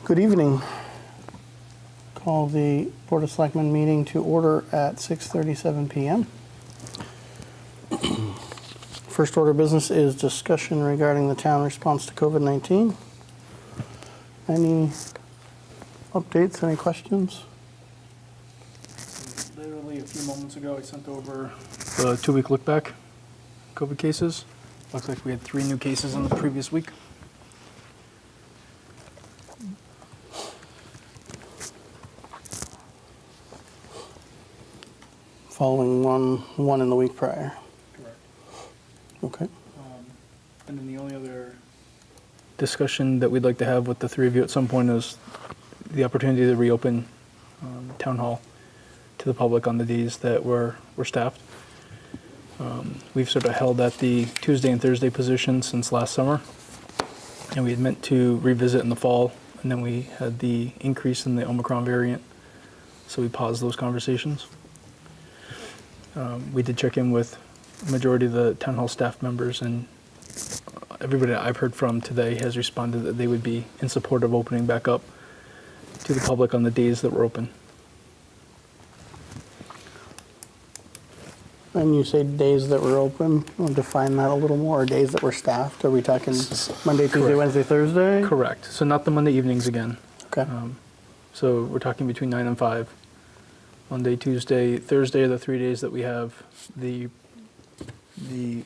Good evening. Call the Board of Selectmen meeting to order at 6:37 PM. First order of business is discussion regarding the town response to COVID-19. Any updates, any questions? Literally a few moments ago, I sent over the 2-week look back COVID cases. Looks like we had 3 new cases in the previous week. Following one in the week prior. Correct. Okay. And then the only other discussion that we'd like to have with the 3 of you at some point is the opportunity to reopen town hall to the public on the days that we're staffed. We've sort of held at the Tuesday and Thursday position since last summer, and we had meant to revisit in the fall, and then we had the increase in the Omicron variant, so we paused those conversations. We did check in with the majority of the town hall staff members, and everybody that I've heard from today has responded that they would be in support of opening back up to the public on the days that we're open. And you say days that were open, we'll define that a little more, or days that were staffed. Are we talking Monday, Tuesday, Correct. Wednesday, Thursday? Correct. So not the Monday evenings again. Okay. So we're talking between 9 and 5. Monday, Tuesday, Thursday are the 3 days that we have the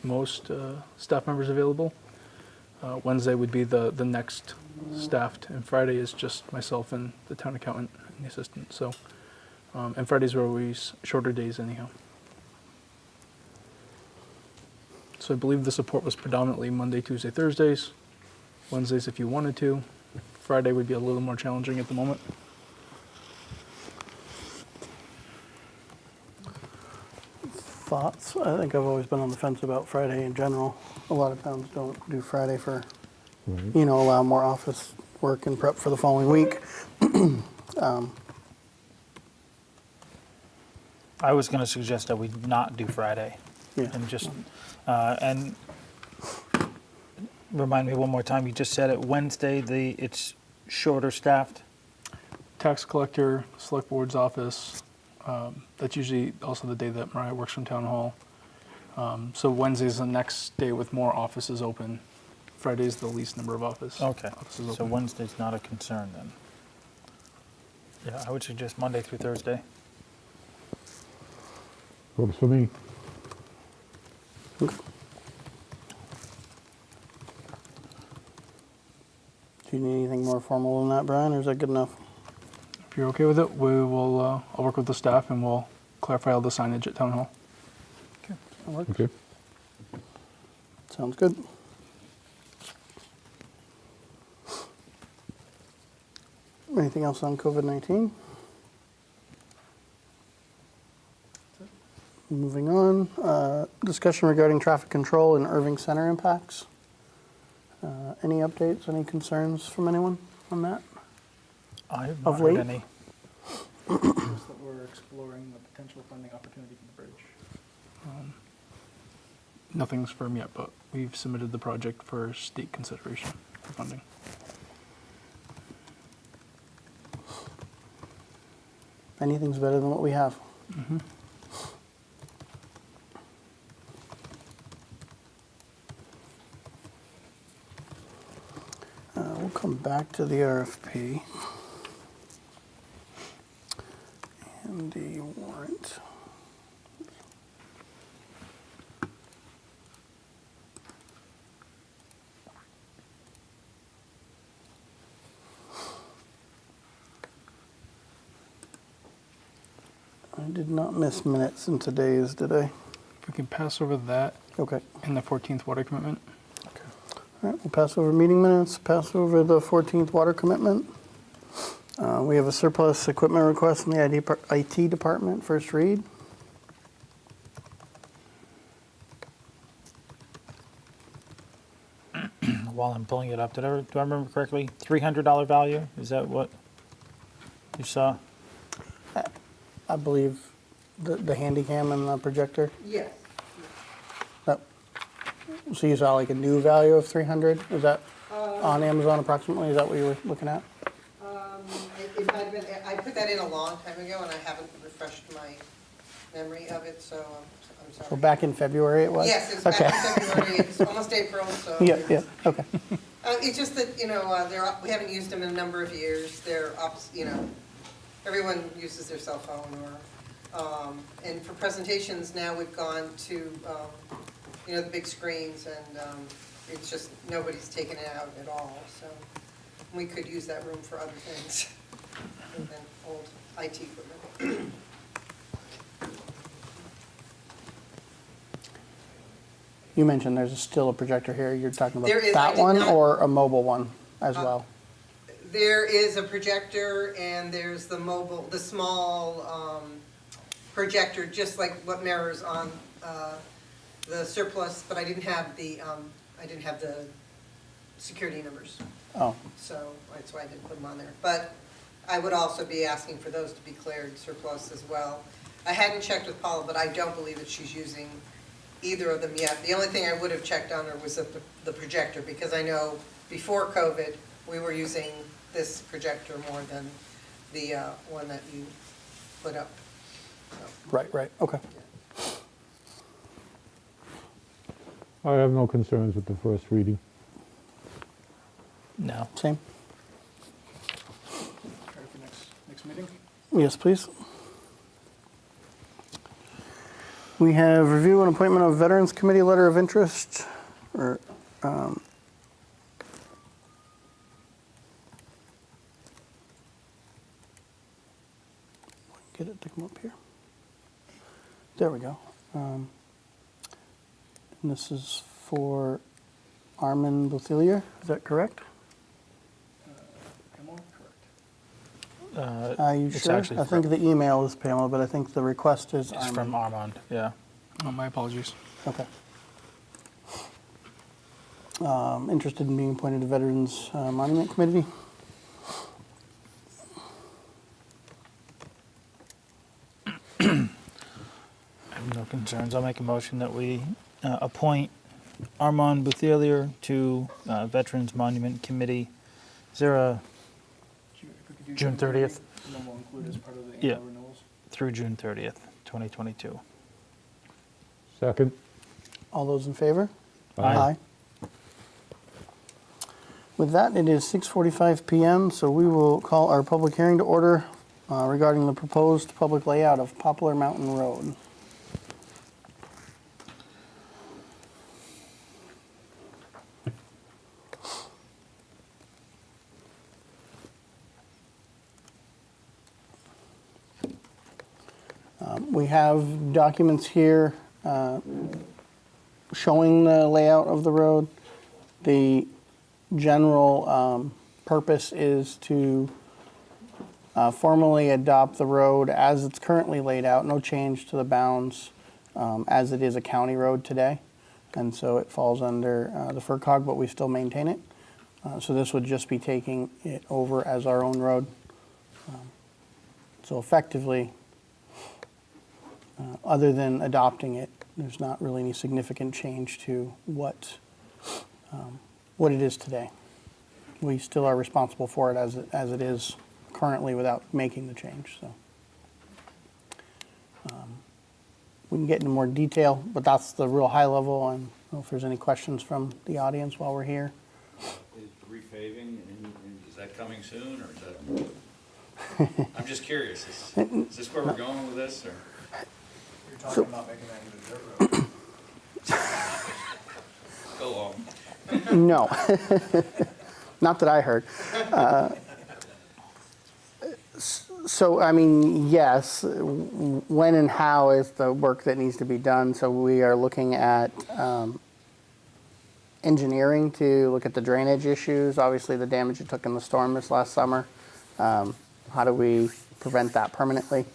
most staff members available. Wednesday would be the next staffed, and Friday is just myself and the town accountant and the assistant. So, and Fridays are always shorter days anyhow. So I believe the support was predominantly Monday, Tuesday, Thursdays. Wednesdays if you wanted to. Friday would be a little more challenging at the moment. Thoughts? I think I've always been on the fence about Friday in general. A lot of towns don't do Friday for, allow more office work and prep for the following week. I was going to suggest that we not do Friday, Yeah. and just and remind me one more time. You just said it. Wednesday, it's shorter staffed. Tax collector, select board's office. That's usually also the day that Mariah works from town hall. So Wednesday's the next day with more offices open. Friday's the least number of offices Okay, open. so Wednesday's not a concern then. Yeah, I would suggest Monday through Thursday. Works for me. Okay. Do you need anything more formal than that, Brian, or is that good enough? If you're okay with it, we will. I'll work with the staff and we'll clarify all the signage at town hall. That works. Okay. Sounds good. Anything else on COVID-19? Moving on, discussion regarding traffic control and Erving Center impacts. Any updates, any concerns from anyone on that? I have Of not heard late? any. Just that we're exploring the potential funding opportunity for the bridge. Nothing's firm yet, but we've submitted the project for state consideration for funding. Anything's better than what we have. We'll come back to the RFP and the warrant. I did not miss minutes in today's, did I? If we can pass over that Okay. and the 14th water commitment. All right, we'll pass over meeting minutes, pass over the 14th water commitment. We have a surplus equipment request from the IT department, first read. While I'm pulling it up, do I remember correctly? $300 value? Is that what you saw? I believe the handy cam and the projector. Yes. That, so you saw like a new value of 300? Is that on Amazon approximately? Is that what you were looking at? I put that in a long time ago, and I haven't refreshed my memory of it, so I'm sorry. So back in February it was? Yes, it's back Okay. in February, it's almost April, so. Yeah, okay. It's just that, we haven't used them in a number of years, everyone uses their cell phone and for presentations now, we've gone to, the big screens, and it's just, nobody's taken it out at all, so we could use that room for other things than old IT equipment. You mentioned there's still a projector here. You're talking about There is, that I did one not- or a mobile one as well? There is a projector, and there's the small projector, just like what mirrors on the surplus, but I didn't have the security numbers, Oh, so that's why I didn't put them on there. But I would also be asking for those to be cleared surplus as well. I hadn't checked with Paula, but I don't believe that she's using either of them yet. The only thing I would have checked on her was the projector, because I know before COVID, we were using this projector more than the one that you put up. So, right, okay. I have no concerns with the first reading. No. Same? Ready for next meeting? Yes, please. We have review and appointment of Veterans Committee letter of interest, or, get it to come up here. There we go. And this is for Armin Bothelier, is that correct? Pamela, correct. Are you It's sure? actually I think the email is Pamela, but I think the request is It's Armin. from Armand, yeah. Oh, my apologies. Okay. Interested in being appointed to Veterans Monument Committee? I have no concerns. I'll make a motion that we appoint Armand Bothelier to Veterans Monument Committee. Is there a If we could do June 30th? And then we'll include as part of the Yeah. annual renewals. through June 30th, 2022? Second? All those in favor? Aye. With that, it is 6:45 PM, so we will call our public hearing to order regarding the proposed public layout of Poplar Mountain Road. We have documents here showing the layout of the road. The general purpose is to formally adopt the road as it's currently laid out, no change to the bounds, as it is a county road today. And so it falls under the FERCog, but we still maintain it. So this would just be taking it over as our own road. So effectively, other than adopting it, there's not really any significant change to what it is today. We still are responsible for it as it is currently without making the change. So we can get into more detail, but that's the real high level. And I don't know if there's any questions from the audience while we're here. Is repaving, and is that coming soon, or is that? I'm just curious, is this where we're going with this, or? You're talking about making that into dirt road. Go on. No, not that I heard. So, I mean, yes, when and how is the work that needs to be done. So we are looking at engineering to look at the drainage issues, obviously the damage it took in the storm this last summer. How do we prevent that permanently?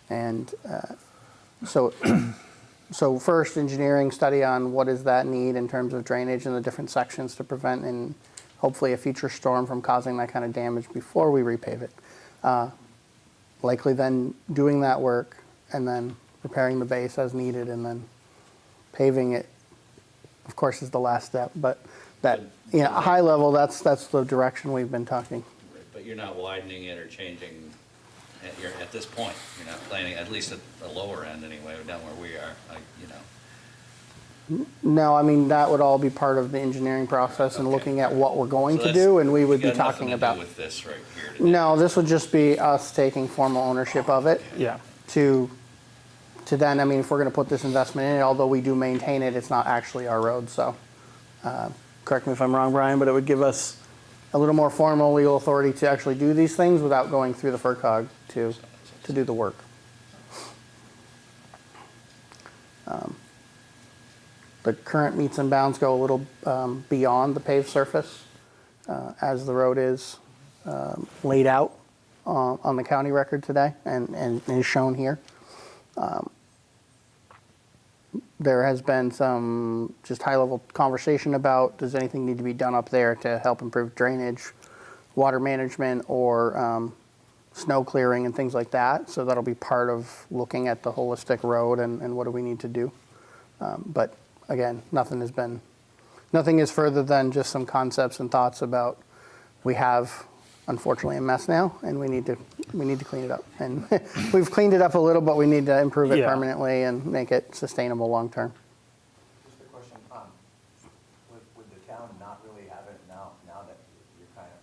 And so first, engineering study on what does that need in terms of drainage in the different sections to prevent and hopefully a future storm from causing that kind of damage before we repave it. Likely then doing that work and then repairing the base as needed and then paving it, of course, is the last step. But that, high level, that's the direction we've been talking. Right, but But you're not widening it or changing, you're, at this point, you're not planning, at least at the lower end anyway, down where we are, you know. No, I mean, that would all be part of the engineering process and Okay. looking at what we're going So to that's- do, and we would got be nothing talking to do about. with this right here today. No, this would just be us taking formal ownership of it Yeah. to then, I mean, if we're gonna put this investment in it, although we do maintain it, it's not actually our road, so. Correct me if I'm wrong, Brian, but it would give us a little more formal legal authority to actually do these things without going through the FERCog to do the work. The current meets and bounds go a little beyond the paved surface as the road is laid out on the county record today and is shown here. There has been some just high-level conversation about, does anything need to be done up there to help improve drainage, water management, or snow clearing and things like that. So that'll be part of looking at the holistic road and what do we need to do. But again, nothing is further than just some concepts and thoughts about, we have unfortunately a mess now and we need to clean it up. And we've cleaned it up a little, but we need to improve it Yeah. permanently and make it sustainable long-term. Just a question, would the town not really have it now that you're kind of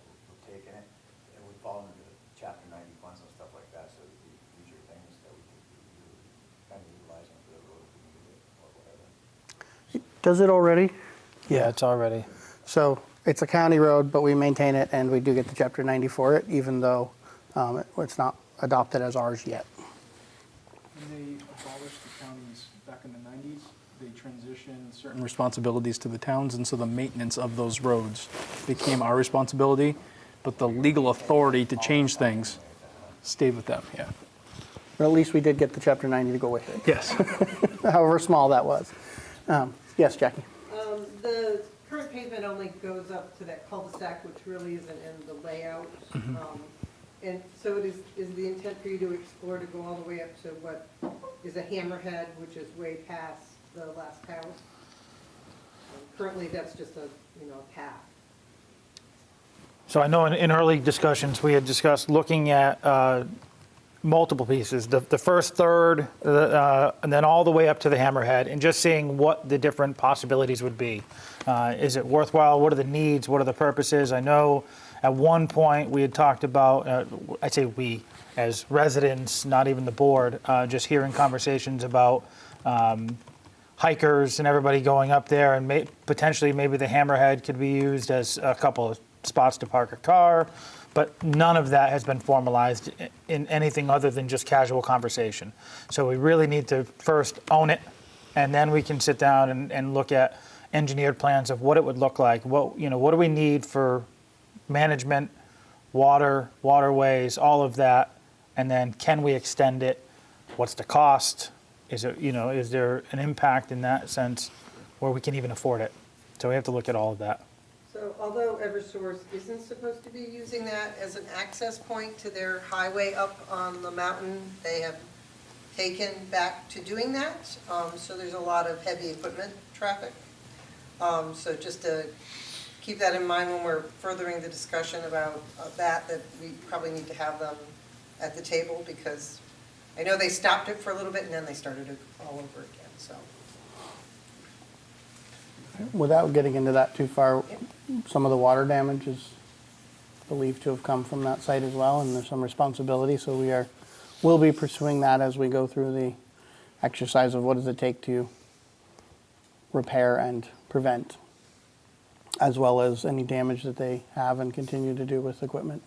taking it? It would fall into the chapter 90 funds and stuff like that, so the future things that we could be kind of utilizing for the road if we needed it or whatever. Does it already? Yeah, it's already. So it's a county road, but we maintain it and we do get the chapter 90 for it, even though it's not adopted as ours yet. When they abolished the counties back in the 90s, they transitioned certain responsibilities to the towns, and so the maintenance of those roads became our responsibility, but the legal authority to change things stayed with them, yeah. Or at least we did get the chapter 90 to go with it, Yes. however small that was. Yes, Jackie? The current pavement only goes up to that cul-de-sac, which really isn't in the layout. And so is the intent for you to explore to go all the way up to what is a hammerhead, which is way past the last house? Currently, that's just a path. So I know in early discussions, we had discussed looking at multiple pieces, the first third, and then all the way up to the hammerhead, and just seeing what the different possibilities would be. Is it worthwhile? What are the needs? What are the purposes? I know at one point we had talked about, I'd say we as residents, not even the board, just hearing conversations about hikers and everybody going up there, and potentially maybe the hammerhead could be used as a couple of spots to park a car. But none of that has been formalized in anything other than just casual conversation. So we really need to first own it, and then we can sit down and look at engineered plans of what it would look like. What do we need for management, waterways, all of that, and then can we extend it? What's the cost? Is there an impact in that sense where we can even afford it? So we have to look at all of that. So although Eversource isn't supposed to be using that as an access point to their highway up on the mountain, they have taken back to doing that. So there's a lot of heavy equipment traffic. So just to keep that in mind when we're furthering the discussion about that we probably need to have them at the table, because I know they stopped it for a little bit and then they started it all over again, so. Without getting into that too far, some of the water damage is believed to have come from that site as well, and there's some responsibility, so we'll be pursuing that as we go through the exercise of what does it take to repair and prevent, as well as any damage that they have and continue to do with equipment.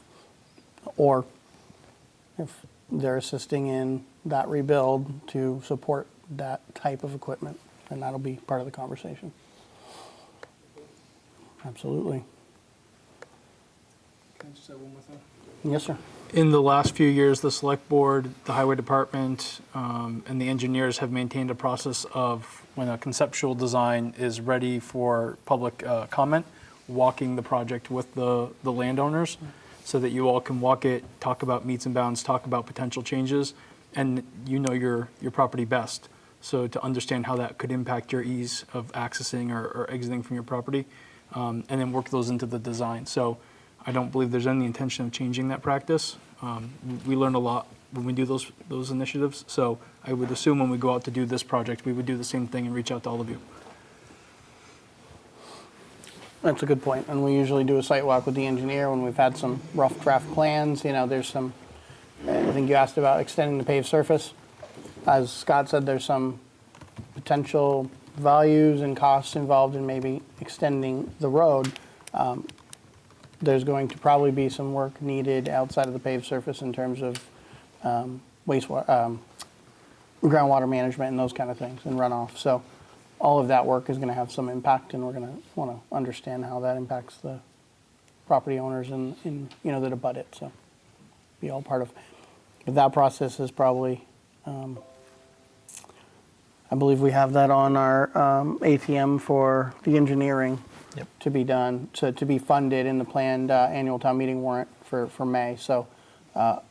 Or if they're assisting in that rebuild to support that type of equipment, and that'll be part of the conversation. Absolutely. Can I just say one more thing? Yes, sir. In the last few years, the select board, the highway department, and the engineers have maintained a process of when a conceptual design is ready for public comment, walking the project with the landowners so that you all can walk it, talk about meets and bounds, talk about potential changes, and you know your property best. So to understand how that could impact your ease of accessing or exiting from your property, and then work those into the design. So I don't believe there's any intention of changing that practice. We learn a lot when we do those initiatives, so I would assume when we go out to do this project, we would do the same thing and reach out to all of you. That's a good point, and we usually do a site walk with the engineer when we've had some rough draft plans, you know, there's some, I think you asked about extending the paved surface. As Scott said, there's some potential values and costs involved in maybe extending the road. There's going to probably be some work needed outside of the paved surface in terms of wastewater, groundwater management and those kind of things and runoff. So all of that work is going to have some impact, and we're going to want to understand how that impacts the property owners and you know, that abut it. So be all part of. But that process is probably, I believe we have that on our ATM for the engineering Yep. to be done, to be funded in the planned annual town meeting warrant for May. So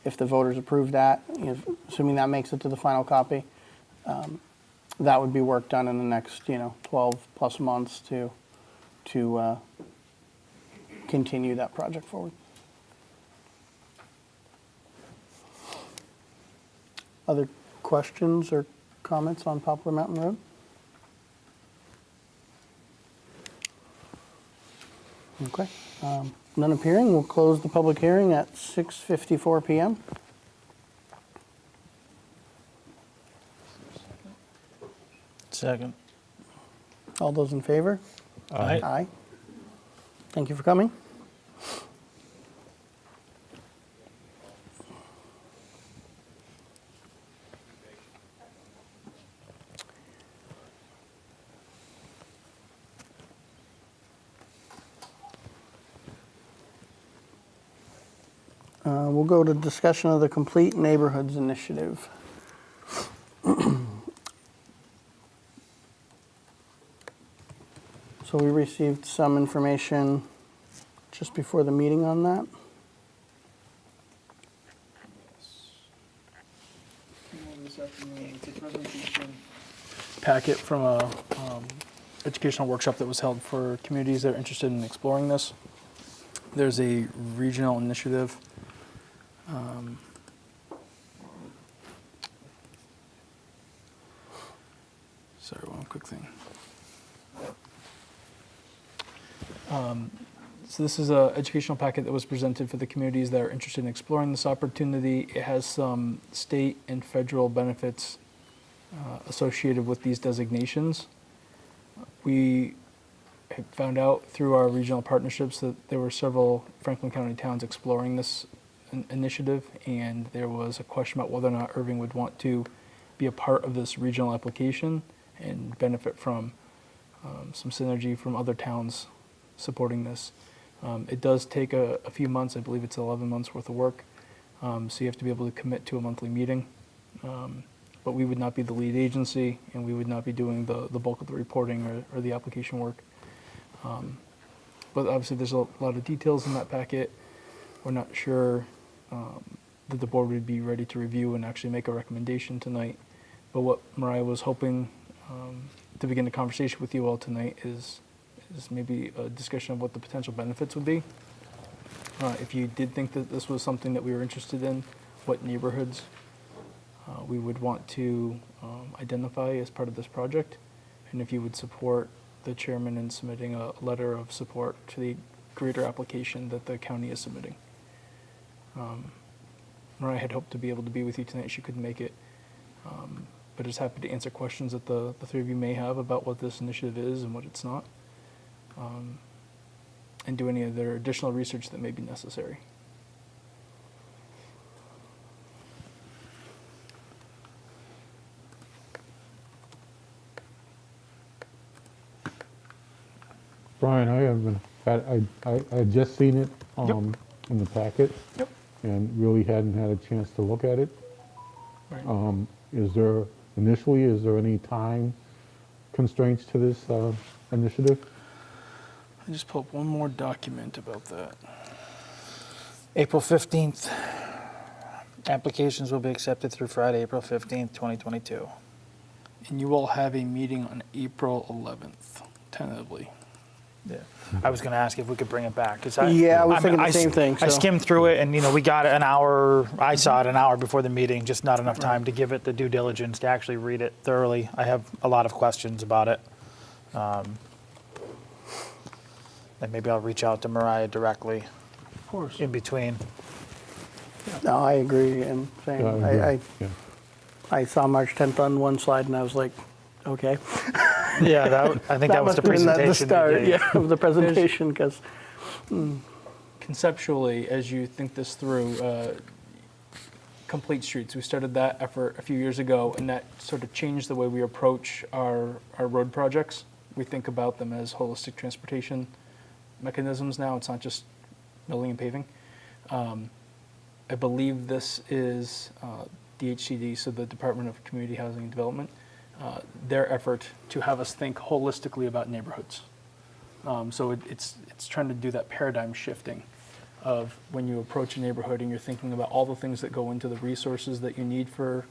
if the voters approve that, assuming that makes it to the final copy, that would be work done in the next, 12 plus months to continue that project forward. Other questions or comments on Poplar Mountain Road? Okay, none appearing. We'll close the public hearing at 6:54 PM. Second. All those in favor? Aye. Aye. Thank you for coming. We'll go to discussion of the Complete Neighborhoods Initiative. So we received some information just before the meeting on that. Packet from a educational workshop that was held for communities that are interested in exploring this. There's a regional initiative. Sorry, one quick thing. So this is an educational packet that was presented for the communities that are interested in exploring this opportunity. It has some state and federal benefits associated with these designations. We had found out through our regional partnerships that there were several Franklin County towns exploring this initiative, and there was a question about whether or not Erving would want to be a part of this regional application and benefit from some synergy from other towns supporting this. It does take a few months. I believe it's 11 months worth of work. So you have to be able to commit to a monthly meeting. But we would not be the lead agency, and we would not be doing the bulk of the reporting or the application work. But obviously there's a lot of details in that packet. We're not sure that the board would be ready to review and actually make a recommendation tonight. But what Mariah was hoping to begin the conversation with you all tonight is maybe a discussion of what the potential benefits would be. If you did think that this was something that we were interested in, what neighborhoods we would want to identify as part of this project, and if you would support the chairman in submitting a letter of support to the greater application that the county is submitting. Mariah had hoped to be able to be with you tonight. She couldn't make it, but is happy to answer questions that the three of you may have about what this initiative is and what it's not, and do any other additional research that may be necessary. Brian, I haven't had, I had just seen it Yep. in the packet. Yep. And really hadn't had a chance to look at it. Right. Is there any time constraints to this initiative? I just pull up one more document about that. April 15th. Applications will be accepted through Friday, April 15th, 2022. And you all have a meeting on April 11th, tentatively. Yeah. I was going to ask if we could bring it back. 'cause Yeah, I was mean, thinking the I same s- thing, I so- skimmed through it, and, we got it an hour, I saw it an hour before the meeting, just not enough time to give it the due diligence to actually read it thoroughly. I have a lot of questions about it. And maybe I'll reach out to Mariah directly Of course. in between. No, I agree, and Yeah, same. I agree. Yeah. I saw March 10th on one slide, and I was like, okay. Yeah, I think that was must the have been presentation. the we start, gave. yeah, of the presentation, because Conceptually, as you think this through, Complete Streets, we started that effort a few years ago, and that sort of changed the way we approach our road projects. We think about them as holistic transportation mechanisms now. It's not just milling and paving. I believe this is DHCD, so the Department of Community Housing and Development, their effort to have us think holistically about neighborhoods. So it's trying to do that paradigm shifting of when you approach a neighborhood and you're thinking about all the things that go into the resources that you need for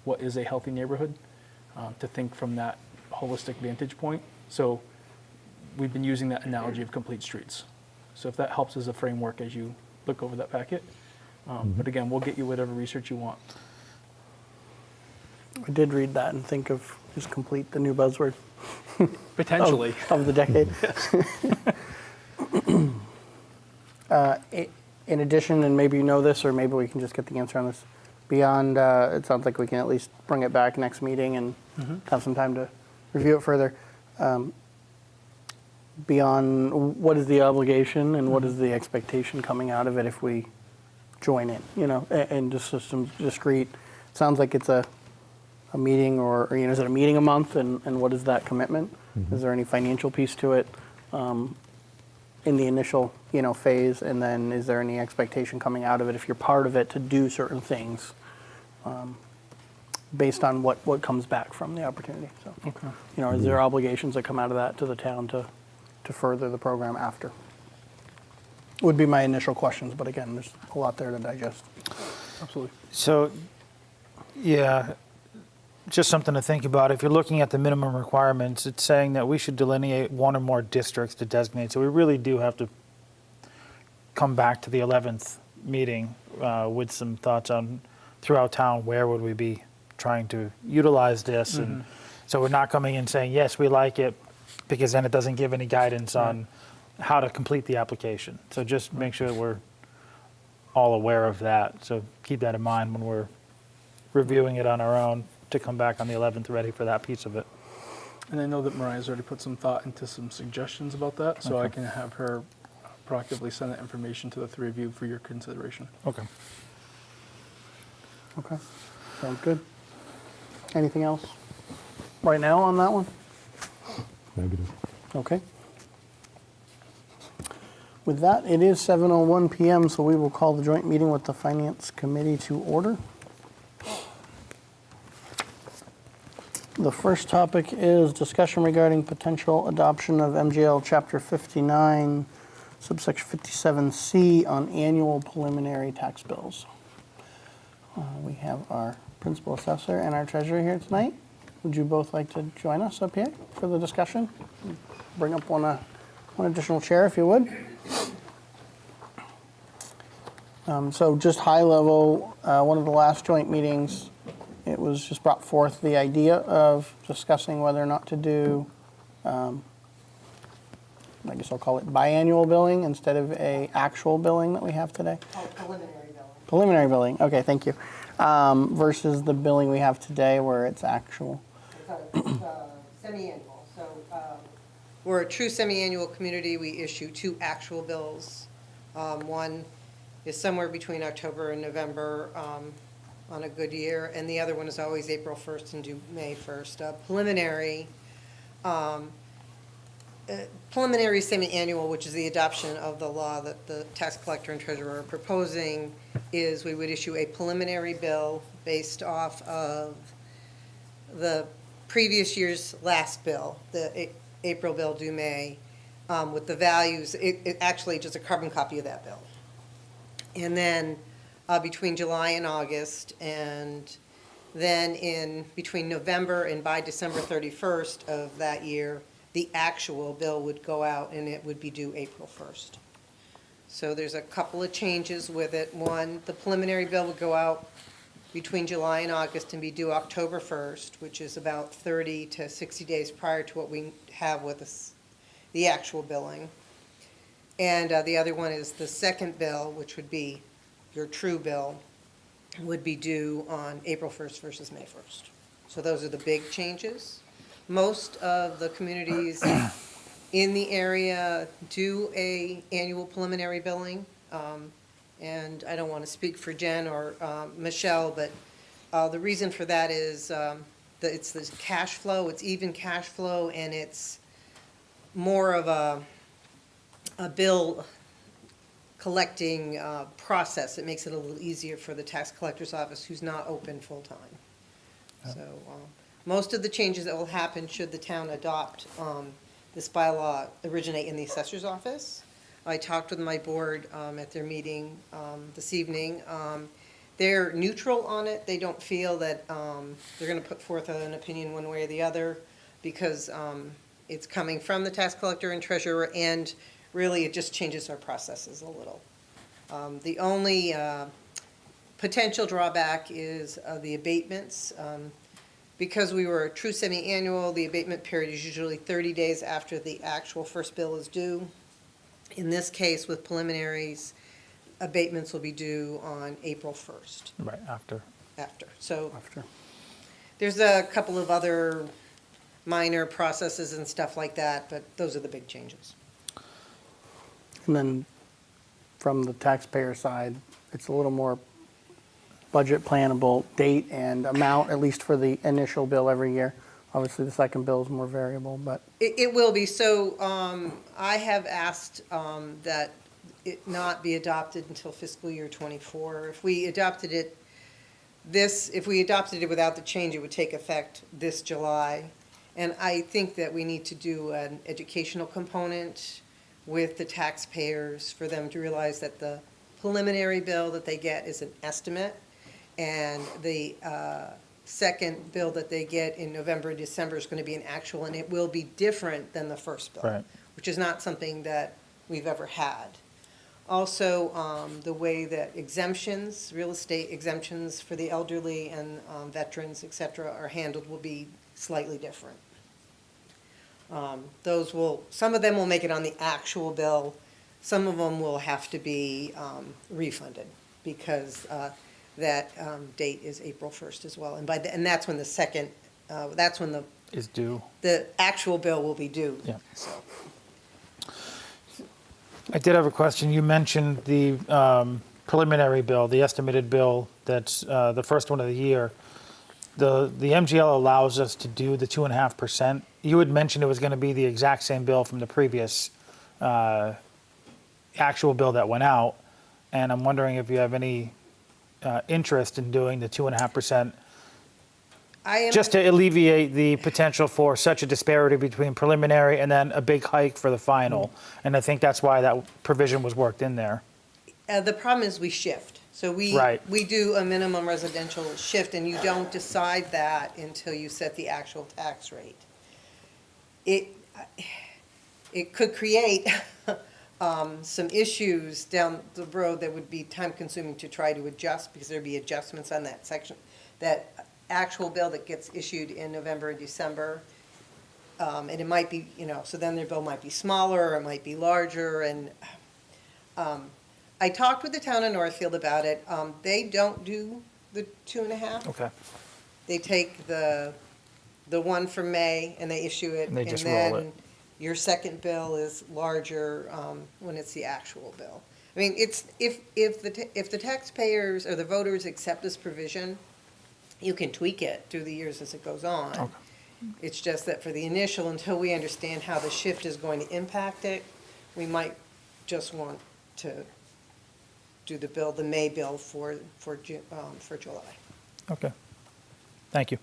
what is a healthy neighborhood, to think from that holistic vantage point. So we've been using that analogy of complete streets. So if that helps as a framework as you look over that packet. But again, we'll get you whatever research you want. I did read that and think of just complete the new buzzword Potentially. of the decade. In addition, and maybe you know this, or maybe we can just get the answer on this, beyond, it sounds like we can at least bring it back next meeting and have some time to review it further. Beyond, what is the obligation and what is the expectation coming out of it if we join in, and just systems discrete. Sounds like it's a meeting, or is it a meeting a month, and what is that commitment? Is there any financial piece to it in the initial, phase, and then is there any expectation coming out of it if you're part of it to do certain things based on what comes back from the opportunity? So, Okay. is there obligations that come out of that to the town to further the program after? Would be my initial questions, but again, there's a lot there to digest. Absolutely. So, yeah, just something to think about. If you're looking at the minimum requirements, it's saying that we should delineate one or more districts to designate. So we really do have to come back to the 11th meeting with some thoughts on throughout town, where would we be trying to utilize this? And so we're not coming in saying, yes, we like it, because then it doesn't give any guidance on how to complete the application. So just make sure that we're all aware of that. So keep that in mind when we're reviewing it on our own, to come back on the 11th ready for that piece of it. And I know that Mariah's already put some thought into some suggestions about that, so I can have her proactively send that information to the three of you for your consideration. Okay. Okay, sounds good. Anything else right now on that one? Negative. Okay. With that, it is 7:01 PM, so we will call the joint meeting with the Finance Committee to order. The first topic is discussion regarding potential adoption of MGL Chapter 59, subsection 57C on annual preliminary tax bills. We have our principal assessor and our treasurer here tonight. Would you both like to join us up here for the discussion? Bring up one additional chair if you would. So just high level, one of the last joint meetings, it was just brought forth the idea of discussing whether or not to do, I guess I'll call it biannual billing instead of a actual billing that we have today. Oh, preliminary billing. Preliminary billing, okay, thank you. Versus the billing we have today where it's actual. It's semi-annual, so we're a true semi-annual community. We issue 2 actual bills. One is somewhere between October and November on a good year, and the other one is always April 1st and due May 1st. Preliminary semi-annual, which is the adoption of the law that the tax collector and treasurer are proposing, is we would issue a preliminary bill based off of the previous year's last bill, the April bill due May, with the values, it actually just a carbon copy of that bill. And then between July and August, and then in between November and by December 31st of that year, the actual bill would go out and it would be due April 1st. So there's a couple of changes with it. One, the preliminary bill would go out between July and August and be due October 1st, which is about 30 to 60 days prior to what we have with the actual billing. And the other one is the second bill, which would be your true bill, would be due on April 1st versus May 1st. So those are the big changes. Most of the communities in the area do a annual preliminary billing. And I don't want to speak for Jen or Michelle, but the reason for that is that it's the cash flow, it's even cash flow, and it's more of a bill collecting process. It makes it a little easier for the tax collector's office, who's not open full-time. So most of the changes that will happen should the town adopt this bylaw originate in the assessor's office. I talked with my board at their meeting this evening. They're neutral on it. They don't feel that they're going to put forth an opinion one way or the other, because it's coming from the tax collector and treasurer, and really it just changes our processes a little. The only potential drawback is the abatements. Because we were a true semi-annual, the abatement period is usually 30 days after the actual first bill is due. In this case, with preliminaries, abatements will be due on April 1st. Right, after. So After. there's a couple of other minor processes and stuff like that, but those are the big changes. And then from the taxpayer side, it's a little more budget plannable date and amount, at least for the initial bill every year. Obviously, the second bill is more variable, but It will be. So I have asked that it not be adopted until fiscal year '24. If we adopted it without the change, it would take effect this July. And I think that we need to do an educational component with the taxpayers for them to realize that the preliminary bill that they get is an estimate, and the second bill that they get in November and December is going to be an actual, and it will be different than the first bill, Right. which is not something that we've ever had. Also, the way that exemptions, real estate exemptions for the elderly and veterans, et cetera, are handled will be slightly different. Some of them will make it on the actual bill. Some of them will have to be refunded, because that date is April 1st as well. And and that's when the Is due. the actual bill will be due. Yeah. I did have a question. You mentioned the preliminary bill, the estimated bill, that's the first one of the year. The MGL allows us to do the 2.5%. You had mentioned it was going to be the exact same bill from the previous actual bill that went out, and I'm wondering if you have any interest in doing the 2.5%, just to alleviate the potential for such a disparity between preliminary and then a big hike for the final. And I think that's why that provision was worked in there. The problem is we shift. So Right. we do a minimum residential shift, and you don't decide that until you set the actual tax rate. It could create some issues down the road that would be time-consuming to try to adjust, because there'd be adjustments on that section, that actual bill that gets issued in November and December. And it might be, so then their bill might be smaller, or it might be larger, and I talked with the town of Northfield about it. They don't do the 2.5. Okay. They take the one from May and they issue it. And they just roll it. then your second bill is larger when it's the actual bill. I mean, it's, if the taxpayers or the voters accept this provision, you can tweak it through the years as it goes on. Okay. It's just that for the initial, until we understand how the shift is going to impact it, we just want to do the May bill for July. Okay. Thank you.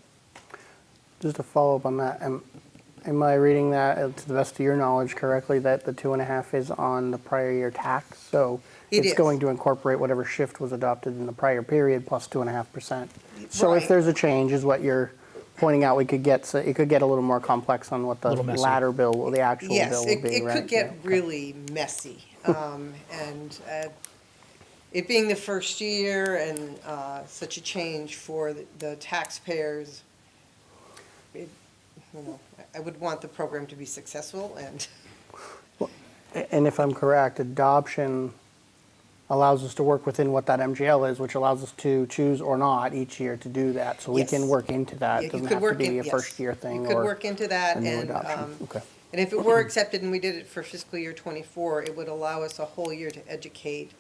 just to follow up on that, am I reading that to the best of your knowledge correctly, that the 2.5 is on the prior year tax? So It it's is. going to incorporate whatever shift was adopted in the prior period plus 2.5%. So Right. if there's a change, is what you're pointing out we could get, so it could get a little more complex on what the Little messy. latter bill, or the actual Yes, bill will it, be, it right? could get Yeah, okay. really messy. And it being the first year and such a change for the taxpayers, I would want the program to be successful, and And if I'm correct, adoption allows us to work within what that MGL is, which allows us to choose or not each year to do that. So we can Yes. work into that. Yeah, It you doesn't could have to work in- be a yes. first-year thing you could or work into that, a new and, adoption. Okay. and if it were accepted and we did it for fiscal year '24, it would allow us a whole year to educate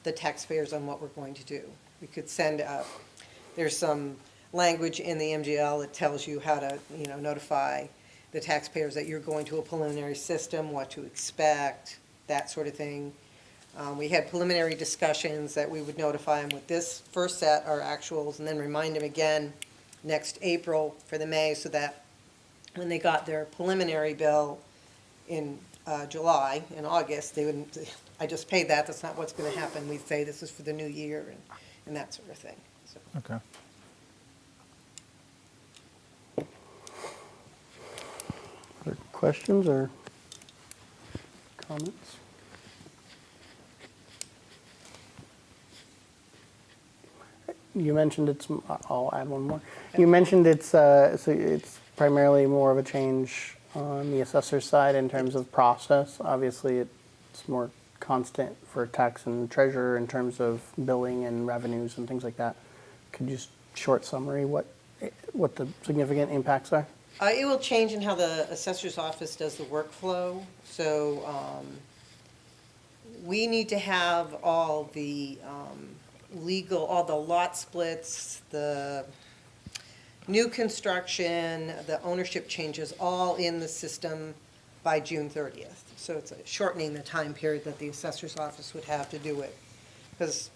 the taxpayers on what we're going to do. We could send out, there's some language in the MGL that tells you how to, notify the taxpayers that you're going to a preliminary system, what to expect, that sort of thing. We had preliminary discussions that we would notify them with this first set, our actuals, and then remind them again next April for the May, so that when they got their preliminary bill in July and August, they wouldn't, I just paid that, that's not what's gonna happen. We'd say this is for the new year and that sort of thing. So, Okay. Other questions or comments? You mentioned I'll add one more. You mentioned so it's primarily more of a change on the assessor's side in terms of process. Obviously, it's more constant for tax and treasurer in terms of billing and revenues and things like that. Could you just short summary what the significant impacts are? It will change in how the assessor's office does the workflow. So we need to have all the all the lot splits, the new construction, the ownership changes, all in the system by June 30th. So it's shortening the time period that the assessor's office would have to do it. Because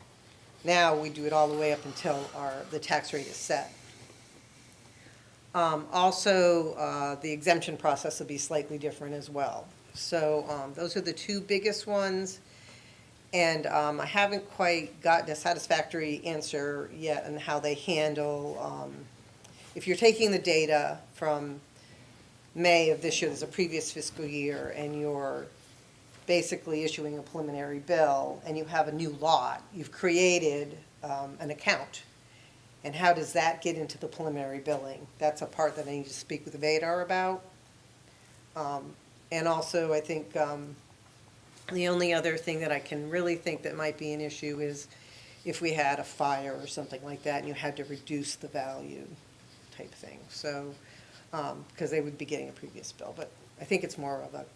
now we do it all the way up until the tax rate is set. Also, the exemption process will be slightly different as well. So those are the two biggest ones. And I haven't quite gotten a satisfactory answer yet on how they handle, if you're taking the data from May of this year, there's a previous fiscal year, and you're basically issuing a preliminary bill, and you have a new lot, you've created an account. And how does that get into the preliminary billing? That's a part that I need to speak with Vadar about. And also, I think the only other thing that I can really think that might be an issue is if we had a fire or something like that, and you had to reduce the value type thing. So, because they would be getting a previous bill. But I think it's more of a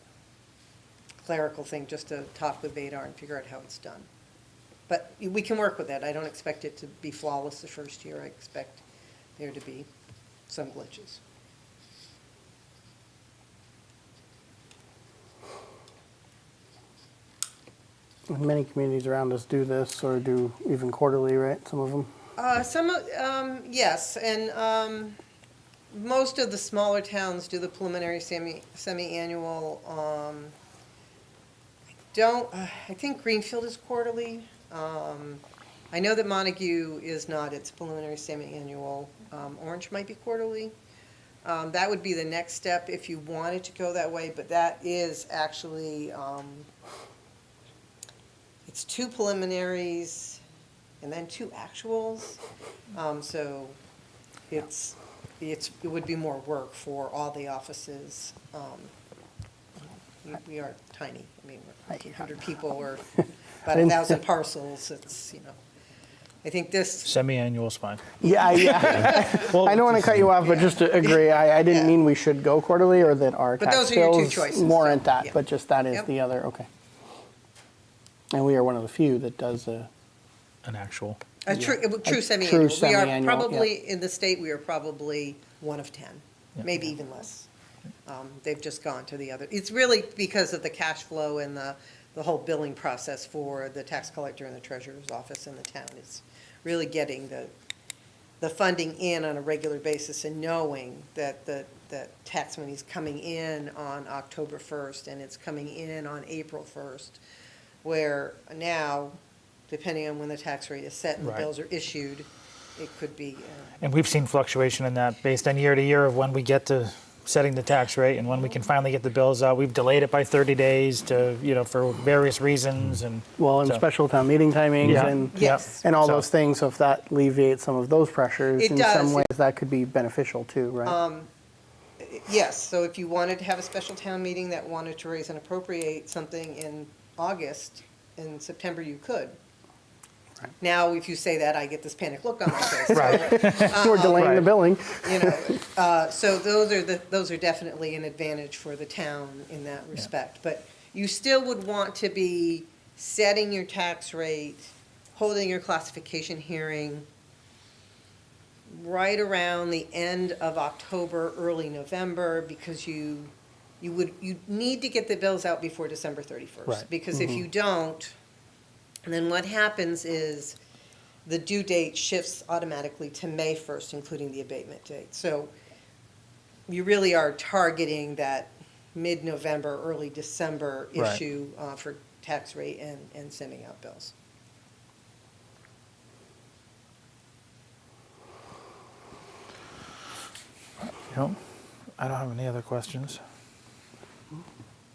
clerical thing, just to talk with Vadar and figure out how it's done. But we can work with that. I don't expect it to be flawless the first year. I expect there to be some glitches. Many communities around us do this or do even quarterly, right? Some of them. Yes, and most of the smaller towns do the preliminary semi-annual. I think Greenfield is quarterly. I know that Montague is not, it's preliminary semi-annual. Orange might be quarterly. That would be the next step if you wanted to go that way, but that is actually, it's 2 preliminaries and then 2 actuals. So it would be more work for all the offices. We are tiny. I mean, we're 1,500 people or about 1,000 parcels. It's, I think this, Semi-annual is fine. Yeah, I don't want to cut you off, but just to agree, I didn't Yeah. mean we should go quarterly or that our But tax those are your two bills choices, warrant so, that, yeah. but just that is Yep. the other, okay. And we are one of the few that does An actual. a true true semi-annual. We are semi-annual, probably, in the state, we are probably 1 of 10, Yeah. maybe even less. They've just gone to the other. It's really because of the cash flow and the whole billing process for the tax collector and the treasurer's office in the town. It's really getting the funding in on a regular basis and knowing that the tax money is coming in on October 1st and it's coming in on April 1st, where now, depending on when the tax rate is set and the Right. bills are issued, it could be, And we've seen fluctuation in that based on year to year of when we get to setting the tax rate and when we can finally get the bills out. We've delayed it by 30 days to, for various reasons and. Well, and so- special town meeting timings Yeah. and Yes. and all So- those things. So if that alleviates some of those pressures, It in does. some ways that could be beneficial too, right? yes, so if you wanted to have a special town meeting that wanted to raise and appropriate something in August, in September, you could. Right. Now, if you say that, I get this panic look on my face. We're delaying the right. billing. So those are definitely an advantage for the town in that respect. But you still would want to be setting your tax rate, holding your classification hearing right around the end of October, early November, because you need to get the bills out before December 31st. Right. Because if you don't, then what happens is the due date shifts automatically to May 1st, including the abatement date. So you really are targeting that mid-November, early December Right. issue for tax rate and sending out bills. I don't have any other questions.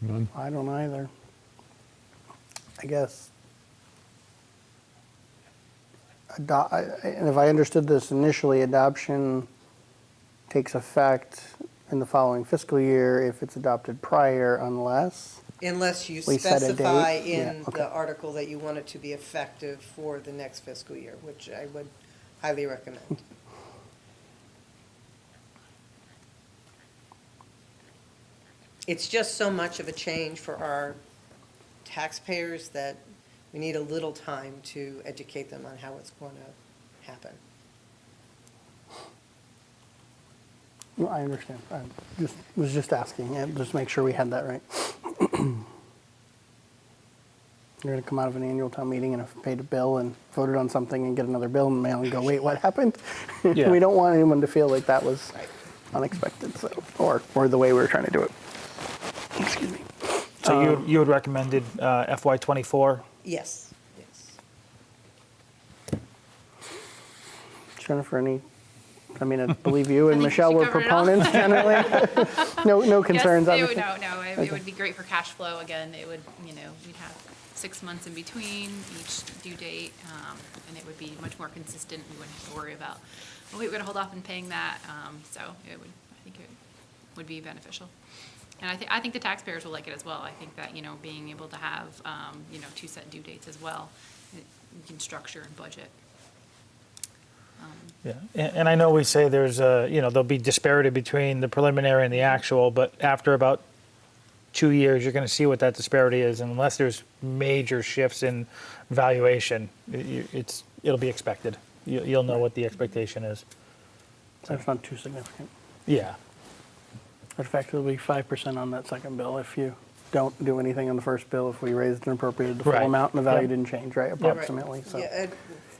None. I don't either. I guess. And if I understood this initially, adoption takes effect in the following fiscal year if it's adopted prior, unless. Unless you We set a date? specify Yeah, in okay. the article that you want it to be effective for the next fiscal year, which I would highly recommend. It's just so much of a change for our taxpayers that we need a little time to educate them on how it's going to happen. No, I understand. I was just asking, just make sure we had that right. You're going to come out of an annual town meeting and have paid a bill and voted on something and get another bill in the mail and go, wait, what happened? Yeah. We don't want anyone to feel like that was unexpected, so, or the way we were trying to do it. Excuse me. So you had recommended FY '24? Yes, yes. Jennifer, I believe you and I think Michelle she were covered it all. proponents generally. No concerns, Yes, obviously. it would be great for cash flow. Again, it would, we'd have 6 months in between each due date, and it would be much more consistent. We wouldn't have to worry about, oh, wait, we're gonna hold off on paying that. So I think it would be beneficial. And I think the taxpayers will like it as well. I think that, being able to have, 2 set due dates as well, you can structure and budget. Yeah, and I know we say there's there'll be disparity between the preliminary and the actual, but after about 2 years, you're going to see what that disparity is, and unless there's major shifts in valuation, it'll be expected. You'll know what the expectation is. That's not too significant. Yeah, In fact, it'll be 5% on that second bill if you don't do anything on the first bill, if we raised and appropriated the full Right. amount and the value Yep. didn't change, right, Right. approximately, so. Yeah,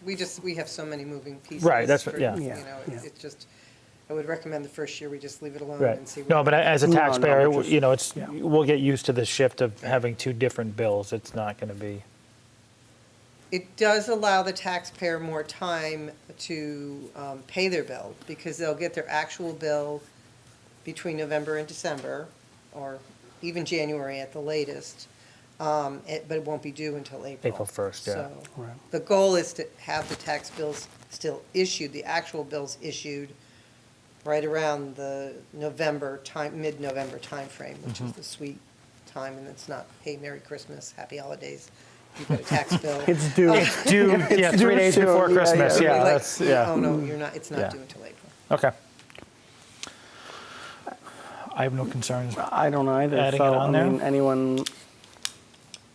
we have so many moving pieces. Right, that's for, what- yeah. Yeah, yeah. It's just, I would recommend the first year we just leave it alone right. and see. No, but as a No, no, taxpayer, but just- it's yeah. we'll get used to the shift of having 2 different bills. It's not going to be. It does allow the taxpayer more time to pay their bill, because they'll get their actual bill between November and December, or even January at the latest, but it won't be due until April. April 1st, yeah. So Right. the goal is to have the tax bills still issued, the actual bills issued right around the mid-November timeframe, which is the sweet time, and it's not, hey, Merry Christmas, Happy Holidays, you've got a tax bill. It's due. Due, yeah, 3 days soon, before yeah, Christmas. yeah. Yeah, Like, that's yeah. Oh, no, you're not, it's Yeah. not due until April. Okay. I have no concerns. I don't either, Adding so, it on there? anyone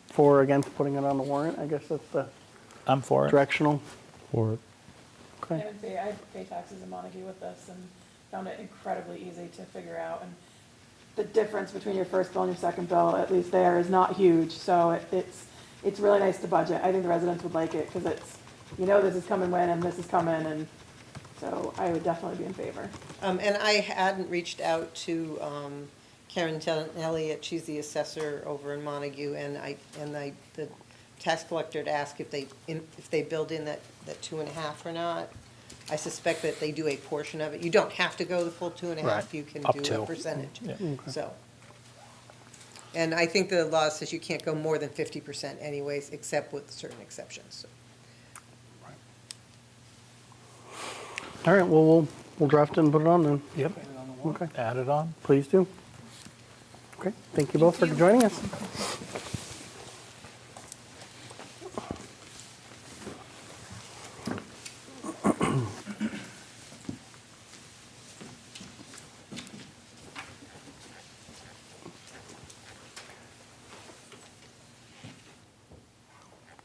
for or against putting it on the warrant? I guess that's the I'm for it. directional. For it. Okay. I would say I pay taxes in Montague with this and found it incredibly easy to figure out. And the difference between your first bill and your second bill, at least there, is not huge. So it's really nice to budget. I think the residents would like it because it's, this is coming when and this is coming. And so I would definitely be in favor. And I hadn't reached out to Karen Elliott, she's the assessor over in Montague, and the tax collector had asked if they build in that 2.5 or not. I suspect that they do a portion of it. You don't have to go the full 2.5, Right. you can Up do to. a percentage, Yeah. so. And I think the law says you can't go more than 50% anyways, except with certain exceptions. All right, well, we'll draft it and put it on then. Yep. Okay, Add it on. please do. Okay, thank you both for joining us.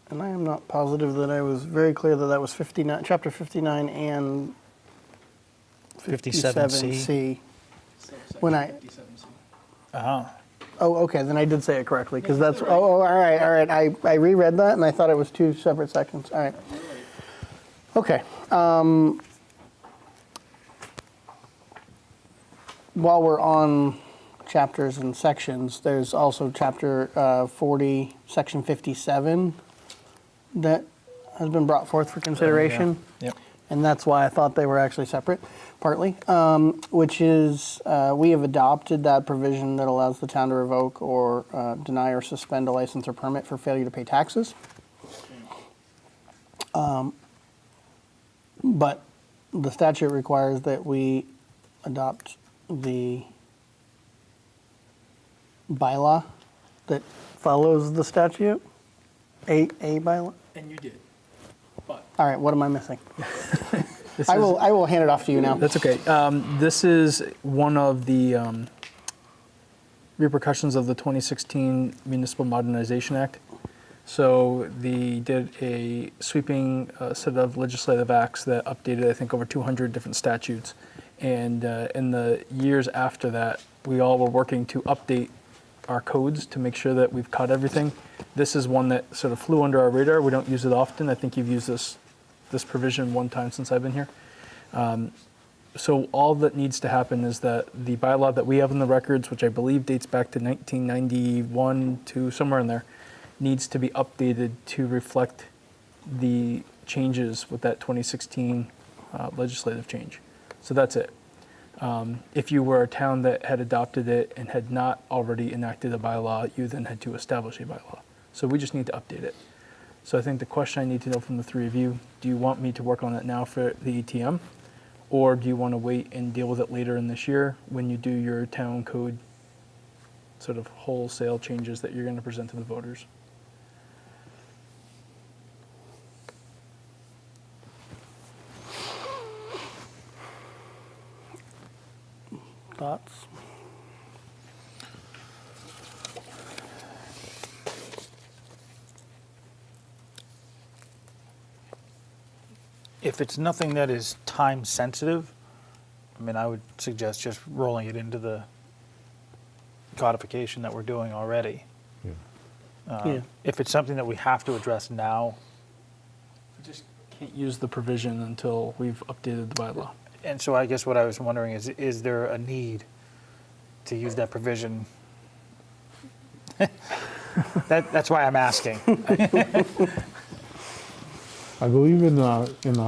And I am not positive that I was very clear that that was 59, chapter 59 and 57C. 57C. When I, Oh, okay, then I did say it correctly, because that's, all right. I reread that, and I thought it was two separate sections, all right. Okay. While we're on chapters and sections, there's also chapter 40, section 57, that has been brought forth for consideration. Yep. And that's why I thought they were actually separate, partly, which is we have adopted that provision that allows the town to revoke or deny or suspend a license or permit for failure to pay taxes. But the statute requires that we adopt the bylaw that follows the statute, a bylaw. And you did. But All right, what am I missing? this I is- will hand it off to you now. That's okay. This is one of the repercussions of the 2016 Municipal Modernization Act. So they did a sweeping set of legislative acts that updated, I think, over 200 different statutes. And in the years after that, we all were working to update our codes to make sure that we've caught everything. This is one that sort of flew under our radar. We don't use it often. I think you've used this provision one time since I've been here. So all that needs to happen is that the bylaw that we have in the records, which I believe dates back to 1991 to somewhere in there, needs to be updated to reflect the changes with that 2016 legislative change. So that's it. If you were a town that had adopted it and had not already enacted a bylaw, you then had to establish a bylaw. So we just need to update it. So I think the question I need to know from the three of you, do you want me to work on that now for the ETM? Or do you want to wait and deal with it later in this year when you do your town code sort of wholesale changes that you're going to present to the voters? Thoughts? if it's nothing that is time sensitive, I mean, I would suggest just rolling it into the codification that we're doing already. Yeah. Yeah. If it's something that we have to address now, We just can't use the provision until we've updated the bylaw. and so I guess what I was wondering is there a need to use that provision? That's why I'm asking. I believe in our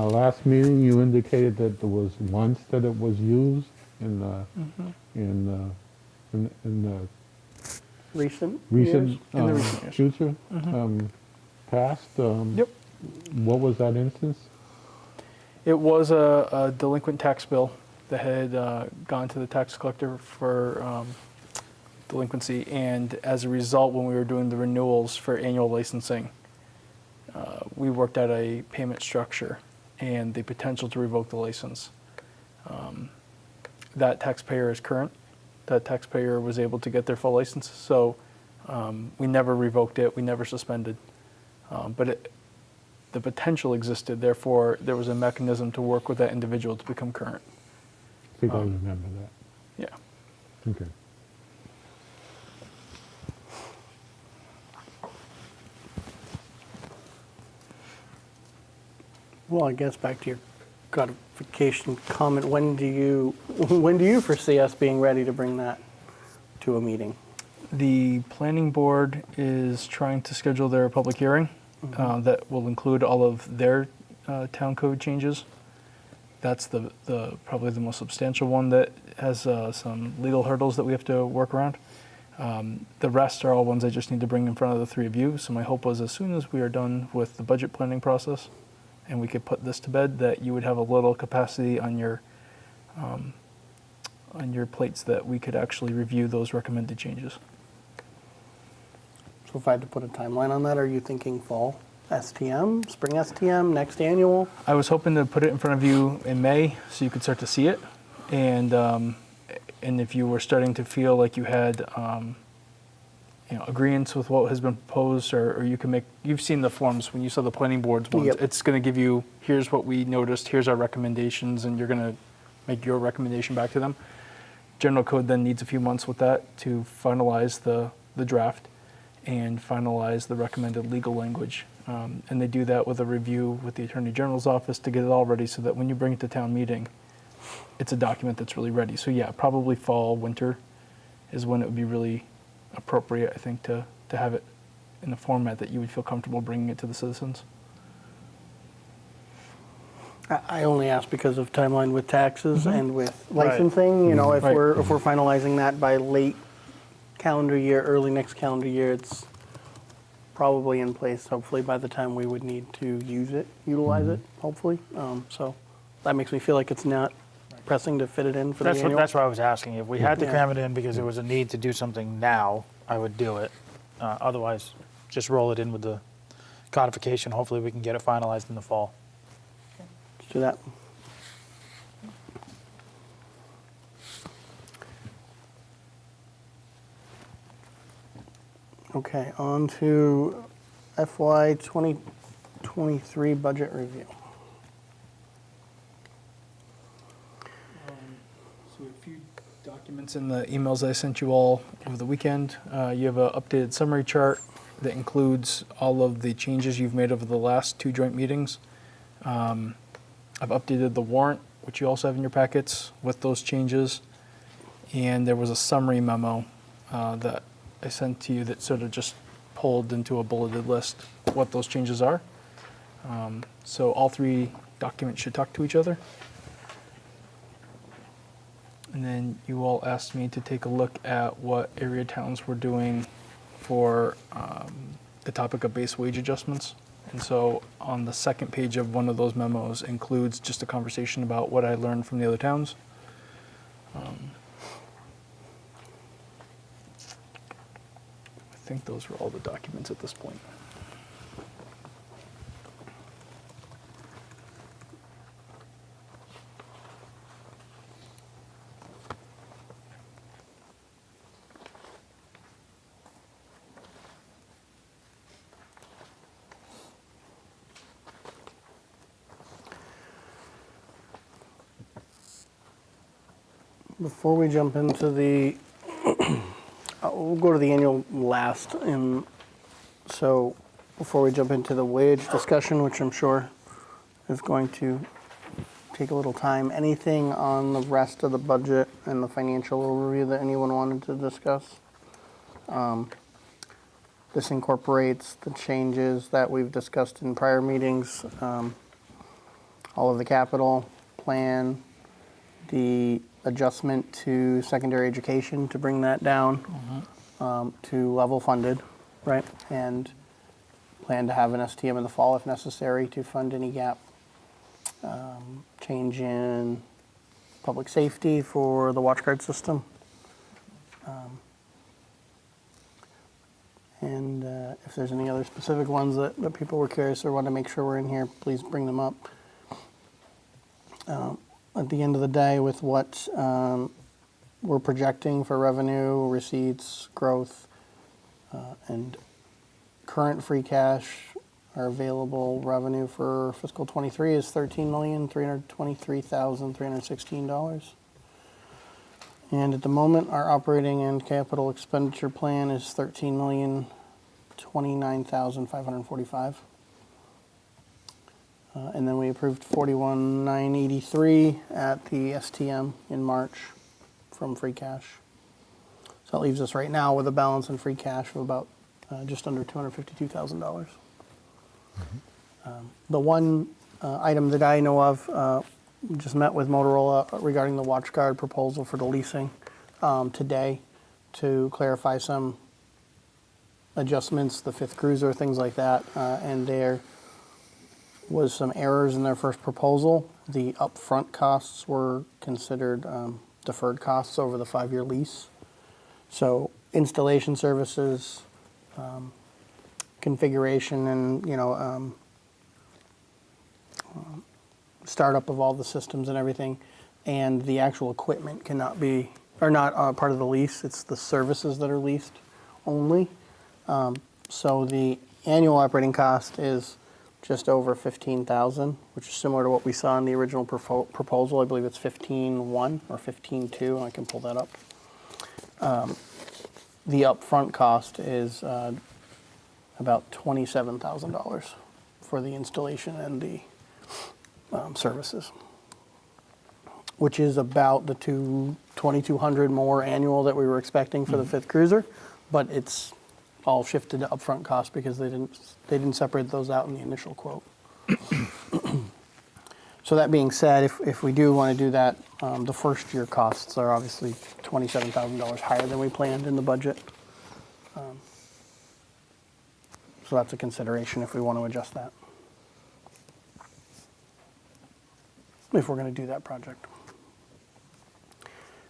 last meeting, you indicated that there was once that it was used in the, in the Recent? recent, years? In the recent years. future, past. Yep. What was that instance? It was a delinquent tax bill that had gone to the tax collector for delinquency, and as a result, when we were doing the renewals for annual licensing, we worked out a payment structure and the potential to revoke the license. That taxpayer is current. That taxpayer was able to get their full license, so we never revoked it, we never suspended. But the potential existed, therefore there was a mechanism to work with that individual to become current. I think I remember that. Yeah. Okay. Well, I guess back to your codification comment, when do you foresee us being ready to bring that to a meeting? The planning board is trying to schedule their public hearing that will include all of their town code changes. That's probably the most substantial one that has some legal hurdles that we have to work around. The rest are all ones I just need to bring in front of the three of you. So my hope was as soon as we are done with the budget planning process and we could put this to bed, that you would have a little capacity on your plates that we could actually review those recommended changes. So if I had to put a timeline on that, are you thinking fall STM, spring STM, next annual? I was hoping to put it in front of you in May so you could start to see it. And if you were starting to feel like you had agreeance with what has been proposed, or you can you've seen the forms when you saw the planning board's ones. Yep. It's going to give you, here's what we noticed, here's our recommendations, and you're going to make your recommendation back to them. General code then needs a few months with that to finalize the draft and finalize the recommended legal language. And they do that with a review with the Attorney General's office to get it all ready so that when you bring it to town meeting, it's a document that's really ready. So yeah, probably fall, winter is when it would be really appropriate, I think, to have it in a format that you would feel comfortable bringing it to the citizens. I only ask because of timeline with taxes and with Right. licensing. You know, if Right. we're finalizing that by late calendar year, early next calendar year, it's probably in place. Hopefully, by the time we would need to utilize it. Hopefully, so that makes me feel like it's not pressing to fit it in for the annual. That's why I was asking. If we had to Yeah. cram it in because there was a need to do something now, I would do it. Otherwise, just roll it in with the codification. Hopefully, we can get it finalized in the fall. Let's do that. Okay, on to FY 2023 budget review. So a few documents in the emails I sent you all over the weekend. You have an updated summary chart that includes all of the changes you've made over the last two joint meetings. I've updated the warrant, which you also have in your packets, with those changes. And there was a summary memo that I sent to you that sort of just pulled into a bulleted list what those changes are. So all three documents should talk to each other. And then you all asked me to take a look at what area towns were doing for the topic of base wage adjustments. And so on the second page of one of those memos includes just a conversation about what I learned from the other towns. I think those were all the documents at this point. Before we jump into the, we'll go to the annual last. And so before we jump into the wage discussion, which I'm sure is going to take a little time, anything on the rest of the budget and the financial overview that anyone wanted to discuss? This incorporates the changes that we've discussed in prior meetings, all of the capital plan, the adjustment to secondary education to bring that down to level funded, right? And plan to have an STM in the fall if necessary to fund any gap. Change in public safety for the watch guard system. And if there's any other specific ones that people were curious or want to make sure we're in here, please bring them up. At the end of the day, with what we're projecting for revenue, receipts, growth, and current free cash, our available revenue for fiscal '23 is $13,323,316. And at the moment, our operating and capital expenditure plan is $13,029,545. And then we approved $41,983 at the STM in March from free cash. So that leaves us right now with a balance in free cash of about just under $252,000. The one item that I know of just met with Motorola regarding the WatchGuard proposal for the leasing today to clarify some adjustments, the fifth cruiser, things like that. And there was some errors in their first proposal. The upfront costs were considered deferred costs over the 5-year lease. So installation services, configuration, and startup of all the systems and everything, and the actual equipment cannot be, or not part of the lease. It's the services that are leased only. So the annual operating cost is just over 15,000, which is similar to what we saw in the original proposal. I believe it's 15.1 or 15.2, and I can pull that up. The upfront cost is about $27,000 for the installation and the services, which is about the 2,200 more annual that we were expecting for the fifth cruiser, but it's all shifted to upfront cost because they didn't separate those out in the initial quote. So that being said, if we do want to do that, the first year costs are obviously $27,000 higher than we planned in the budget. So that's a consideration if we want to adjust that, if we're going to do that project.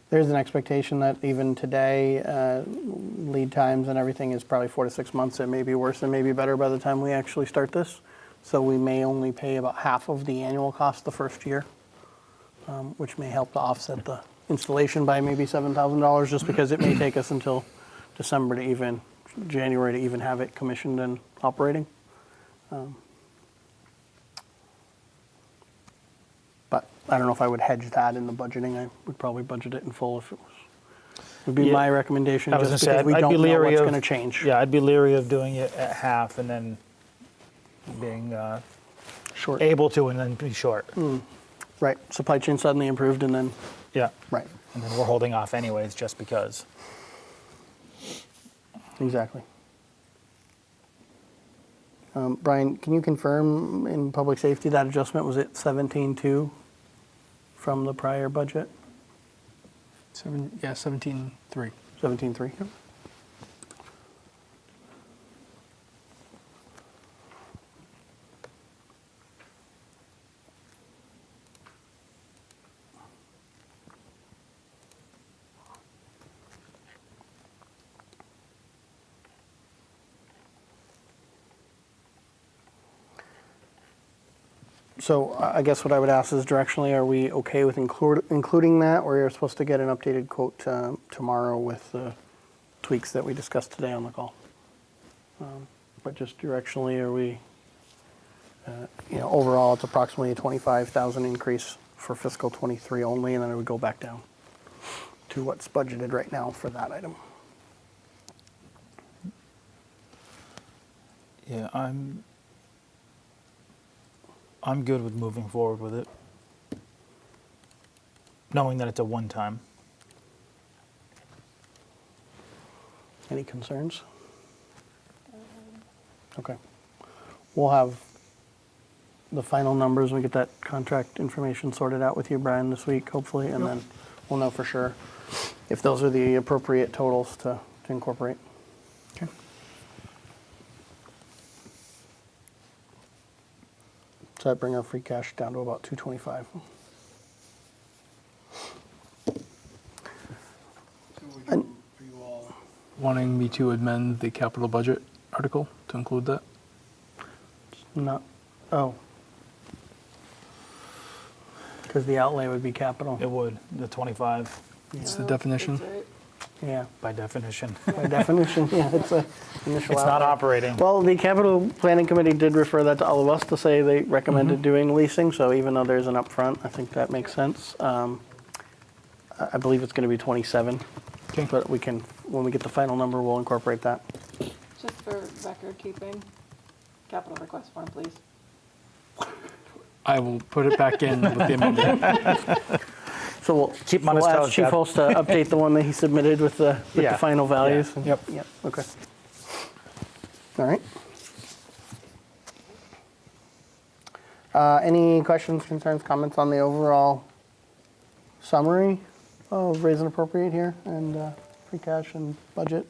There's an expectation that even today, lead times and everything is probably 4 to 6 months. It may be worse and maybe better by the time we actually start this. So we may only pay about half of the annual cost the first year, which may help to offset the installation by maybe $7,000, just because it may take us until December to even, January to even have it commissioned and operating. But I don't know if I would hedge that in the budgeting. I would probably budget it in full if it was. Would be my recommendation, I was just gonna say, because we I'd be don't know leery what's of- going to change. Yeah, I'd be leery of doing it at half and then being Short. able to and then be short. Right. Supply chain suddenly improved and then, Yeah. right. And then we're holding off anyways just because. Exactly. Brian, can you confirm in public safety that adjustment was at 17.2 from the prior budget? 17.3. 17.3? Yep. So I guess what I would ask is directionally, are we okay with including that, or you're supposed to get an updated quote tomorrow with the tweaks that we discussed today on the call? But just directionally, are we, overall, it's approximately a 25,000 increase for fiscal 23 only, and then it would go back down to what's budgeted right now for that item. Yeah, I'm good with moving forward with it. Knowing that it's a one-time. Any concerns? Okay. We'll have the final numbers when we get that contract information sorted out with you, Brian, this week, hopefully, and then we'll know for sure if those are the appropriate totals to incorporate. Okay. So that bring our free cash down to about 225. Are you all wanting me to amend the capital budget article to include that? Not, oh. Because the outlay would be capital. It would, the 25 It's the definition. That's right. Yeah, by definition. by definition, yeah, it's a initial It's not outlay. operating. Well, the capital planning committee did refer that to all of us to say they recommended doing leasing, so even though there's an upfront, I think that makes sense. I believe it's going to be 27, Okay. but we can, when we get the final number, we'll incorporate that. Just for record keeping, capital request form, please. I will put it back in with the amendment. So we'll Keep him on his we'll toes, ask Chief Jeff. Holst to update the one that he submitted with the Yeah. final values. Yeah. Yep. Yep, okay. All right. Any questions, concerns, comments on the overall summary of raise and appropriate here and free cash and budget?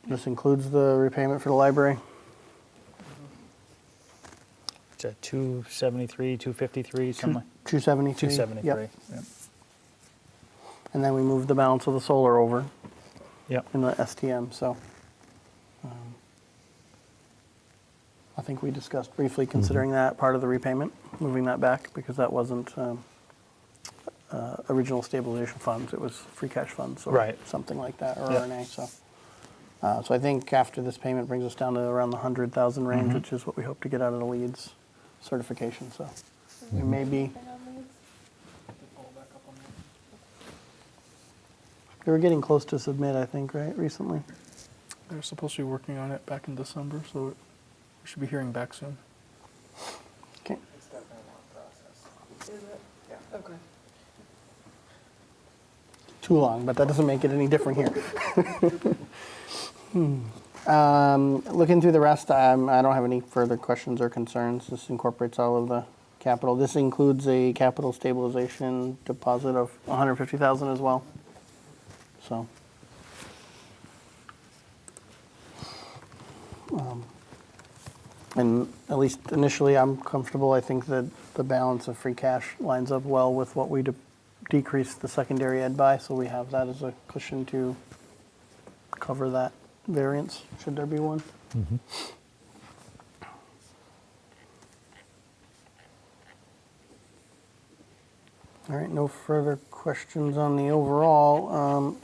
This includes the repayment for the library. It's at 273, 253, something like 273. 273. Yep. Yep. And then we moved the balance of the solar over Yep. in the STM, so. I think we discussed briefly considering that part of the repayment, moving that back, because that wasn't original stabilization funds, it was free cash funds. Or Right. something like that, or Yep. RNA, so. So I think after this payment brings us down to around the 100,000 range, which is what we hope to get out of the LEEDS certification, so. We may be, they were getting close to submit, I think, right, recently? They're supposed to be working on it back in December, so we should be hearing back soon. Okay. It's definitely a long process. Is it? Yeah. Okay. Too long, but that doesn't make it any different here. Looking through the rest, I don't have any further questions or concerns. This incorporates all of the capital. This includes a capital stabilization deposit of 150,000 as well. So. And at least initially, I'm comfortable. I think that the balance of free cash lines up well with what we decreased the secondary ed by, so we have that as a cushion to cover that variance, should there be one. All right, no further questions on the overall.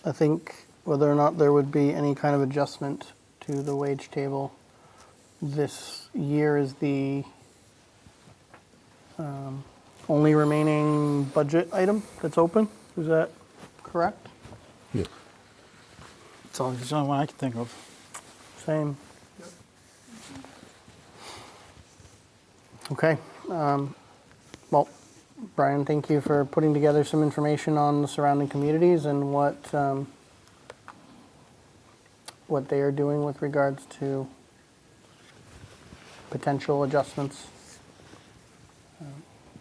I think whether or not there would be any kind of adjustment to the wage table this year is the only remaining budget item that's open. Is that correct? Yes. It's the only one I can think of. Same. Okay. Well, Brian, thank you for putting together some information on the surrounding communities and what they are doing with regards to potential adjustments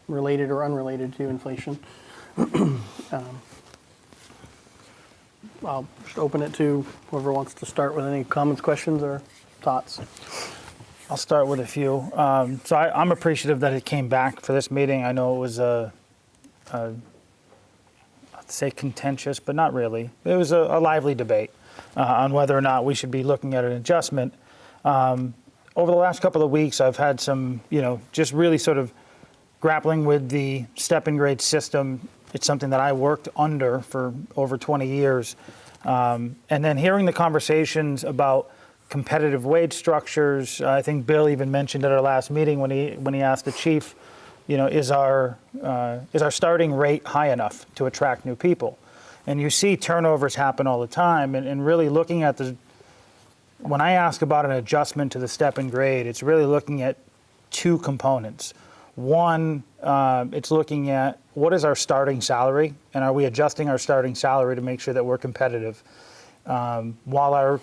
related or unrelated to inflation. I'll just open it to whoever wants to start with any comments, questions, or thoughts. I'll start with a few. So I'm appreciative that it came back for this meeting. I know it was I'd say contentious, but not really. It was a lively debate on whether or not we should be looking at an adjustment. Over the last couple of weeks, I've had some, just really sort of grappling with the step and grade system. It's something that I worked under for over 20 years. And then hearing the conversations about competitive wage structures, I think Bill even mentioned at our last meeting when he asked the chief, is our starting rate high enough to attract new people? And you see turnovers happen all the time, and really looking at when I ask about an adjustment to the step and grade, it's really looking at two components. One, it's looking at what is our starting salary, and are we adjusting our starting salary to make sure that we're competitive? While our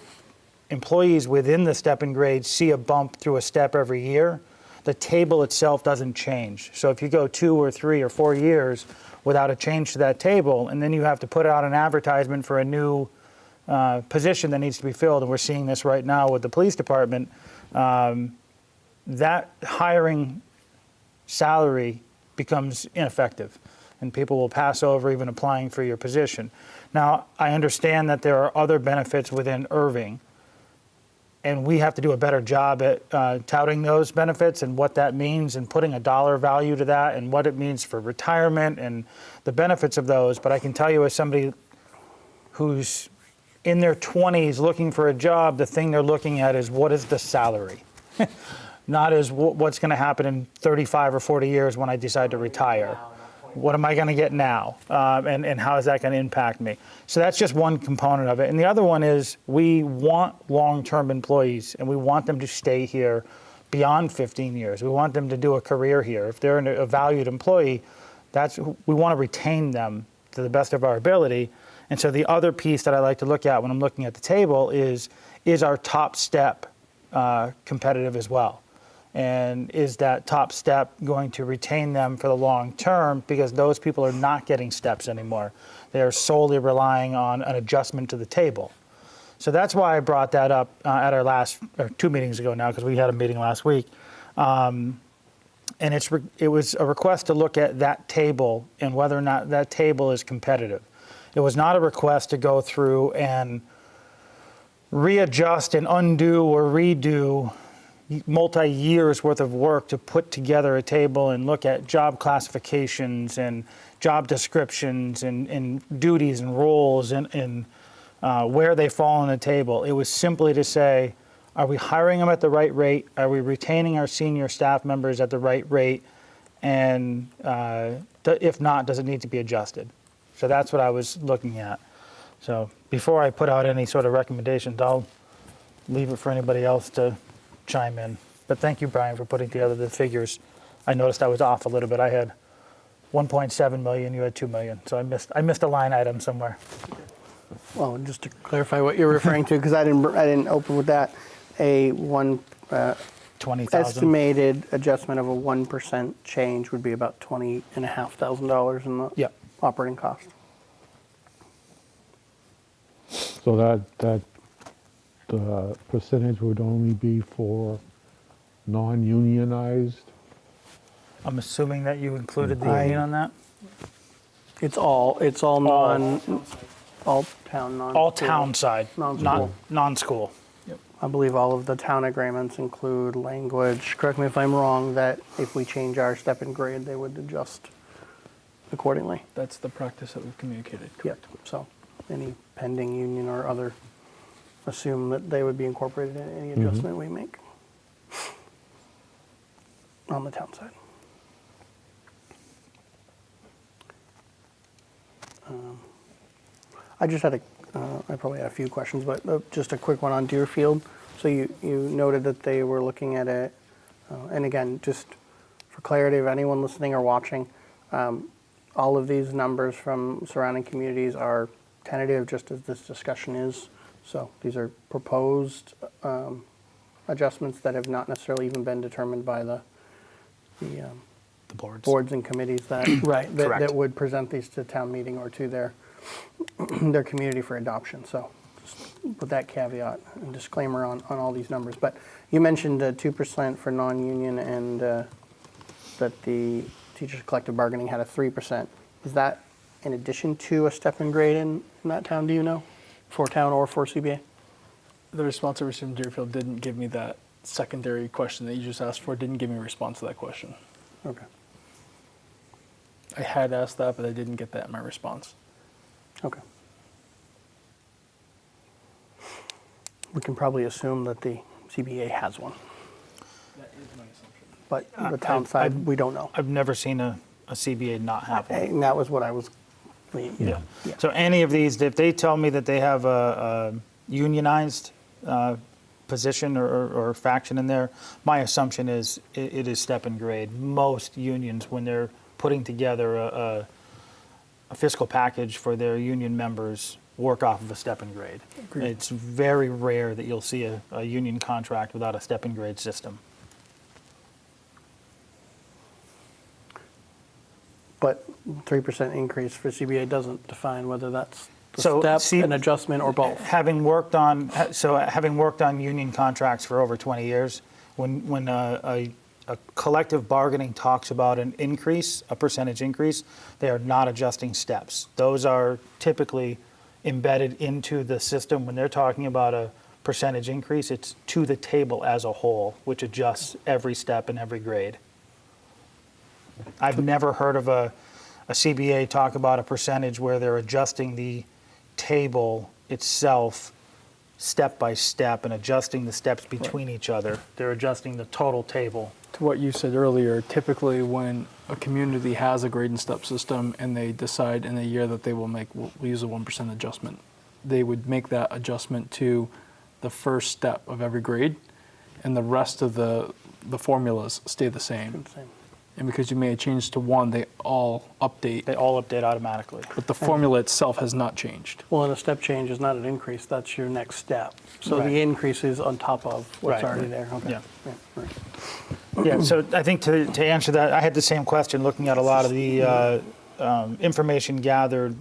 employees within the step and grade see a bump through a step every year, the table itself doesn't change. So if you go 2 or 3 or 4 years without a change to that table, and then you have to put out an advertisement for a new position that needs to be filled, and we're seeing this right now with the police department, that hiring salary becomes ineffective, and people will pass over even applying for your position. Now, I understand that there are other benefits within Erving, and we have to do a better job at touting those benefits and what that means and putting a dollar value to that and what it means for retirement and the benefits of those. But I can tell you, as somebody who's in their 20s looking for a job, the thing they're looking at is what is the salary? Not as what's going to happen in 35 or 40 years when I decide to retire. What am I going to get now? And how is that going to impact me? So that's just one component of it. And the other one is we want long-term employees, and we want them to stay here beyond 15 years. We want them to do a career here. If they're a valued employee, we want to retain them to the best of our ability. And so the other piece that I like to look at when I'm looking at the table is our top step competitive as well? And is that top step going to retain them for the long term? Because those people are not getting steps anymore. They are solely relying on an adjustment to the table. So that's why I brought that up at our last, or 2 meetings ago now, because we had a meeting last week. And it was a request to look at that table and whether or not that table is competitive. It was not a request to go through and readjust and undo or redo multi-years worth of work to put together a table and look at job classifications and job descriptions and duties and roles and where they fall on the table. It was simply to say, are we hiring them at the right rate? Are we retaining our senior staff members at the right rate? And if not, does it need to be adjusted? So that's what I was looking at. So before I put out any sort of recommendations, I'll leave it for anybody else to chime in. But thank you, Brian, for putting together the figures. I noticed I was off a little bit. I had 1.7 million, you had 2 million. So I missed a line item somewhere. Well, just to clarify what you're referring to, because I didn't open with that, a 20,000. estimated adjustment of a 1% change would be about $20,500 in the Yep. operating cost. So that percentage would only be for non-unionized? I'm assuming that you included the I- union on that? It's all town non. All town side, Non-school. not non-school. I believe all of the town agreements include language, correct me if I'm wrong, that if we change our step and grade, they would adjust accordingly. That's the practice that we've communicated. Yep. So any pending union or other, assume that they would be incorporated in any adjustment we make on the town side. I just had I probably had a few questions, but just a quick one on Deerfield. So you noted that they were looking at it, and again, just for clarity of anyone listening or watching, all of these numbers from surrounding communities are tentative, just as this discussion is. So these are proposed adjustments that have not necessarily even been determined by the The boards. boards and committees that Correct. that would present these to town meeting or to their community for adoption. So just put that caveat and disclaimer on all these numbers. But you mentioned 2% for non-union and that the teachers' collective bargaining had a 3%. Is that in addition to a step and grade in that town, do you know, for town or for CBA? The response I received from Deerfield didn't give me that secondary question that you just asked for, didn't give me a response to that question. Okay. I had asked that, but I didn't get that in my response. Okay. We can probably assume that the CBA has one, That is my assumption. but the town side, we don't know. I've never seen a CBA not have one. And that was what I was, yeah. So any of these, if they tell me that they have a unionized position or faction in there, my assumption is it is step and grade. Most unions, when they're putting together a fiscal package for their union members, work off of a step and grade. Agreed. It's very rare that you'll see a union contract without a step and grade system. But 3% increase for CBA doesn't define whether that's the So, step, an adjustment, or both. Having worked on union contracts for over 20 years, when a collective bargaining talks about an increase, a percentage increase, they are not adjusting steps. Those are typically embedded into the system. When they're talking about a percentage increase, it's to the table as a whole, which adjusts every step and every grade. I've never heard of a CBA talk about a percentage where they're adjusting the table itself step by step and adjusting the steps between each other. They're adjusting the total table. To what you said earlier, typically when a community has a grade and step system and they decide in a year that they will we'll use a 1% adjustment, they would make that adjustment to the first step of every grade, and the rest of the the formulas stay the same. Same. And because you made a change to one, they all update, They all update automatically. but the formula itself has not changed. Well, and a step change is not an increase, that's your next step. So Right. the increase is on top of what's Right. already there, okay. Yeah. Right. Yeah, so I think to answer that, I had the same question looking at a lot of the information gathered,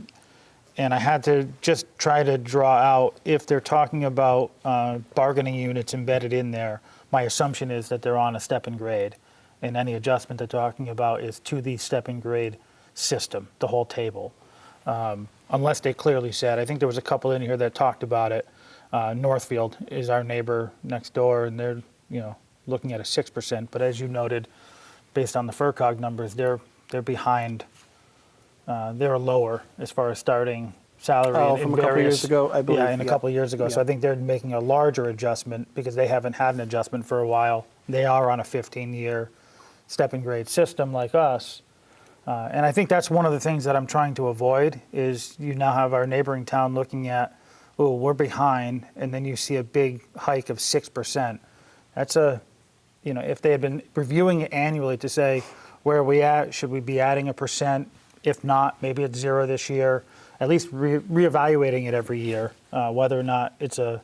and I had to just try to draw out if they're talking about bargaining units embedded in there. My assumption is that they're on a step and grade, and any adjustment they're talking about is to the step and grade system, the whole table. Unless they clearly said, I think there was a couple in here that talked about it. Northfield is our neighbor next door, and they're looking at a 6%. But as you noted, based on the FERCog numbers, they're behind. They're lower as far as starting salary. Oh, in from a couple various- years ago, I believe, Yeah, in a yeah. couple years ago. So I Yeah. think they're making a larger adjustment because they haven't had an adjustment for a while. They are on a 15-year step and grade system like us. And I think that's one of the things that I'm trying to avoid is you now have our neighboring town looking at, oh, we're behind, and then you see a big hike of 6%. That's if they had been reviewing it annually to say, where are we at? Should we be adding a percent? If not, maybe it's 0 this year. At least reevaluating it every year, whether or not it's a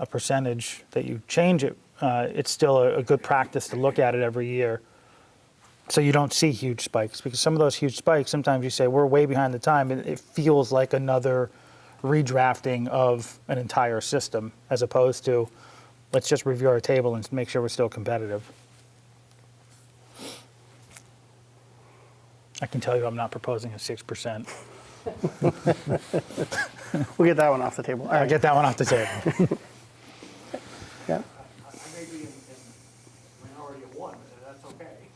percentage that you change it. It's still a good practice to look at it every year, so you don't see huge spikes. Because some of those huge spikes, sometimes you say we're way behind the time, and it feels like another redrafting of an entire system, as opposed to let's just review our table and make sure we're still competitive. I can tell you I'm not proposing a 6%. We'll get that one off the table. All I'll right. get that one off the table. Yeah. I may be in minority of one, and that's okay.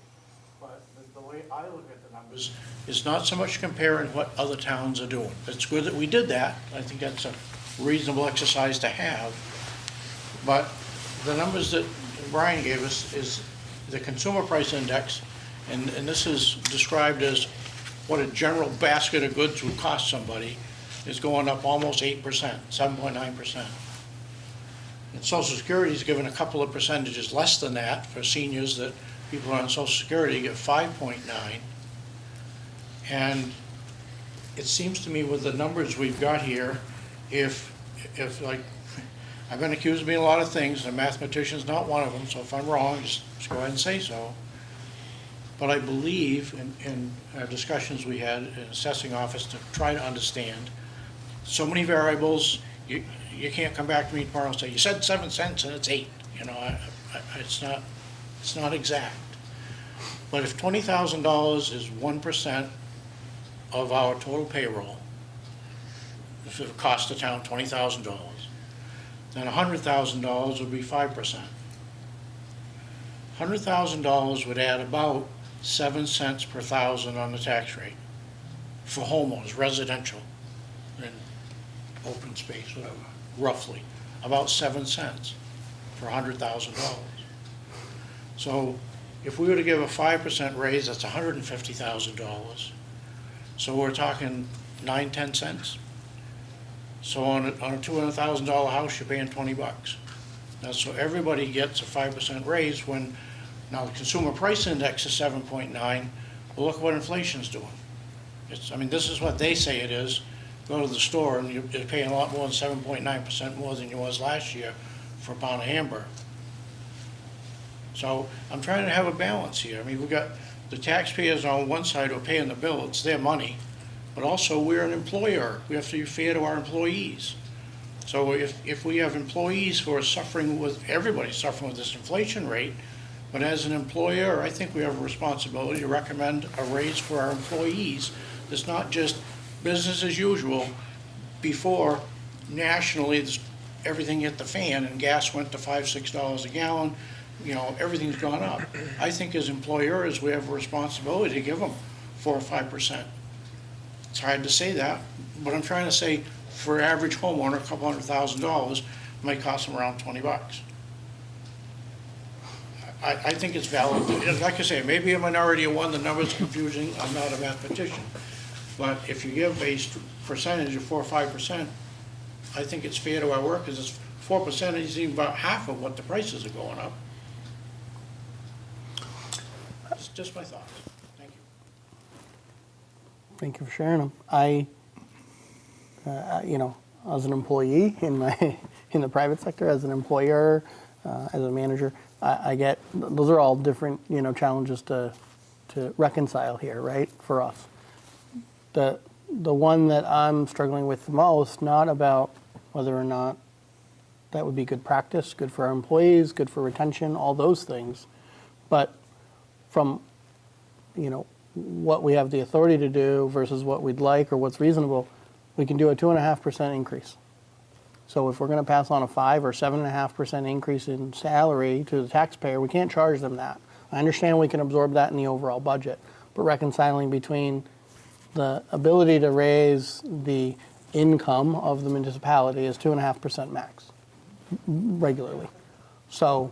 But the way I look at the numbers is not so much comparing what other towns are doing. It's good that we did that. I think that's a reasonable exercise to have. But the numbers that Brian gave us is the consumer price index, and this is described as what a general basket of goods would cost somebody, is going up almost 8%, 7.9%. And Social Security's given a couple of percentages less than that for seniors that people on Social Security get 5.9. And it seems to me with the numbers we've got here, if like, I've been accused of being a lot of things, and a mathematician's not one of them, so if I'm wrong, just go ahead and say so. But I believe in our discussions we had in assessing office to try to understand so many variables, you can't come back to me tomorrow and say, you said 7 cents and it's 8. It's not exact. But if $20,000 is 1% of our total payroll, if it costs the town $20,000, then $100,000 would be 5%. $100,000 would add about 7 cents per thousand on the tax rate for homeowners, residential, and open space, whatever, roughly, about 7 cents for $100,000. So if we were to give a 5% raise, that's $150,000. So we're talking 9, 10 cents. So on a $200,000 house, you're paying $20. Now, so everybody gets a 5% raise when, now the consumer price index is 7.9, well, look what inflation's doing. This is what they say it is. Go to the store and you're paying a lot more than 7.9% more than you was last year for a pound of hamburger. So I'm trying to have a balance here. We've got the taxpayers on one side who are paying the bill, it's their money, but also we're an employer. We have to be fair to our employees. So if we have employees who are suffering with, everybody's suffering with this inflation rate, but as an employer, I think we have a responsibility to recommend a raise for our employees. It's not just business as usual. Before, nationally, everything hit the fan and gas went to $5, $6 a gallon. Everything's gone up. I think as employers, we have a responsibility to give them 4 or 5%. It's hard to say that, but I'm trying to say for an average homeowner, a couple $100,000 might cost them around $20. I think it's valid. Like I say, maybe a minority of one, the number's confusing, I'm not a mathematician. But if you give a percentage of 4 or 5%, I think it's fair to our workers. It's 4% is even about half of what the prices are going up. just my thoughts. Thank you. Thank you for sharing them. As an employee in in the private sector, as an employer, as a manager, I get those are all different, challenges to reconcile here, right? For us, the one that I'm struggling with the most, not about whether or not that would be good practice, good for our employees, good for retention, all those things, but from what we have the authority to do versus what we'd like or what's reasonable, we can do a 2.5% increase. So if we're going to pass on a 5 or 7.5% increase in salary to the taxpayer, we can't charge them that. I understand we can absorb that in the overall budget, but reconciling between the ability to raise the income of the municipality is 2.5% max regularly. So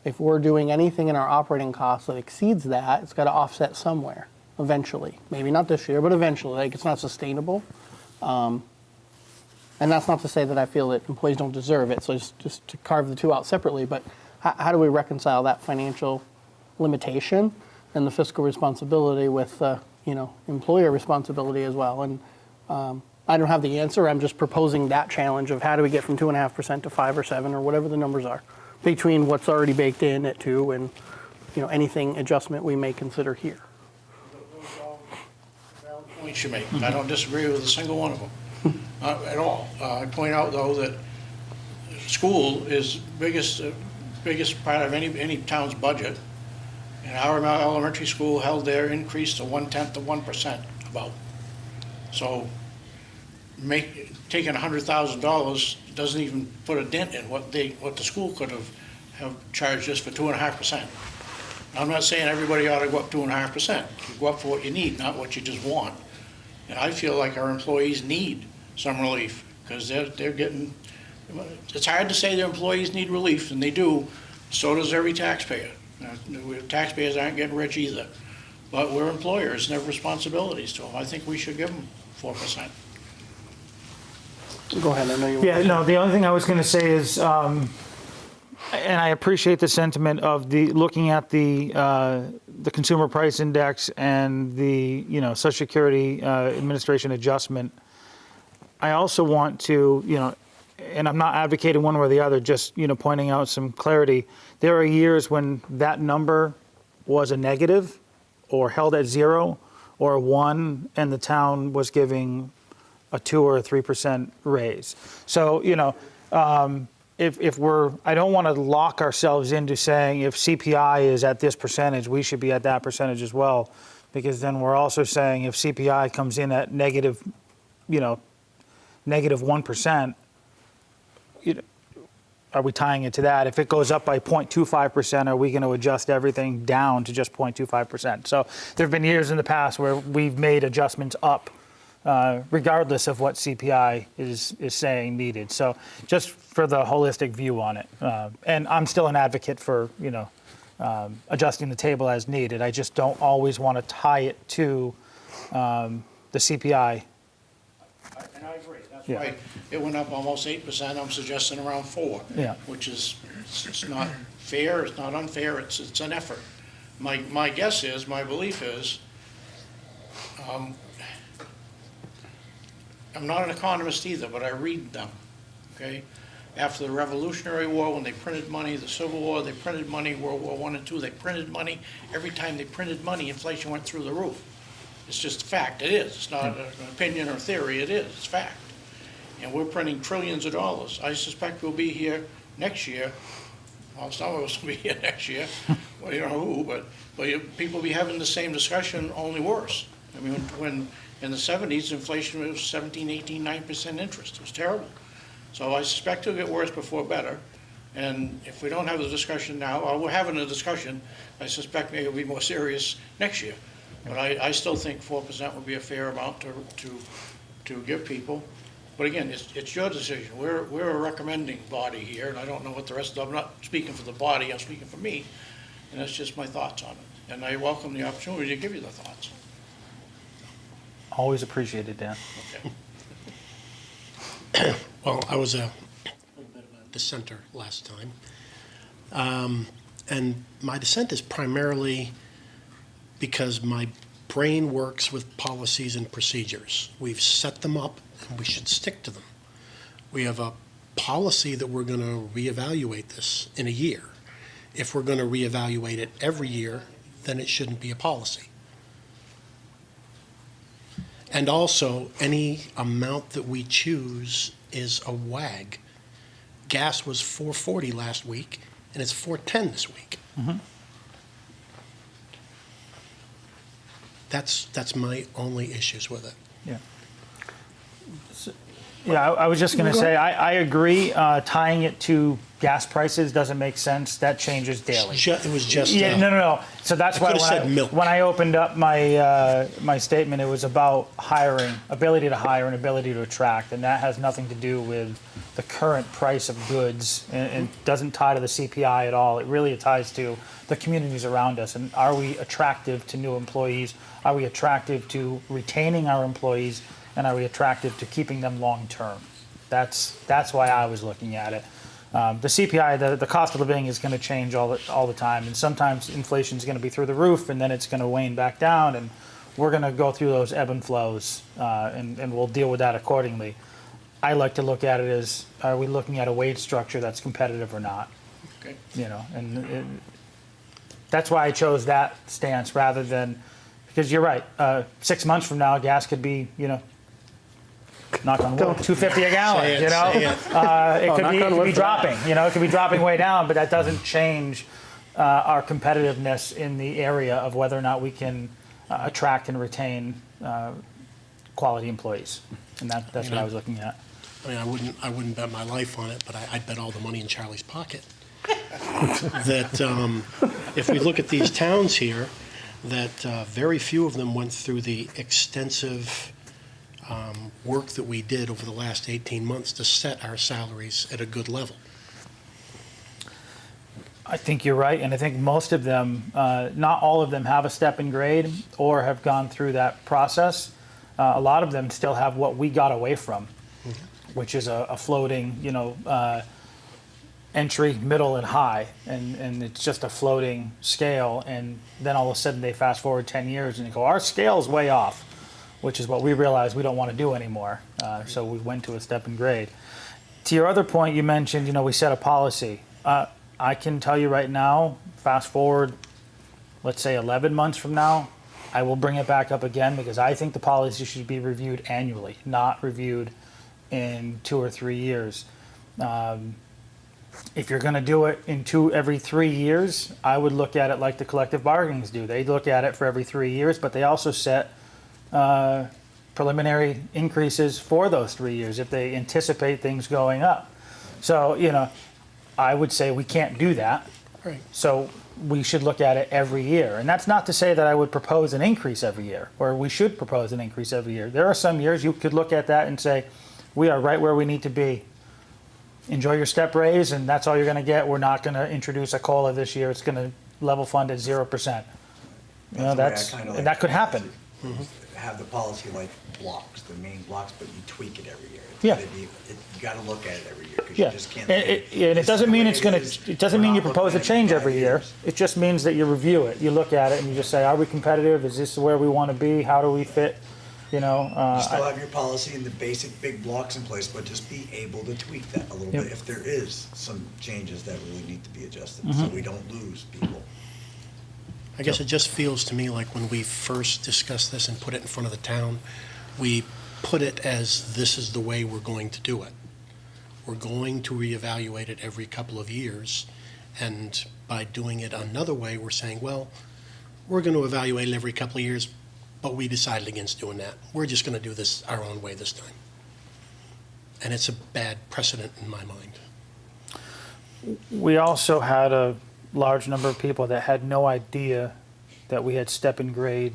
if we're doing anything in our operating costs that exceeds that, it's got to offset somewhere eventually. Maybe not this year, but eventually. Like, it's not sustainable. And that's not to say that I feel that employees don't deserve it. So just to carve the two out separately. But how do we reconcile that financial limitation and the fiscal responsibility with employer responsibility as well? And I don't have the answer. I'm just proposing that challenge of how do we get from 2.5% to 5 or 7 or whatever the numbers are, between what's already baked in at 2 and anything adjustment we may consider here. Those are all valid points you make. I don't disagree with a single one of them at all. I point out, though, that school is biggest part of any town's budget. And our elementary school held their increase to 1/10 about. So taking $100,000 doesn't even put a dent in what the school could have charged us for 2.5%. I'm not saying everybody ought to go up 2.5%. You go up for what you need, not what you just want. And I feel like our employees need some relief, because they're getting, it's hard to say their employees need relief, and they do. So does every taxpayer. Taxpayers aren't getting rich either. But we're employers and have responsibilities to them. I think we should give them 4%. Go ahead. I know you. Yeah, no, the only thing I was going to say is, and I appreciate the sentiment of looking at the consumer price index and the Social Security Administration adjustment. I also want to, and I'm not advocating one way or the other, just pointing out some clarity. There are years when that number was a negative, or held at 0, or 1, and the town was giving a 2 or a 3% raise. So, if I don't want to lock ourselves into saying if CPI is at this percentage, we should be at that percentage as well, because then we're also saying if CPI comes in at negative 1%, are we tying it to that? If it goes up by 0.25%, are we going to adjust everything down to just 0.25%? So there have been years in the past where we've made adjustments up, regardless of what CPI is saying needed. So just for the holistic view on it. And I'm still an advocate for, adjusting the table as needed. I just don't always want to tie it to the CPI. And I agree. That's Yeah. why it went up almost 8%. I'm suggesting around 4, Yeah. which is, it's not fair, it's not unfair, it's an effort. My guess is, my belief is, I'm not an economist either, but I read them, okay? After the Revolutionary War, when they printed money, the Civil War, they printed money, World War I and II, they printed money. Every time they printed money, inflation went through the roof. It's just a fact, it is. It's not an opinion or theory, it is, it's fact. And we're printing trillions of dollars. I suspect we'll be here next year. Well, some of us will be here next year. Well, you know who, but people will be having the same discussion, only worse. I mean, when in the 70s, inflation was 17, 18, 9% interest. It was terrible. So I suspect it'll get worse before better. And if we don't have the discussion now, or we're having a discussion, I suspect maybe it'll be more serious next year. But I still think 4% would be a fair amount to give people. But again, it's your decision. We're a recommending body here, and I don't know what the rest of them, I'm not speaking for the body, I'm speaking for me, and that's just my thoughts on it. And I welcome the opportunity to give you the thoughts. Always appreciated, Dan. Okay. Well, I was a little bit of a dissenter last time. And my dissent is primarily because my brain works with policies and procedures. We've set them up, and we should stick to them. We have a policy that we're going to reevaluate this in a year. If we're going to reevaluate it every year, then it shouldn't be a policy. And also, any amount that we choose is a wag. Gas was $4.40 last week, and it's $4.10 this week. That's my only issues with it. Yeah. Yeah, I was just going to say, I agree. Tying it to gas prices doesn't make sense. That changes daily. It was just. Yeah, no. So that's why could've said milk. when I opened up my my statement, it was about hiring, ability to hire and ability to attract, and that has nothing to do with the current price of goods, and doesn't tie to the CPI at all. It really ties to the communities around us, and are we attractive to new employees? Are we attractive to retaining our employees? And are we attractive to keeping them long-term? That's why I was looking at it. The CPI, the cost of living, is going to change all the time, and sometimes inflation is going to be through the roof, and then it's going to wane back down, and we're going to go through those ebb and flows, and we'll deal with that accordingly. I like to look at it as, are we looking at a wage structure that's competitive or not? Okay. You know, and that's why I chose that stance rather than, because you're right. 6 months from now, gas could be, knock on wood, $2.50 a gallon. Say it, It could be wood. dropping. It could be dropping way down, but that doesn't change our competitiveness in the area of whether or not we can attract and retain quality employees. And that's what I was looking at. I mean, I wouldn't bet my life on it, but I'd bet all the money in Charlie's pocket. That if we look at these towns here, that very few of them went through the extensive work that we did over the last 18 months to set our salaries at a good level. I think you're right, and I think most of them, not all of them, have a step in grade or have gone through that process. A lot of them still have what we got away from, which is a floating, entry, middle, and high, and it's just a floating scale. And then all of a sudden they fast forward 10 years and they go, our scale's way off, which is what we realized we don't want to do anymore. So we went to a step in grade. To your other point, you mentioned, we set a policy. I can tell you right now, fast forward, let's say 11 months from now, I will bring it back up again because I think the policy should be reviewed annually, not reviewed in 2 or 3 years. If you're going to do it every 3 years, I would look at it like the collective bargainings do. They look at it for every 3 years, but they also set preliminary increases for those 3 years if they anticipate things going up. So, I would say we can't do that. Right. So we should look at it every year. And that's not to say that I would propose an increase every year, or we should propose an increase every year. There are some years you could look at that and say, we are right where we need to be. Enjoy your step raise, and that's all you're going to get. We're not going to introduce a COLA this year. It's going to level fund at 0%. And that could happen. Have the policy like blocks, the main blocks, but you tweak it every year. Yeah. You got to look at it every year because Yeah, you just can't. and it doesn't mean it's going to. It doesn't mean you propose a change every year. It just means that you review it. You look at it and you just say, are we competitive? Is this where we want to be? How do we fit? You still have your policy and the basic big blocks in place, but just be able to tweak that a little bit if there is some changes that really need to be adjusted, so we don't lose people. I guess it just feels to me like when we first discussed this and put it in front of the town, we put it as this is the way we're going to do it. We're going to reevaluate it every couple of years, and by doing it another way, we're saying, well, we're going to evaluate it every couple of years, but we decided against doing that. We're just going to do this our own way this time. And it's a bad precedent in my mind. We also had a large number of people that had no idea that we had step in grade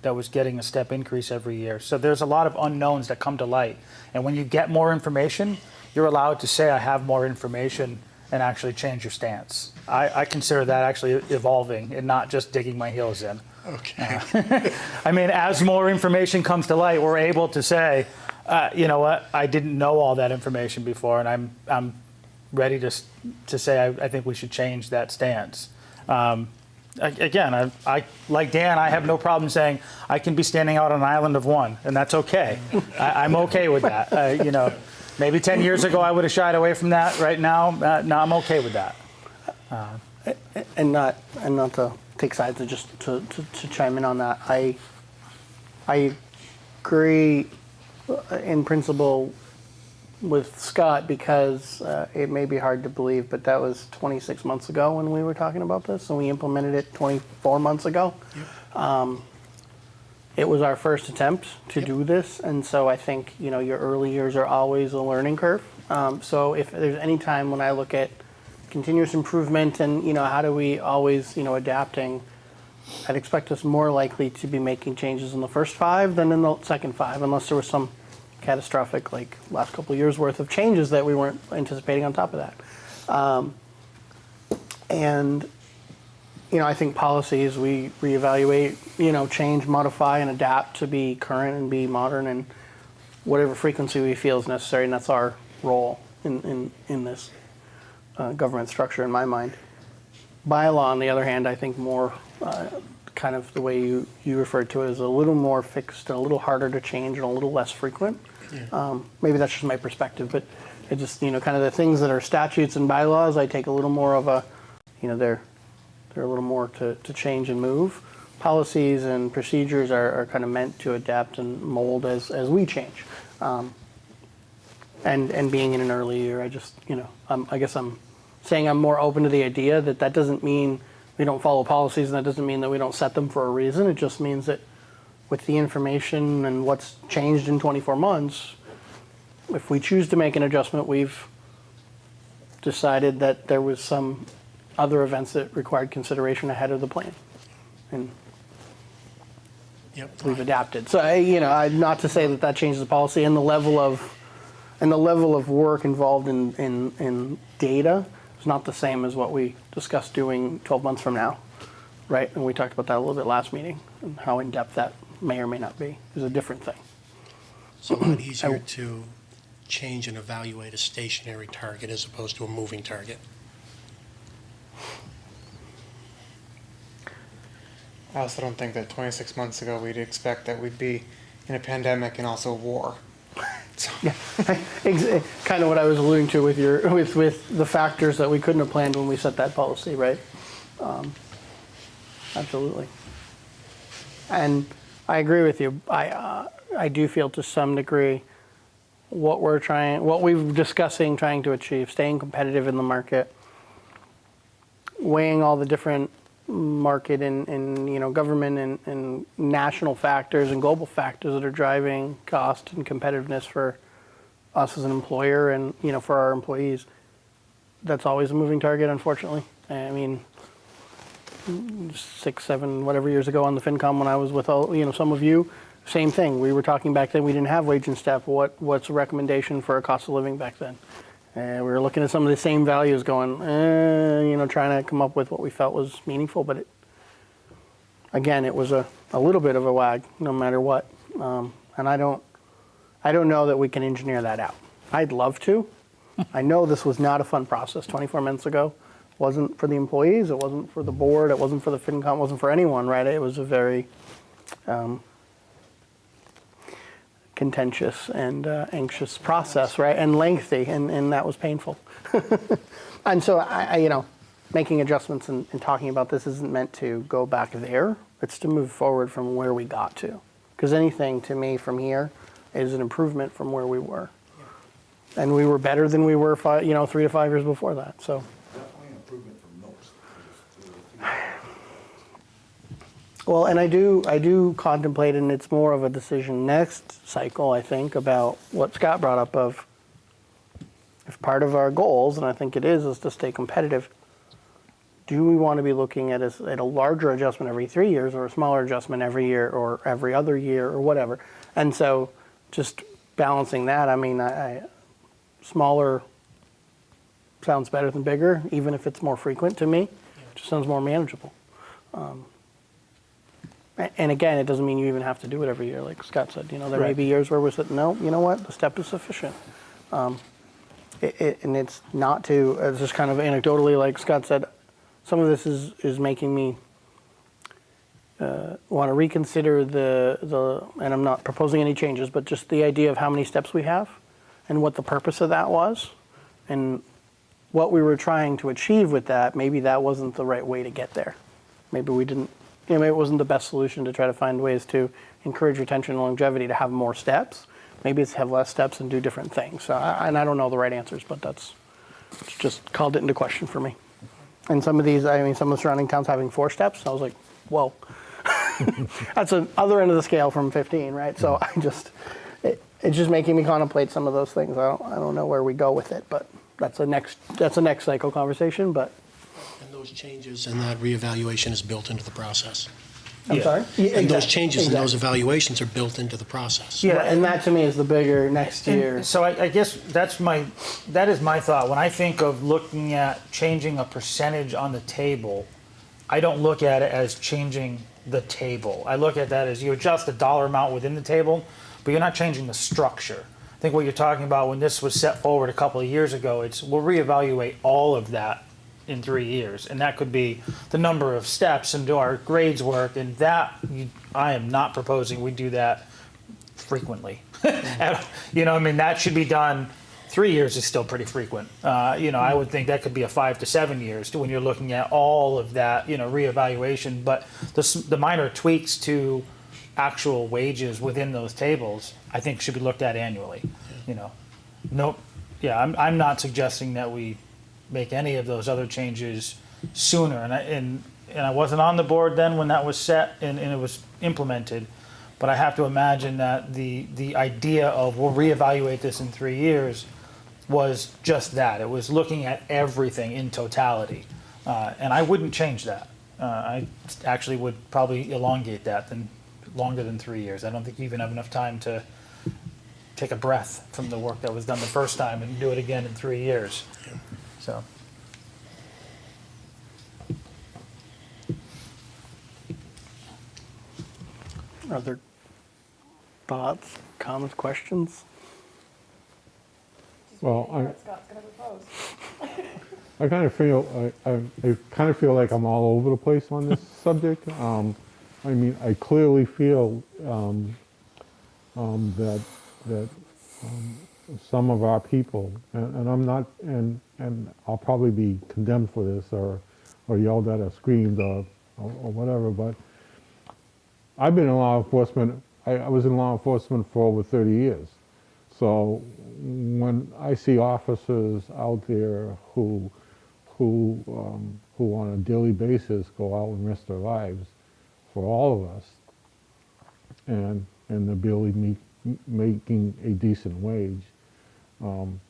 that was getting a step increase every year. So there's a lot of unknowns that come to light. And when you get more information, you're allowed to say, I have more information, and actually change your stance. I consider that actually evolving and not just digging my heels in. Okay. I mean, as more information comes to light, we're able to say, you know what, I didn't know all that information before, and I'm ready to say I think we should change that stance. again, I like Dan, I have no problem saying I can be standing out on an island of one, and that's okay. I'm okay with that. You know, maybe 10 years ago I would have shied away from that. Right now, now I'm okay with that. And not to take sides, just to chime in on that. I agree in principle with Scott, because it may be hard to believe, but that was 26 months ago when we were talking about this, and we implemented it 24 months ago. It was our first attempt to do this, and so I think, you know, your early years are always a learning curve. So if there's any time when I look at continuous improvement and, you know, how do we always, you know, adapting, I'd expect us more likely to be making changes in the first 5 than in the second 5, unless there was some catastrophic, like last couple of years worth of changes that we weren't anticipating on top of that. And, you know, I think policies, we reevaluate, you know, change, modify, and adapt to be current and be modern and whatever frequency we feel is necessary, and that's our role in this government structure in my mind. Bylaw, on the other hand, I think more kind of the way you referred to it, is a little more fixed, a little harder to change, and a little less frequent. Maybe that's just my perspective, but it just, you know, kind of the things that are statutes and bylaws, I take a little more of a, you know, they're a little more to change and move. Policies and procedures are kind of meant to adapt and mold as we change. And being in an early year, I just, you know, I guess I'm saying I'm more open to the idea that doesn't mean we don't follow policies, and that doesn't mean that we don't set them for a reason. It just means that with the information and what's changed in 24 months, if we choose to make an adjustment, we've decided that there was some other events that required consideration ahead of the plan. And we've adapted. So, you know, not to say that changes the policy, and the level of work involved in data is not the same as what we discussed doing 12 months from now, right? And we talked about that a little bit last meeting, and how in-depth that may or may not be is a different thing. It's a lot easier to change and evaluate a stationary target as opposed to a moving target. I also don't think that 26 months ago we'd expect that we'd be in a pandemic and also war. So. Yeah, kind of what I was alluding to with with the factors that we couldn't have planned when we set that policy, right? Absolutely. And I agree with you. I do feel to some degree what we've discussing trying to achieve, staying competitive in the market, weighing all the different market and you know, government and national factors and global factors that are driving cost and competitiveness for us as an employer and, you know, for our employees. That's always a moving target, unfortunately. I mean, 6, 7, whatever years ago on the FinCom when I was with all, you know, some of you, same thing. We were talking back then, we didn't have wage and step. What's a recommendation for a cost of living back then? And we were looking at some of the same values going, you know, trying to come up with what we felt was meaningful. But again, it was a little bit of a wag, no matter what. And I don't know that we can engineer that out. I'd love to. I know this was not a fun process 24 months ago. It wasn't for the employees. It wasn't for the board. It wasn't for the FinCom. It wasn't for anyone, right? It was a very contentious and anxious process, right? And lengthy, and that was painful. And so, I you know, making adjustments and talking about this isn't meant to go back there. It's to move forward from where we got to. Because anything, to me, from here is an improvement from where we were. Yeah. And we were better than we were 3 to 5 years before that, so. Definitely an improvement from most. Well, and I do contemplate, and it's more of a decision next cycle, I think, about what Scott brought up of if part of our goals, and I think it is to stay competitive, do we want to be looking at a larger adjustment every 3 years or a smaller adjustment every year or every other year or whatever? And so just balancing that, I mean, smaller sounds better than bigger, even if it's more frequent to me. It just sounds more manageable. And again, it doesn't mean you even have to do it every year, like Scott said. You know, there may be years where we said, no, you know what, the step is sufficient. And it's not to, it's just kind of anecdotally, like Scott said, some of this is making me want to reconsider and I'm not proposing any changes, but just the idea of how many steps we have and what the purpose of that was and what we were trying to achieve with that. Maybe that wasn't the right way to get there. Maybe we didn't, maybe it wasn't the best solution to try to find ways to encourage retention and longevity to have more steps. Maybe it's have less steps and do different things. So, and I don't know the right answers, but it's just called it into question for me. And some of these, I mean, some of the surrounding towns having 4 steps, I was like, whoa. That's the other end of the scale from 15, right? So it's just making me contemplate some of those things. I don't know where we go with it, but that's a next cycle conversation, but. And those changes and that reevaluation is built into the process. I'm sorry? And those changes and those evaluations are built into the process. Yeah, And that to me is the bigger next year. And so I guess that is my thought. When I think of looking at changing a percentage on the table, I don't look at it as changing the table. I look at that as you adjust the dollar amount within the table, but you're not changing the structure. I think what you're talking about when this was set forward a couple of years ago, we'll reevaluate all of that in 3 years, and that could be the number of steps and do our grades work, and I am not proposing we do that frequently. You know, I mean, that should be done. 3 years is still pretty frequent. You know, I would think that could be a 5 to 7 years when you're looking at all of that, you know, reevaluation. But the minor tweaks to actual wages within those tables, I think should be looked at annually. You know, nope. Yeah, I'm not suggesting that we make any of those other changes sooner. And I wasn't on the board then when that was set and it was implemented. But I have to imagine that the idea of we'll reevaluate this in 3 years was just that. It was looking at everything in totality. And I wouldn't change that. I actually would probably elongate that longer than 3 years. I don't think you even have enough time to take a breath from the work that was done the first time and do it again in 3 years. So. Are there thoughts, comments, questions? Well, What Scott's gonna propose. I kind of feel I kind of feel like I'm all over the place on this subject. I mean, I clearly feel that some of our people, and I'm not, and I'll probably be condemned for this or yelled at or screamed or whatever, but I've been in law enforcement. I was in law enforcement for over 30 years. So when I see officers out there who on a daily basis go out and risk their lives for all of us, and they're barely making a decent wage,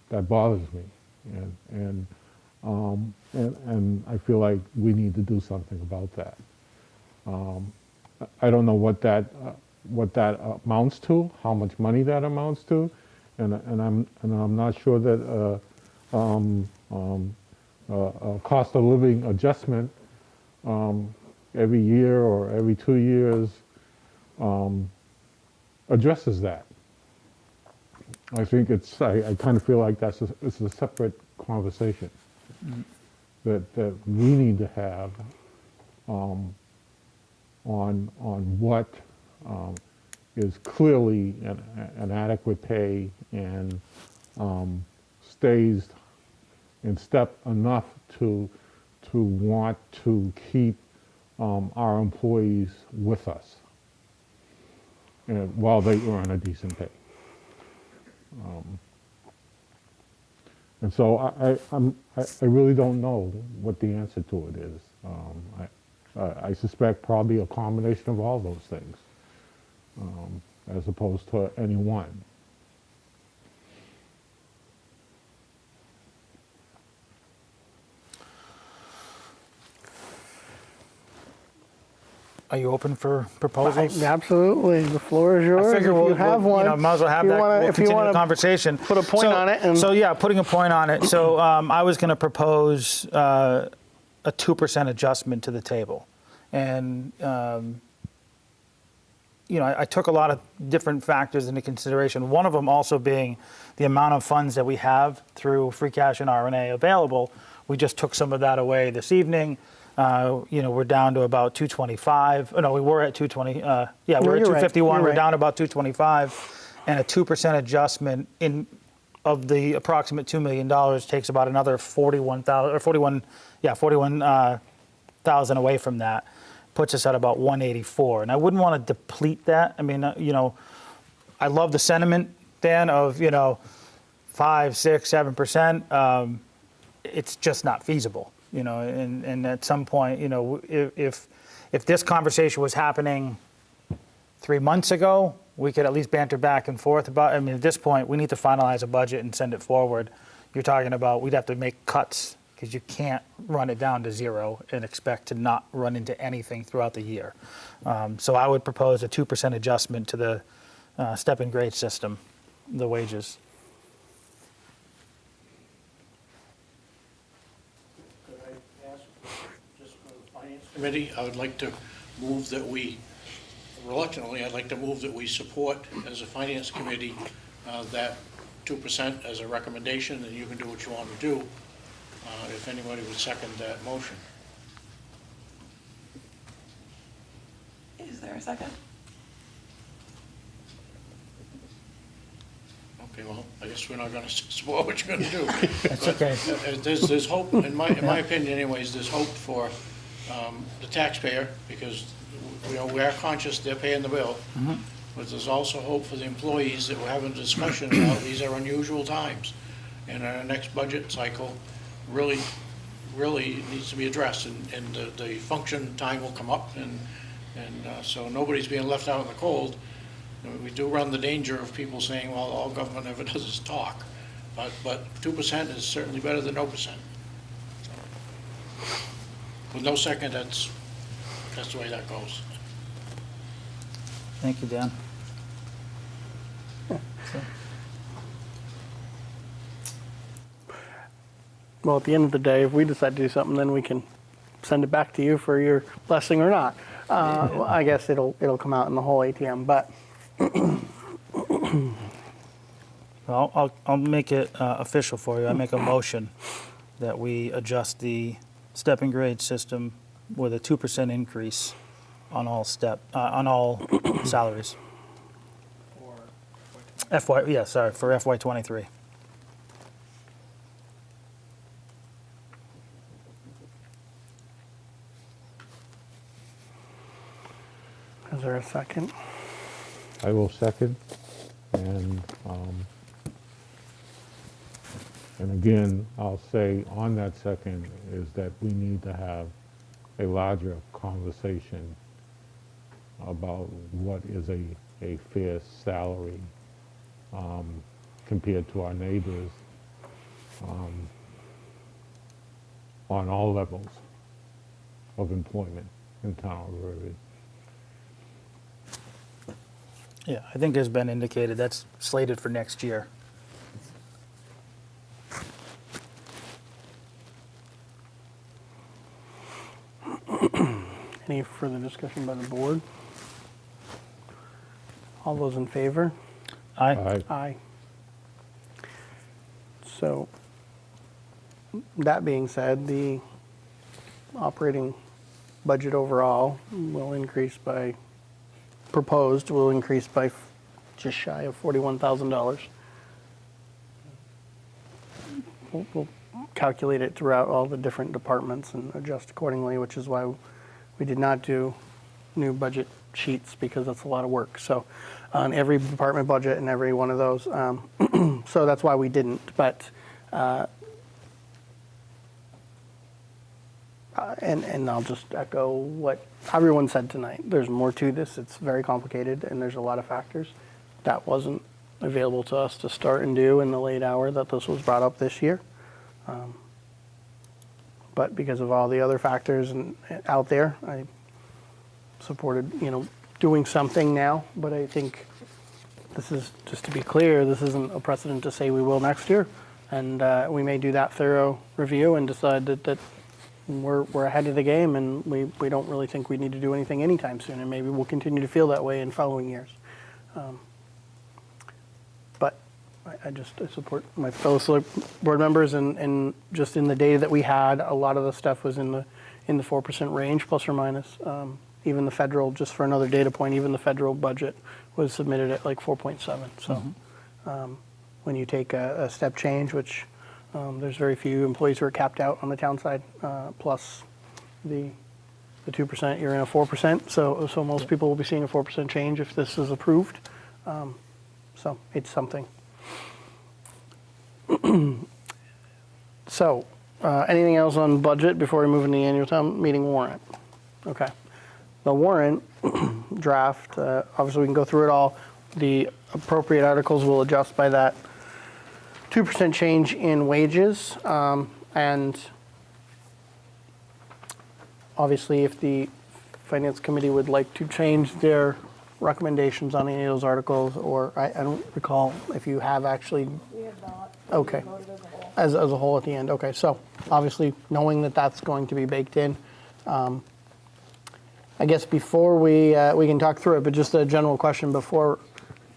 that bothers me, and I feel like we need to do something about that. I don't know what that amounts to, how much money that amounts to, and I'm not sure that a cost of living adjustment every year or every 2 years addresses that. I think I kind of feel like it's a separate conversation that we need to have on what is clearly an adequate pay and stays in step enough to want to keep our employees with us while they earn a decent pay. And so I really don't know what the answer to it is. I suspect probably a combination of all those things, as opposed to any one. Are you open for proposals? Absolutely, the floor is yours. I figure if you have one, might as well have that. We'll continue the conversation. Put a point on it. So yeah, putting a point on it. So I was going to propose a 2% adjustment to the table, and I took a lot of different factors into consideration. One of them also being the amount of funds that we have through free cash and RNA available. We just took some of that away this evening. We're down to about 225. Oh, no, we were at 220. Yeah, No, we're at you're right. 251. You're We're right. down to about 225, and a 2% adjustment of the approximate $2 million takes about another 41,000 away from that, puts us at about 184. And I wouldn't want to deplete that. I mean, I love the sentiment, Dan, of 5, 6, 7%. It's just not feasible, and at some point, if this conversation was happening 3 months ago, we could at least banter back and forth about. I mean, at this point, we need to finalize a budget and send it forward. You're talking about we'd have to make cuts because you can't run it down to zero and expect to not run into anything throughout the year. So I would propose a 2% adjustment to the step and grade system, the wages. Could I ask, just for the finance committee, I would like to move that reluctantly, I'd like to move that we support, as a finance committee, that 2% as a recommendation, and you can do what you want to do, if anybody would second that motion. Is there a second? Okay, well, I guess we're not going to support what you're going to do. That's okay. There's hope, in my opinion anyways, there's hope for the taxpayer, because we are conscious they're paying the bill. But there's also hope for the employees that we're having a discussion about. These are unusual times. And our next budget cycle really needs to be addressed. And the function time will come up, and so nobody's being left out in the cold. We do run the danger of people saying, well, all government ever does is talk. But 2% is certainly better than no percent. With no second, that's the way that goes. Thank you, Dan. Well, at the end of the day, if we decide to do something, then we can send it back to you for your blessing or not. Well, I guess it'll come out in the whole ATM, but Well, I'll make it official for you. I make a motion that we adjust the step and grade system with a 2% increase on all salaries. For FY23. is there a second? I will second, and again, I'll say on that second is that we need to have a larger conversation about what is a fair salary compared to our neighbors on all levels of employment in town of Erving. Yeah, I think has been indicated. That's slated for next year. Any further discussion by the board? All those in favor? Aye. Aye. So, that being said, the operating budget overall will increase by, proposed will increase by just shy of $41,000. We'll calculate it throughout all the different departments and adjust accordingly, which is why we did not do new budget sheets, because that's a lot of work. So on every department budget and every one of those, so that's why we didn't. But and I'll just echo what everyone said tonight. There's more to this. It's very complicated, and there's a lot of factors that wasn't available to us to start and do in the late hour that this was brought up this year. But because of all the other factors and out there, I supported, doing something now. But I think this is, just to be clear, this isn't a precedent to say we will next year. And we may do that thorough review and decide that we're ahead of the game, and we don't really think we need to do anything anytime soon. And maybe we'll continue to feel that way in following years. But I support my fellow select board members, and just in the data that we had, a lot of the stuff was in in the 4% range, plus or minus. Even the federal, just for another data point, even the federal budget was submitted at like 4.7. So when you take a step change, which there's very few employees who are capped out on the town side, plus the 2%, you're in a 4%. So most people will be seeing a 4% change if this is approved. So it's something. So anything else on budget before we move into the annual town meeting warrant? Okay. The warrant draft, obviously we can go through it all. The appropriate articles will adjust by that 2% change in wages. And obviously if the Finance Committee would like to change their recommendations on any of those articles, or I don't recall if you have actually. We have not. Okay. We voted as a whole. As a whole at the end. Okay, so obviously knowing that that's going to be baked in, I guess before we can talk through it, but just a general question before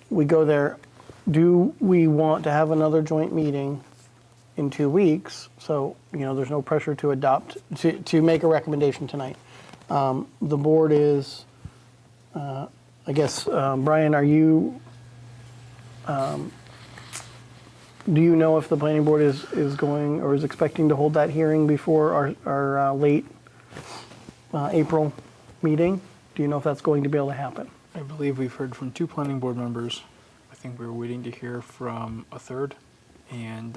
we go there, do we want to have another joint meeting in 2 weeks? So, there's no pressure to adopt, to make a recommendation tonight. The board is, I guess, Brian, are you, do you know if the planning board is going or is expecting to hold that hearing before our late April meeting? Do you know if that's going to be able to happen? I believe we've heard from 2 planning board members. I think we were waiting to hear from a third. And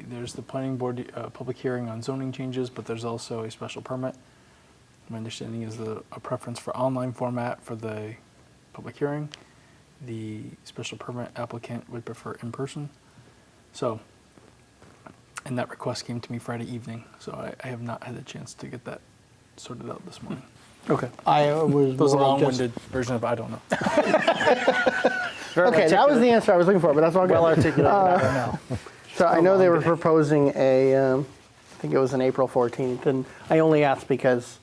there's the planning board public hearing on zoning changes, but there's also a special permit. My understanding is a preference for online format for the public hearing. The special permit applicant would prefer in person. So, and that request came to me Friday evening, so I have not had a chance to get that sorted out this morning. Okay. I was It was a more of just- long-winded version of I don't know. Okay, that was the answer I was looking for, but that's all good. Well articulated, I don't know. So I know they were proposing I think it was an April 14th, and I only asked because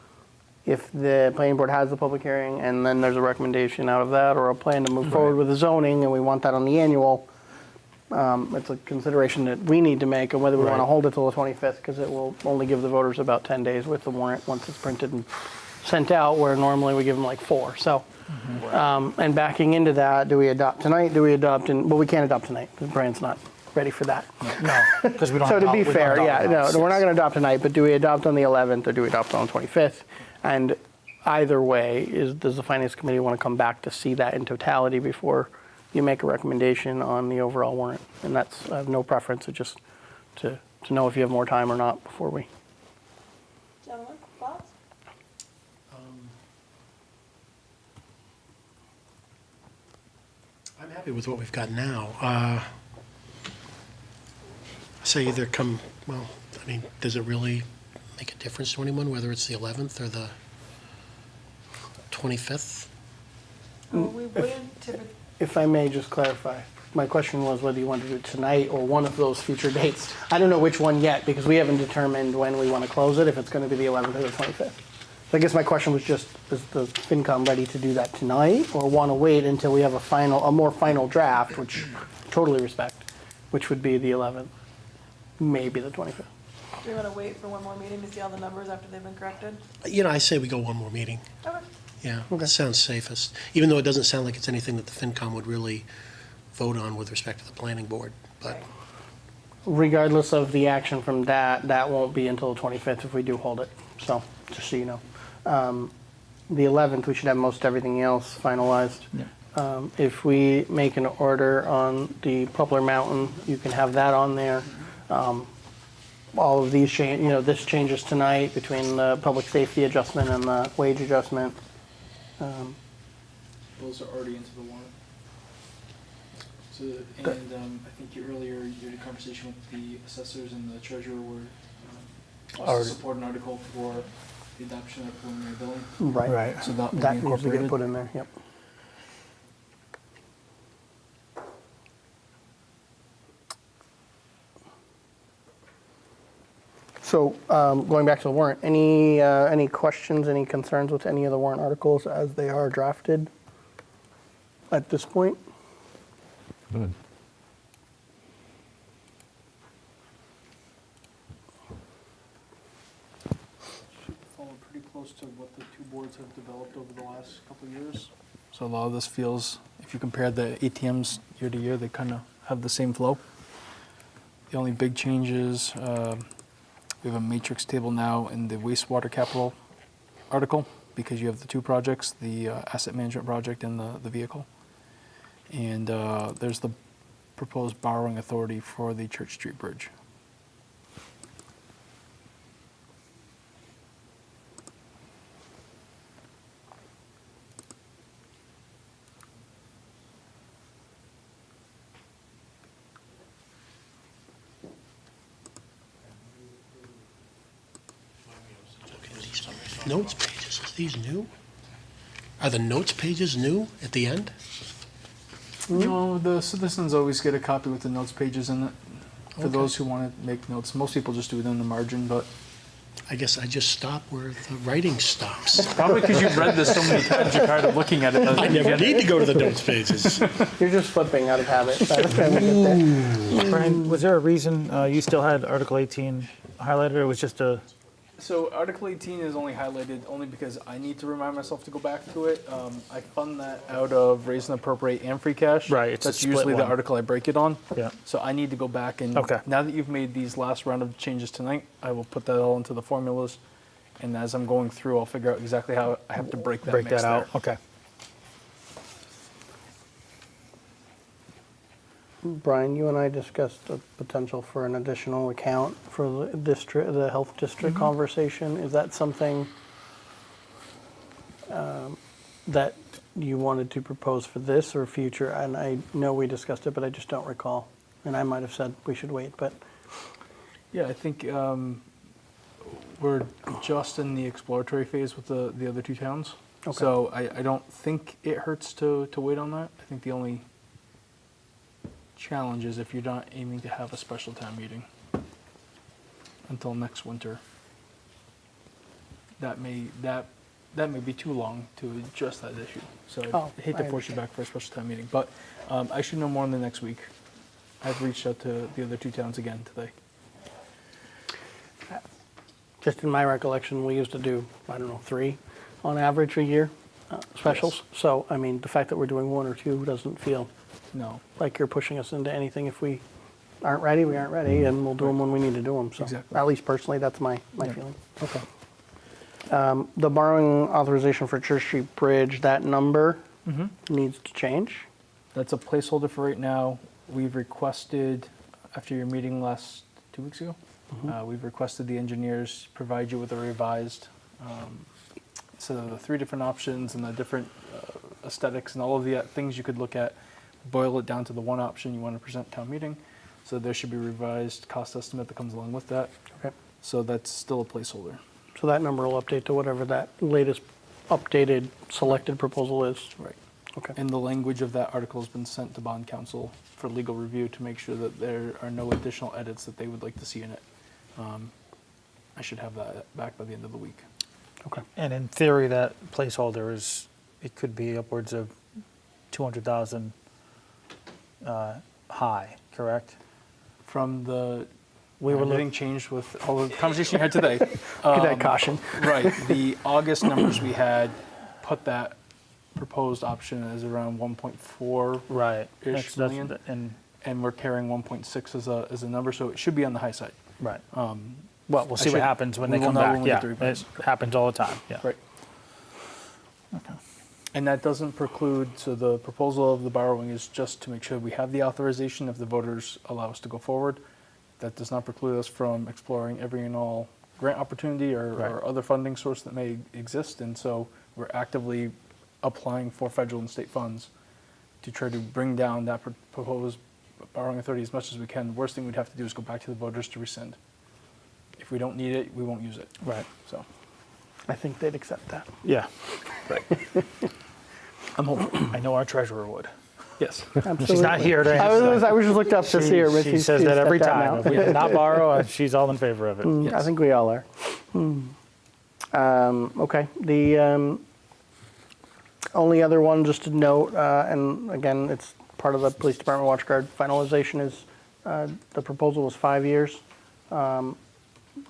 if the planning board has the public hearing and then there's a recommendation out of that or a plan to move forward with the zoning and we want that on the annual, it's a consideration that we need to make, and whether we want to hold it till the 25th, because it will only give the voters about 10 days with the warrant once it's printed and sent out, where normally we give them like 4. So, and backing into that, do we adopt tonight? Do we adopt well, we can't adopt tonight because Brian's not ready for that. No, because we don't So have. to be we don't fair, adopt yeah, it. no, we're not going to adopt tonight, but do we adopt on the 11th or do we adopt on the 25th? And either way, does the Finance Committee want to come back to see that in totality before you make a recommendation on the overall warrant? And that's, I have no preference, it's just to know if you have more time or not before we. Gentlemen, thoughts? I'm happy with what we've got now. Say either come, well, I mean, does it really make a difference to anyone whether it's the 11th or the 25th? Well, we wouldn't typically. If I may just clarify, my question was whether you want to do it tonight or one of those future dates. I don't know which one yet because we haven't determined when we want to close it, if it's going to be the 11th or the 25th. So I guess my question was just, is the FinCom ready to do that tonight or want to wait until we have a more final draft, which I totally respect, which would be the 11th, maybe the 25th. Do you want to wait for one more meeting to see all the numbers after they've been corrected? I say we go one more meeting. Okay. Yeah, that sounds safest, even though it doesn't sound like it's anything that the FinCom would really vote on with respect to the planning board, but. Right. Regardless of the action from that won't be until the 25th if we do hold it. So, just so you know. The 11th, we should have most everything else finalized. Yeah. If we make an order on the Poplar Mountain, you can have that on there. All of these this changes tonight between the public safety adjustment and the wage adjustment. Those are already into the warrant. So, and I think earlier you had a conversation with the assessors and the treasurer were also support an article for the adoption of preliminary billing. Right. So that will be That needs to get incorporated. put in there, yep. So, going back to the warrant, any questions, any concerns with any of the warrant articles as they are drafted at this point? Good. close to what the two boards have developed over the last couple of years. So a lot of this feels, if you compare the ATMs year to year, they kind of have the same flow. The only big change is we have a matrix table now in the wastewater capital article because you have the two projects, the asset management project and the vehicle. And there's the proposed borrowing authority for the Church Street Bridge. Notes pages, is these new? Are the notes pages new at the end? No, the citizens always get a copy with the notes pages in it for those who want to make notes. Most people just do it in the margin, but I guess I just stop where the writing stops. probably because you've read this so many times, you're tired of looking at it. I never need to go to the notes pages. You're just flipping out of habit. By the time we get there. Brian, was there a reason you still had Article 18 highlighted, or it was just a? So Article 18 is only highlighted only because I need to remind myself to go back to it. I fund that out of raise and appropriate and free cash. Right, it's a That's split usually the one. article I break it on. Yeah. So I need to go back and Okay. now that you've made these last round of changes tonight, I will put that all into the formulas. And as I'm going through, I'll figure out exactly how I have to break that Break mix that out. there. Okay. Brian, you and I discussed the potential for an additional account for the district, the health district conversation. Is that something that you wanted to propose for this or future? And I know we discussed it, but I just don't recall. And I might have said we should wait, but Yeah, I think we're just in the exploratory phase with the other two towns. Okay. So I don't think it hurts to wait on that. I think the only challenge is if you're not aiming to have a special town meeting until next winter. That may be too long to address that issue. So Oh, I hate to I force you understand. back for a special town meeting, but I should know more in the next week. I've reached out to the other two towns again today. just in my recollection, we used to do, I don't know, 3 on average a year, specials. So, I mean, the fact that we're doing 1 or 2 doesn't feel No. like you're pushing us into anything. If we aren't ready, we aren't ready, and we'll do them when we need to do them. So, Exactly. at least personally, that's my Yeah. feeling. Okay. The borrowing authorization for Church Street Bridge, that number Mm-hmm. needs to change. That's a placeholder for right now. We've requested, after your meeting 2 weeks ago, we've requested the engineers provide you with a revised, so the 3 different options and the different aesthetics and all of the things you could look at, boil it down to the one option you want to present town meeting. So there should be a revised cost estimate that comes along with that. Okay. So that's still a placeholder. So that number will update to whatever that latest updated selected proposal is. Right. Okay. And the language of that article has been sent to bond counsel for legal review to make sure that there are no additional edits that they would like to see in it. I should have that back by the end of the week. Okay. And in theory, that placeholder is, it could be upwards of 200,000 high, correct? From the, We were everything changed with all the conversation you had today. Look at that caution. Right, the August numbers we had put that proposed option as around 1.4 Right. ish million, and we're carrying 1.6 as a number, so it should be on the high side. Right. Well, we'll see should- what happens when we they will come know back. when we Yeah, get the reports. it happens all the time. Yeah. Right. And that doesn't preclude, so the proposal of the borrowing is just to make sure we have the authorization if the voters allow us to go forward. That does not preclude us from exploring every and all grant opportunity or Right. other funding source that may exist. And so we're actively applying for federal and state funds to try to bring down that proposed borrowing authority as much as we can. The worst thing we'd have to do is go back to the voters to rescind. If we don't need it, we won't use it. Right. So, I think they'd accept that. Yeah. right. I'm hopeful. I know our treasurer would. Yes. She's not here to I answer. was just looked up to see her, but She she's says that every stepped out time. now. If we did not borrow, she's all in favor of it. Yes. I think we all are. Okay. The only other one, just to note, and again, it's part of the police department watch guard finalization, is the proposal was 5 years.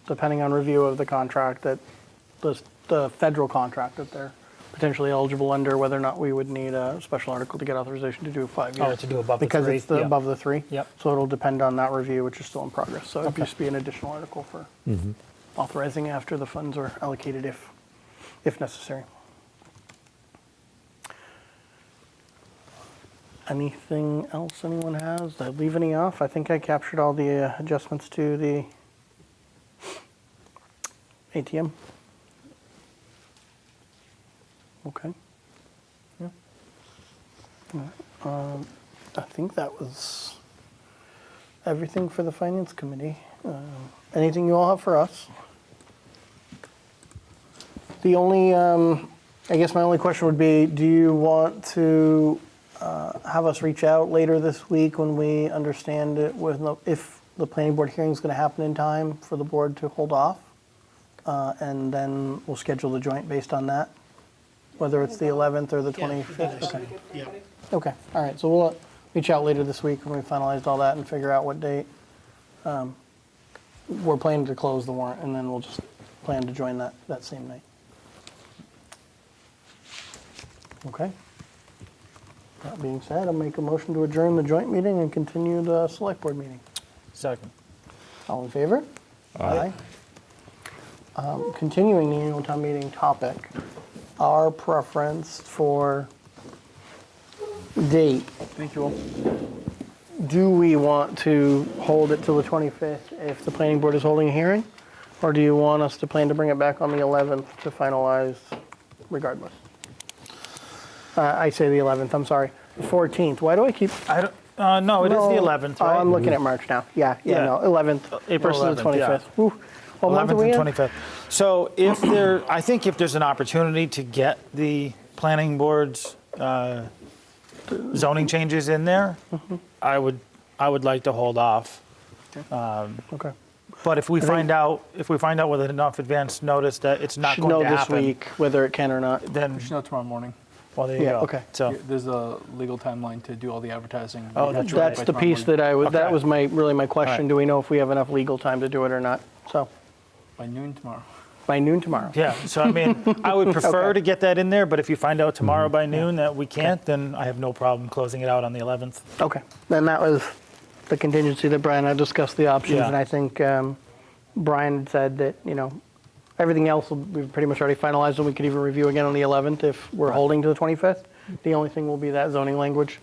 Depending on review of the contract, that the the federal contract that they're potentially eligible under, whether or not we would need a special article to get authorization to do 5 years. Oh, to do above the Because three? it's the Yeah. above the 3. Yep. So it'll depend on that review, which is still in progress. So it'd Okay. just be an additional article for authorizing after the funds are allocated if necessary. Anything else anyone has? Did I leave any off? I think I captured all the adjustments to the ATM. Okay. Yeah. I think that was everything for the Finance Committee. Anything you all have for us? The only, I guess my only question would be, do you want to have us reach out later this week when we understand it if the planning board hearing is going to happen in time for the board to hold off? And then we'll schedule the joint based on that, whether it's the 11th or the 25th. Okay. Yeah. Okay, all right, so we'll reach out later this week when we finalized all that and figure out what date. We're planning to close the warrant, and then we'll just plan to join that same night. Okay. That being said, I'll make a motion to adjourn the joint meeting and continue the select board meeting. Second. All in favor? Aye. Continuing the annual town meeting topic, our preference for date. Thank you all. Do we want to hold it till the 25th if the planning board is holding a hearing? Or do you want us to plan to bring it back on the 11th to finalize regardless? I say the 11th, I'm sorry. The 14th. Why do I keep... I don't, no, it is the 11th, Oh, right? I'm looking at March now. Yeah, Yeah. no, 11th April versus the 11th, yeah. 25th. Ooh, what month are 11th we and in? 25th. So I think if there's an opportunity to get the planning board's zoning changes in there, I would like to hold off. Okay. But if we find out with enough advance notice that it's not Should going know to this happen, week whether it can or not. then, We should know tomorrow morning. well, there you Yeah, go. okay. So, There's a legal timeline to do all the advertising. Oh, that's by That's the tomorrow piece morning. that that Okay. was really my question. Alright. Do we know if we have enough legal time to do it or not? So, By noon tomorrow. by noon tomorrow. yeah, so I mean, I would prefer Okay. to get that in there, but if you find out tomorrow by noon that we can't, then I have no problem closing it out on the 11th. Okay, then that was the contingency that Brian and I discussed the options, Yeah. and I think Brian had said that, everything else we've pretty much already finalized, and we could even review again on the 11th if we're holding to the 25th. The only thing will be that zoning language,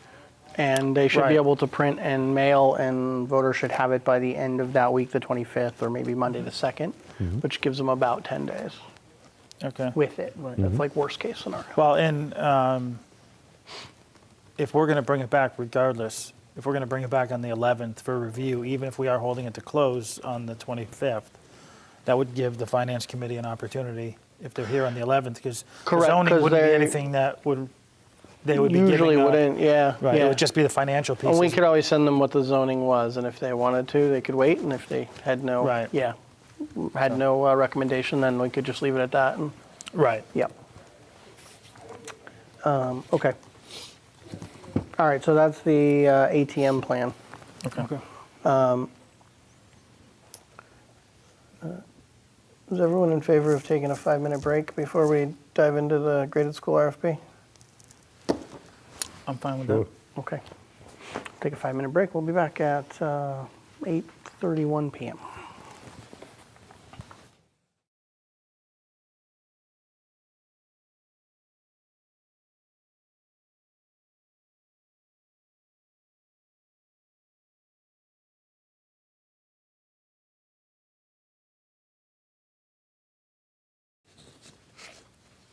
and they should Right. be able to print and mail, and voters should have it by the end of that week, the 25th, or maybe Monday the 2nd, which gives them about 10 days Okay. with it. That's like worst case scenario. Well, and if we're going to bring it back regardless, if we're going to bring it back on the 11th for review, even if we are holding it to close on the 25th, that would give the Finance Committee an opportunity if they're here on the 11th, because Correct, zoning 'cause wouldn't be they anything that they would be giving Usually up. wouldn't, yeah. Right, yeah. it would just be the financial And we pieces. could always send them what the zoning was, and if they wanted to, they could wait, and if they had no, Right. had no recommendation, then we could just leave it at that, and, Right. yep. Okay. All right, so that's the ATM plan. Okay. Is everyone in favor of taking a 5-minute break before we dive into the graded school RFP? I'm fine with Sure. that. Okay. Take a 5-minute break. We'll be back at 8:31 PM.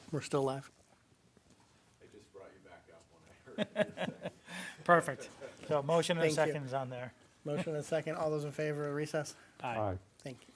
We're still live. Perfect. So motion and a Thank you. second is on there. Motion and a second. All those in favor of recess? Aye. Thank you.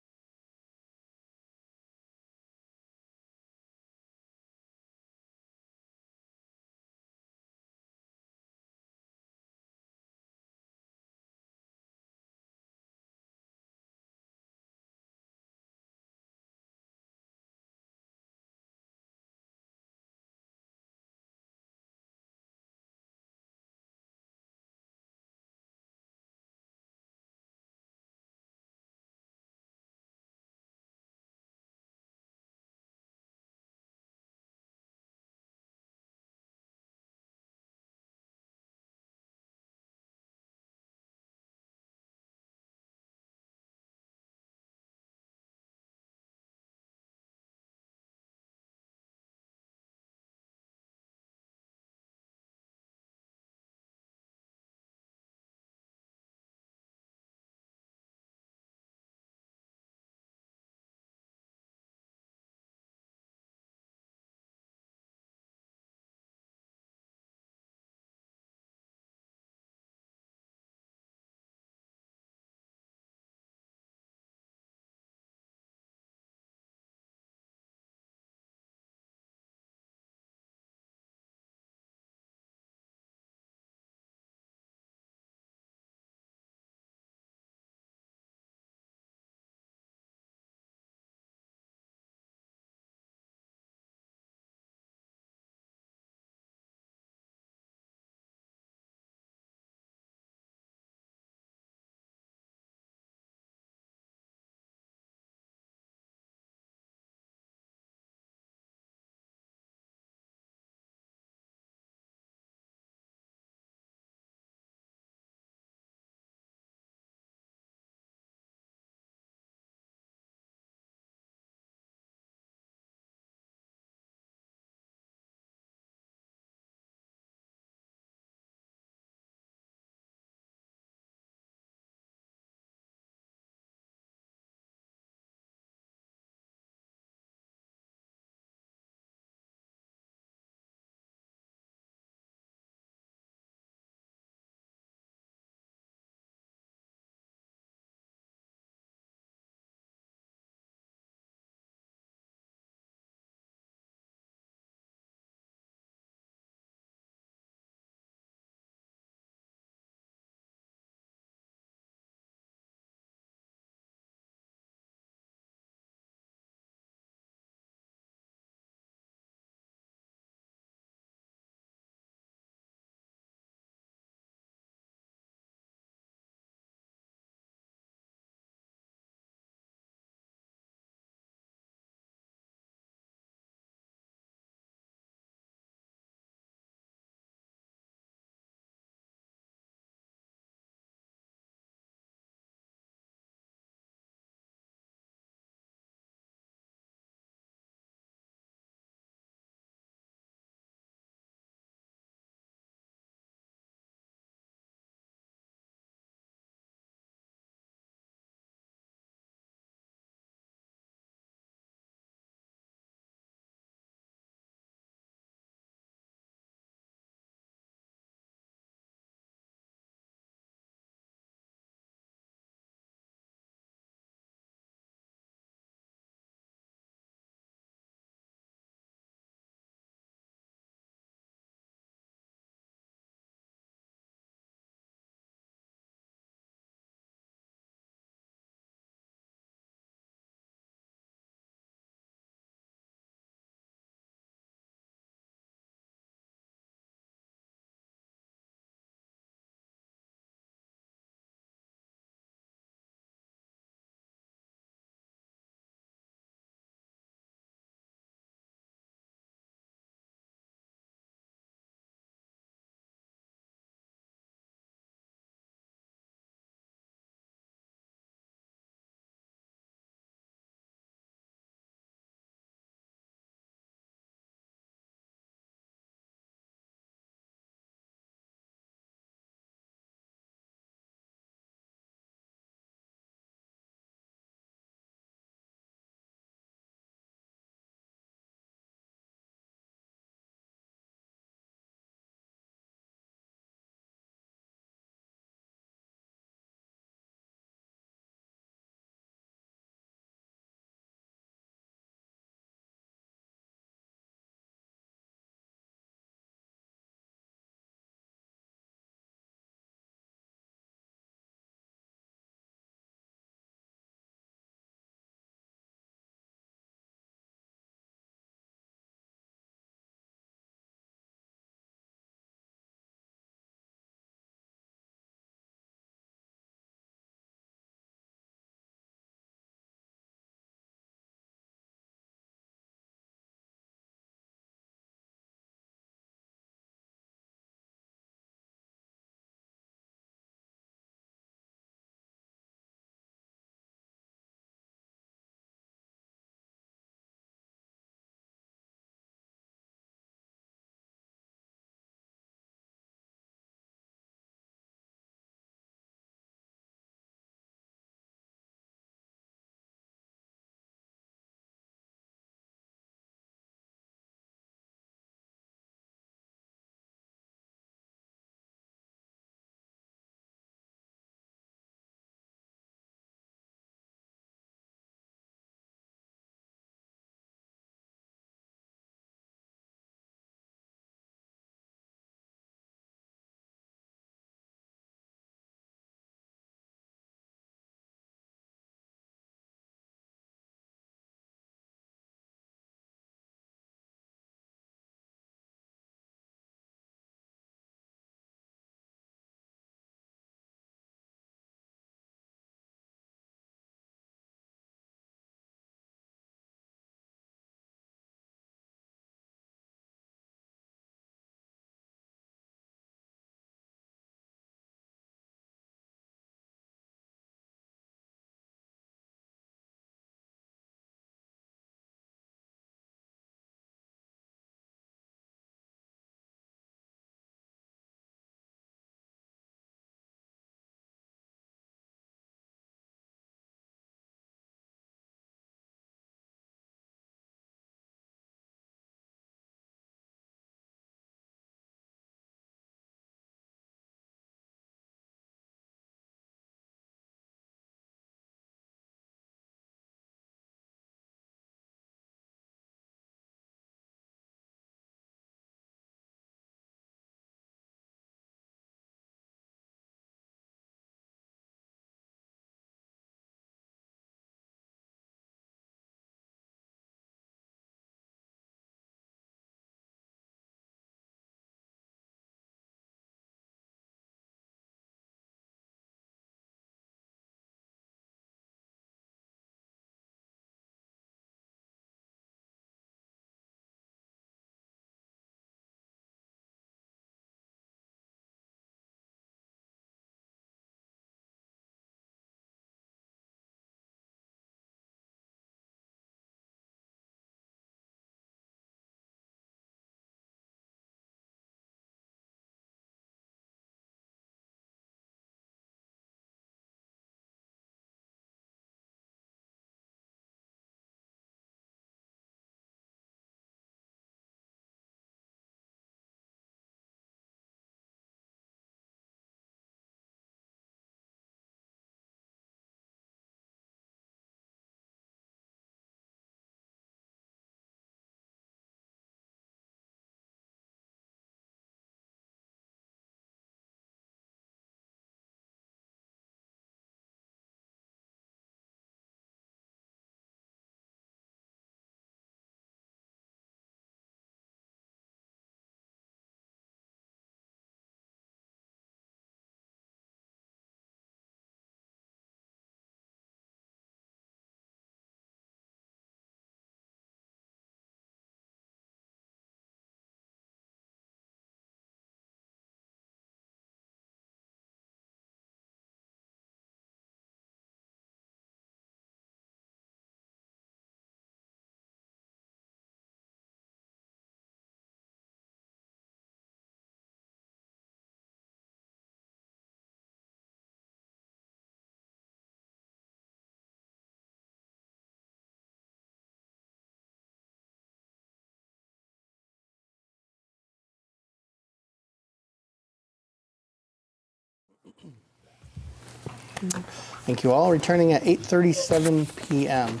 Thank you all. Returning at 8:37 p.m.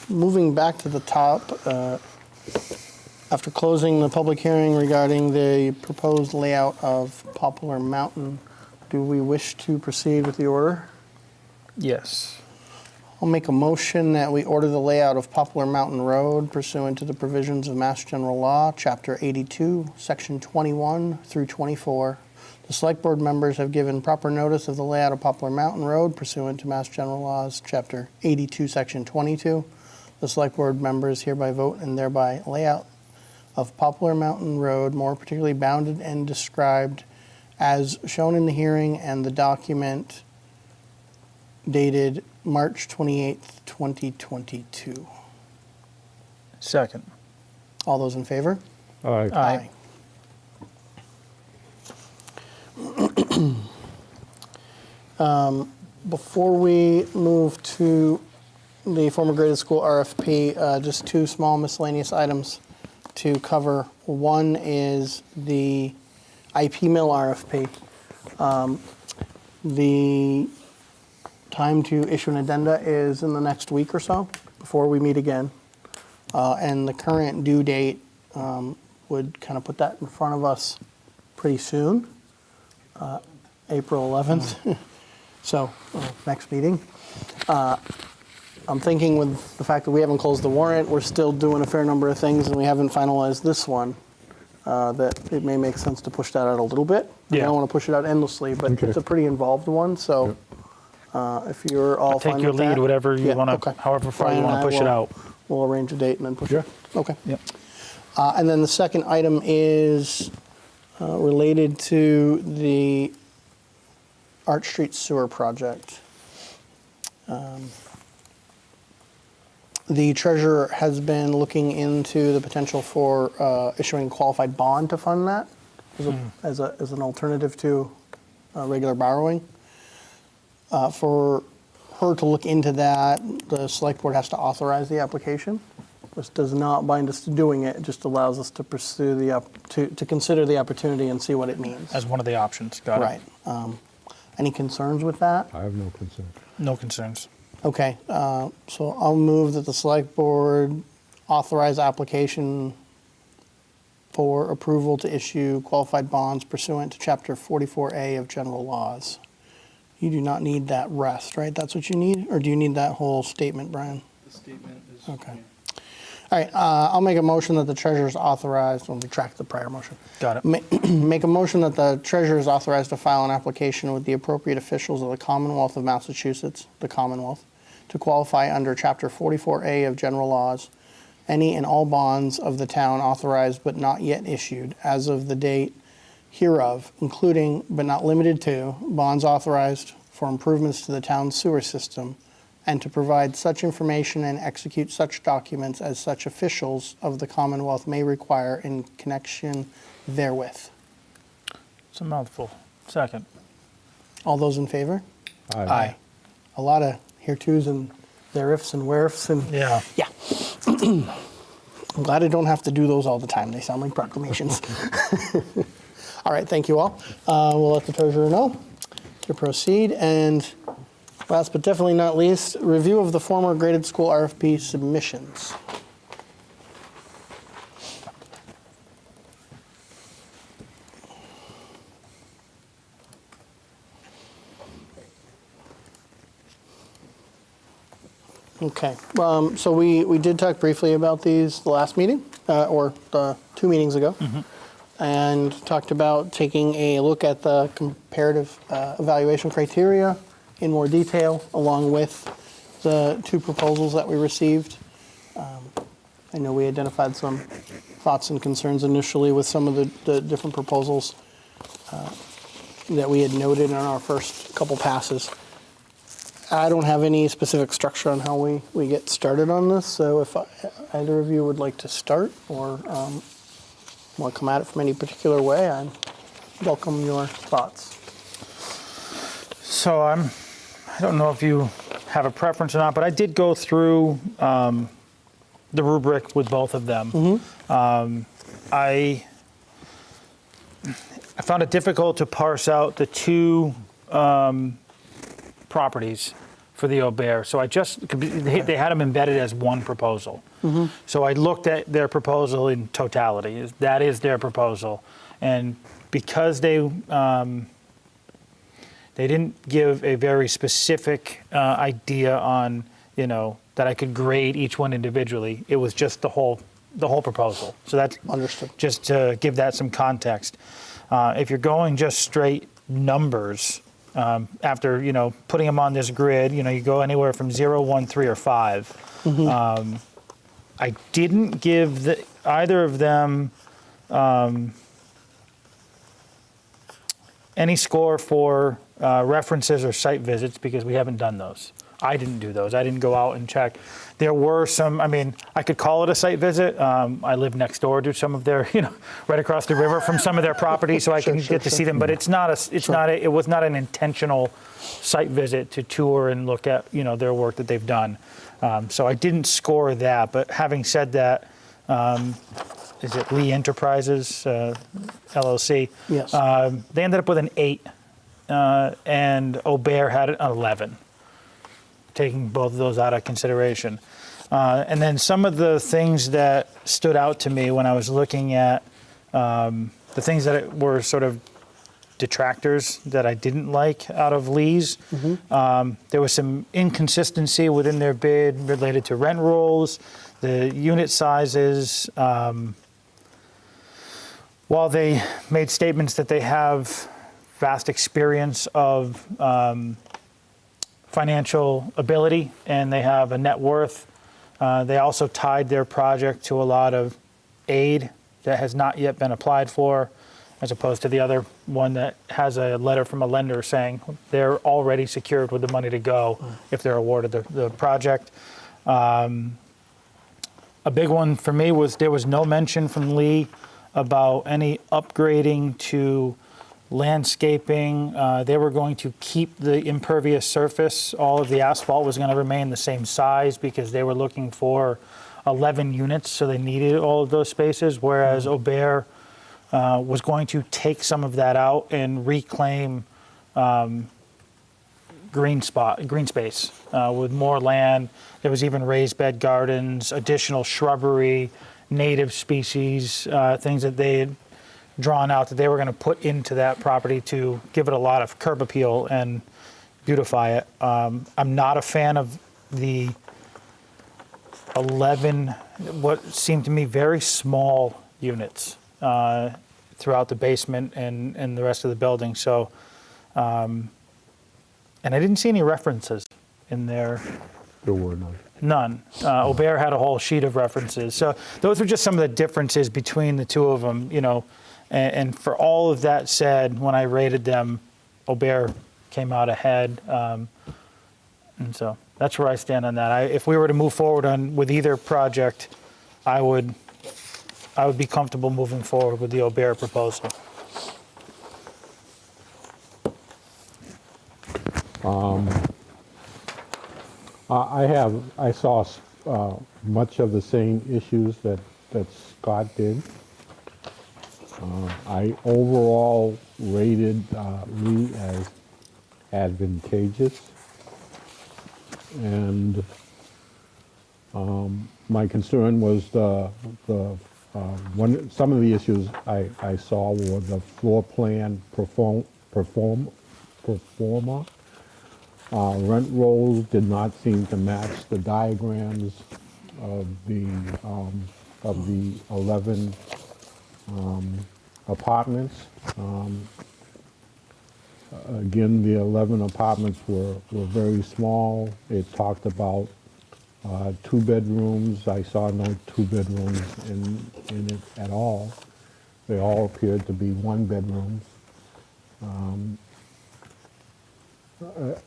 Moving back to the top, after closing the public hearing regarding the proposed layout of Poplar Mountain, do we wish to proceed with the order? Yes. I'll make a motion that we order the layout of Poplar Mountain Road pursuant to the provisions of Mass General Law, Chapter 82, Section 21 through 24. The Select Board members have given proper notice of the layout of Poplar Mountain Road pursuant to Mass General Laws, Chapter 82, Section 22. The Select Board members hereby vote and thereby layout of Poplar Mountain Road, more particularly bounded and described as shown in the hearing and the document dated March 28th, 2022. Second. All those in favor? Aye. Aye. Before we move to the former graded school RFP, just two small miscellaneous items to cover. One is the IP mill RFP. The time to issue an addenda is in the next week or so before we meet again. And the current due date would kind of put that in front of us pretty soon, April 11th. So next meeting. I'm thinking with the fact that we haven't closed the warrant, we're still doing a fair number of things and we haven't finalized this one, that it may make sense to push that out a little bit. I Yeah. don't want to push it out endlessly, but Okay. it's a pretty involved one, so if you're all fine Take your with that. lead, whatever you Yeah, want okay. to, however far Brian you want and to I push it will- out. We'll arrange a date and then push it. Okay. Yep. And then the second item is related to the Arch Street Sewer Project. The treasurer has been looking into the potential for issuing a qualified bond to fund that as an alternative to regular borrowing. For her to look into that, the select board has to authorize the application. This does not bind us to doing it, it just allows us to pursue to consider the opportunity and see what it means. As one of the options. Got it. Right. Any concerns with that? I have no concern. No concerns. Okay, so I'll move that the select board authorize application for approval to issue qualified bonds pursuant to Chapter 44A of General Laws. You do not need that rest, right? That's what you need? Or do you need that whole statement, Brian? The statement is. Okay. All right, I'll make a motion that the treasurer's authorized, we'll retract the prior motion. Got it. Make a motion that the treasurer is authorized to file an application with the appropriate officials of the Commonwealth of Massachusetts, the Commonwealth, to qualify under Chapter 44A of General Laws, any and all bonds of the town authorized but not yet issued as of the date hereof, including but not limited to bonds authorized for improvements to the town's sewer system, and to provide such information and execute such documents as such officials of the Commonwealth may require in connection therewith. It's a mouthful. Second. All those in favor? Aye. A lot of here-tos and there-ifs and where-ifs and, Yeah. yeah. I'm glad I don't have to do those all the time. They sound like proclamations. All right, thank you all. We'll let the treasurer know to proceed. And last but definitely not least, review of the former graded school RFP submissions. Okay, so we did talk briefly about these the last meeting, or the 2 meetings ago, and talked about taking a look at the comparative evaluation criteria in more detail, along with the 2 proposals that we received. I know we identified some thoughts and concerns initially with some of the different proposals that we had noted in our first couple passes. I don't have any specific structure on how we get started on this, so if either of you would like to start or want to come at it from any particular way, I welcome your thoughts. So I don't know if you have a preference or not, but I did go through the rubric with both of them. I found it difficult to parse out the two properties for the Aubert. So they had them embedded as one proposal. So I looked at their proposal in totality. That is their proposal. And because they didn't give a very specific idea on, that I could grade each one individually. It was just the whole proposal. So that's Understood. just to give that some context. If you're going just straight numbers, after putting them on this grid, you go anywhere from 0, 1, 3, or 5. I didn't give either of them any score for references or site visits because we haven't done those. I didn't do those. I didn't go out and check. There were some, I could call it a site visit. I live next door to some of their, right across the river from some of their property, so I can get to see them. But it was not an intentional site visit to tour and look at, their work that they've done. So I didn't score that. But having said that, is it Lee Enterprises, LLC? Yes. They ended up with an 8, and Aubert had an 11. Taking both of those out of consideration. And then some of the things that stood out to me when I was looking at the things that were sort of detractors that I didn't like out of Lee's. There was some inconsistency within their bid related to rent rolls, the unit sizes. While they made statements that they have vast experience of financial ability and they have a net worth. They also tied their project to a lot of aid that has not yet been applied for, as opposed to the other one that has a letter from a lender saying they're already secured with the money to go if they're awarded the project. A big one for me was there was no mention from Lee about any upgrading to landscaping. They were going to keep the impervious surface. All of the asphalt was going to remain the same size because they were looking for 11 units, so they needed all of those spaces, whereas Aubert was going to take some of that out and reclaim green space with more land. There was even raised bed gardens, additional shrubbery, native species, things that they had drawn out that they were going to put into that property to give it a lot of curb appeal and beautify it. I'm not a fan of the 11, what seemed to me very small units throughout the basement and the rest of the building. So, and I didn't see any references in there. There were none. None. Aubert had a whole sheet of references. So those were just some of the differences between the two of them, And for all of that said, when I rated them, Aubert came out ahead. And so that's where I stand on that. If we were to move forward with either project, I would be comfortable moving forward with the Aubert proposal. I saw much of the same issues that Scott did. I overall rated Lee as advantageous, and my concern was some of the issues I saw were the floor plan performer. Rent rolls did not seem to match the diagrams of the 11 apartments. Again, the 11 apartments were very small. It talked about 2 bedrooms. I saw no 2 bedrooms in it at all. They all appeared to be 1 bedrooms.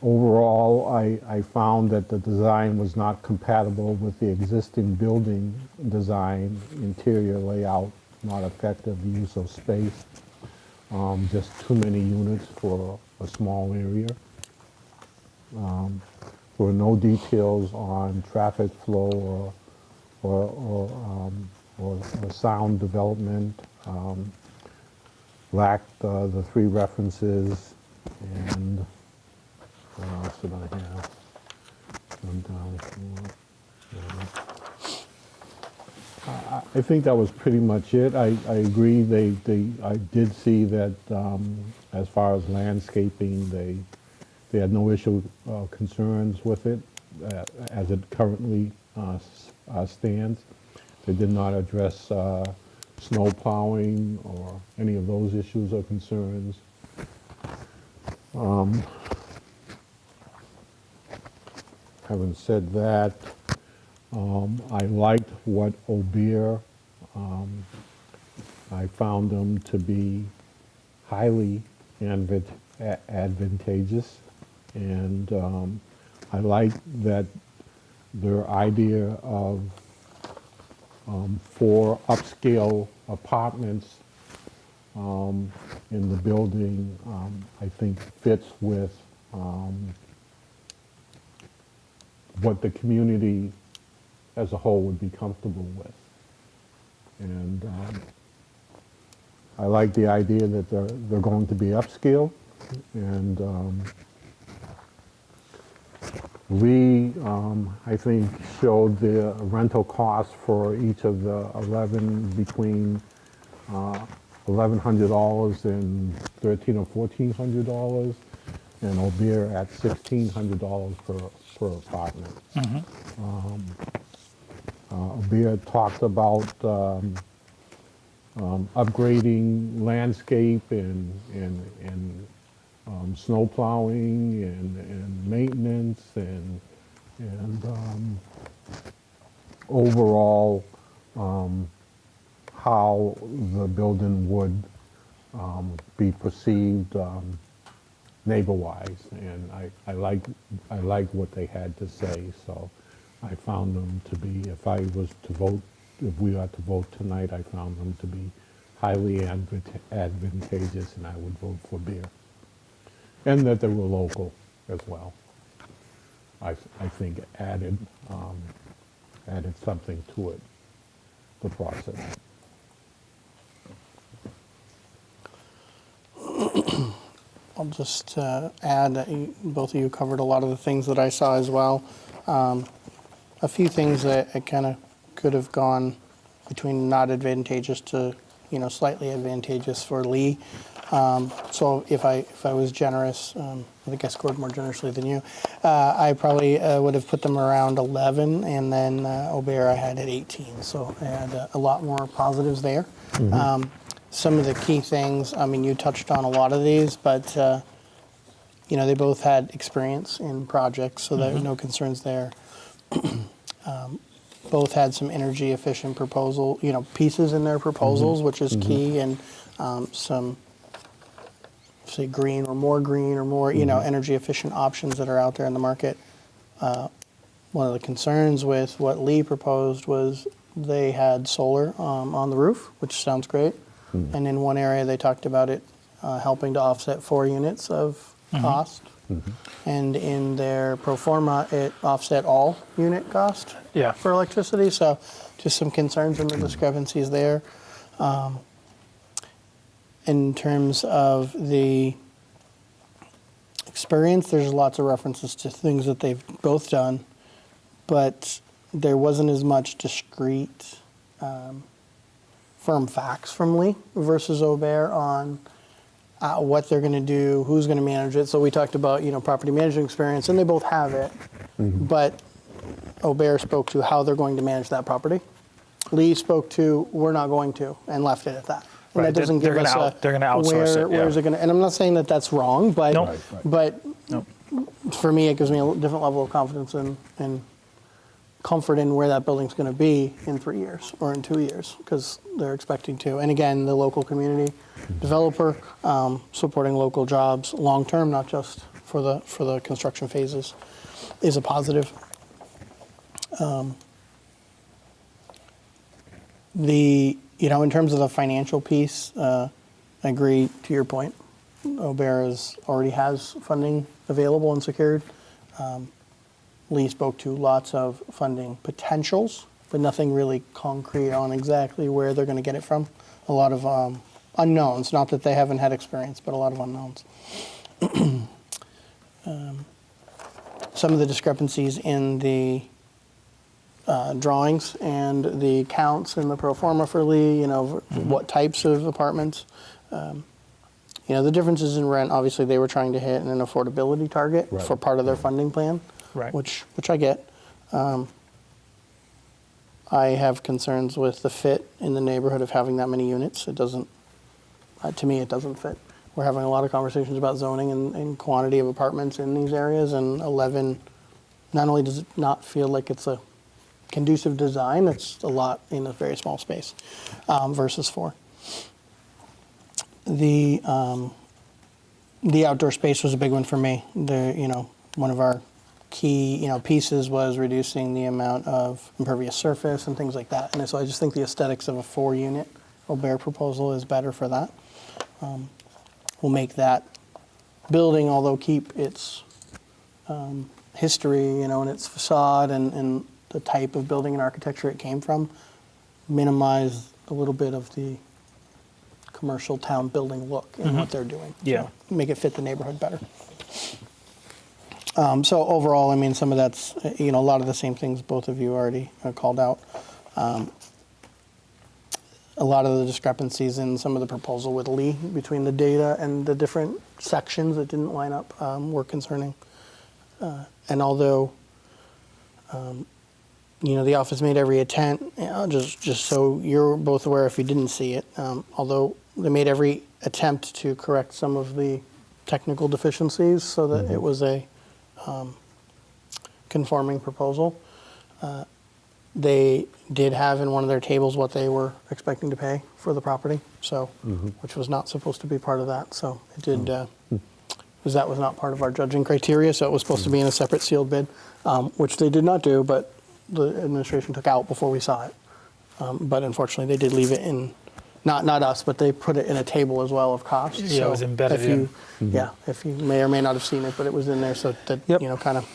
Overall, I found that the design was not compatible with the existing building design, interior layout, not effective use of space, just too many units for a small area. There were no details on traffic flow or sound development. lacked the three references, and what else did I have? I'm down for, I think that was pretty much it. I agree, I did see that as far as landscaping, they had no issue, concerns with it as it currently stands. They did not address snow plowing or any of those issues or concerns. Having said that, I liked what Obeer, I found them to be highly advantageous, and I like that their idea of 4 upscale apartments in the building, I think fits with what the community as a whole would be comfortable with. And I like the idea that they're going to be upscale, and Lee, I think, showed the rental costs for each of the 11 between $1,100 and $1,300 or $1,400, and Obeer at $1,600 per apartment. Obeer talked about upgrading landscape and snow plowing and maintenance and overall how the building would be perceived neighbor-wise, and I like what they had to say, so I found them to be, if we are to vote tonight, I found them to be highly advantageous, and I would vote for Beer. And that they were local as well. I think added something to it, the process. I'll just add that both of you covered a lot of the things that I saw as well. A few things that I kind of could have gone between not advantageous to, slightly advantageous for Lee. So if I was generous, I think I scored more generously than you. I probably would have put them around 11, and then Obeer I had at 18. So I had a lot more positives there. Some of the key things, you touched on a lot of these, but they both had experience in projects, so there are no concerns there. Both had some energy efficient proposal, pieces in their proposals, which is key, and some, say, green or more, energy efficient options that are out there in the market. One of the concerns with what Lee proposed was they had solar on the roof, which sounds great. And in one area, they talked about it helping to offset 4 units of cost. And in their pro forma, it offset all unit cost for electricity. So just some concerns and the discrepancies there. In terms of the experience, there's lots of references to things that they've both done, but there wasn't as much discrete firm facts from Lee versus Obeer on what they're going to do, who's going to manage it. So we talked about, property management experience, and they both have it. But Obeer spoke to how they're going to manage that property. Lee spoke to, we're not going to, and left it at that. And that doesn't give us they're going to outsource it. where's it going to, and I'm not saying that that's wrong, but, but for me, it gives me a different level of confidence and comfort in where that building's going to be in 3 years or in 2 years, because they're expecting to. And again, the local community developer supporting local jobs long term, not just for the construction phases, is a positive. In terms of the financial piece, I agree to your point. Obeer already has funding available and secured. Lee spoke to lots of funding potentials, but nothing really concrete on exactly where they're going to get it from. A lot of unknowns, not that they haven't had experience, but a lot of unknowns. Some of the discrepancies in the drawings and the counts in the pro forma for Lee, what types of apartments. The differences in rent, obviously they were trying to hit an affordability target Right. for part of their funding plan, Right. which I get. I have concerns with the fit in the neighborhood of having that many units. It doesn't, to me, it doesn't fit. We're having a lot of conversations about zoning and quantity of apartments in these areas, and 11, not only does it not feel like it's a conducive design, it's a lot in a very small space versus 4. The outdoor space was a big one for me. One of our key, pieces was reducing the amount of impervious surface and things like that. And so I just think the aesthetics of a 4-unit Aubert proposal is better for that. Will make that building, although keep its history, and its facade and the type of building and architecture it came from, minimize a little bit of the commercial town building look in what they're doing. Yeah. So make it fit the neighborhood better. So overall, some of that's, a lot of the same things both of you already called out. A lot of the discrepancies in some of the proposal with Lee between the data and the different sections that didn't line up were concerning. And although, the office made every attempt, just so you're both aware if you didn't see it, although they made every attempt to correct some of the technical deficiencies so that it was a conforming proposal. They did have in one of their tables what they were expecting to pay for the property, so which was not supposed to be part of that. So it did, because that was not part of our judging criteria, so it was supposed to be in a separate sealed bid, which they did not do, but the administration took out before we saw it. But unfortunately, they did leave it in, not us, but they put it in a table as well of costs. Yeah, it was embedded if you, Yeah, if you may or may not have seen it, but it was in there, so that, kind of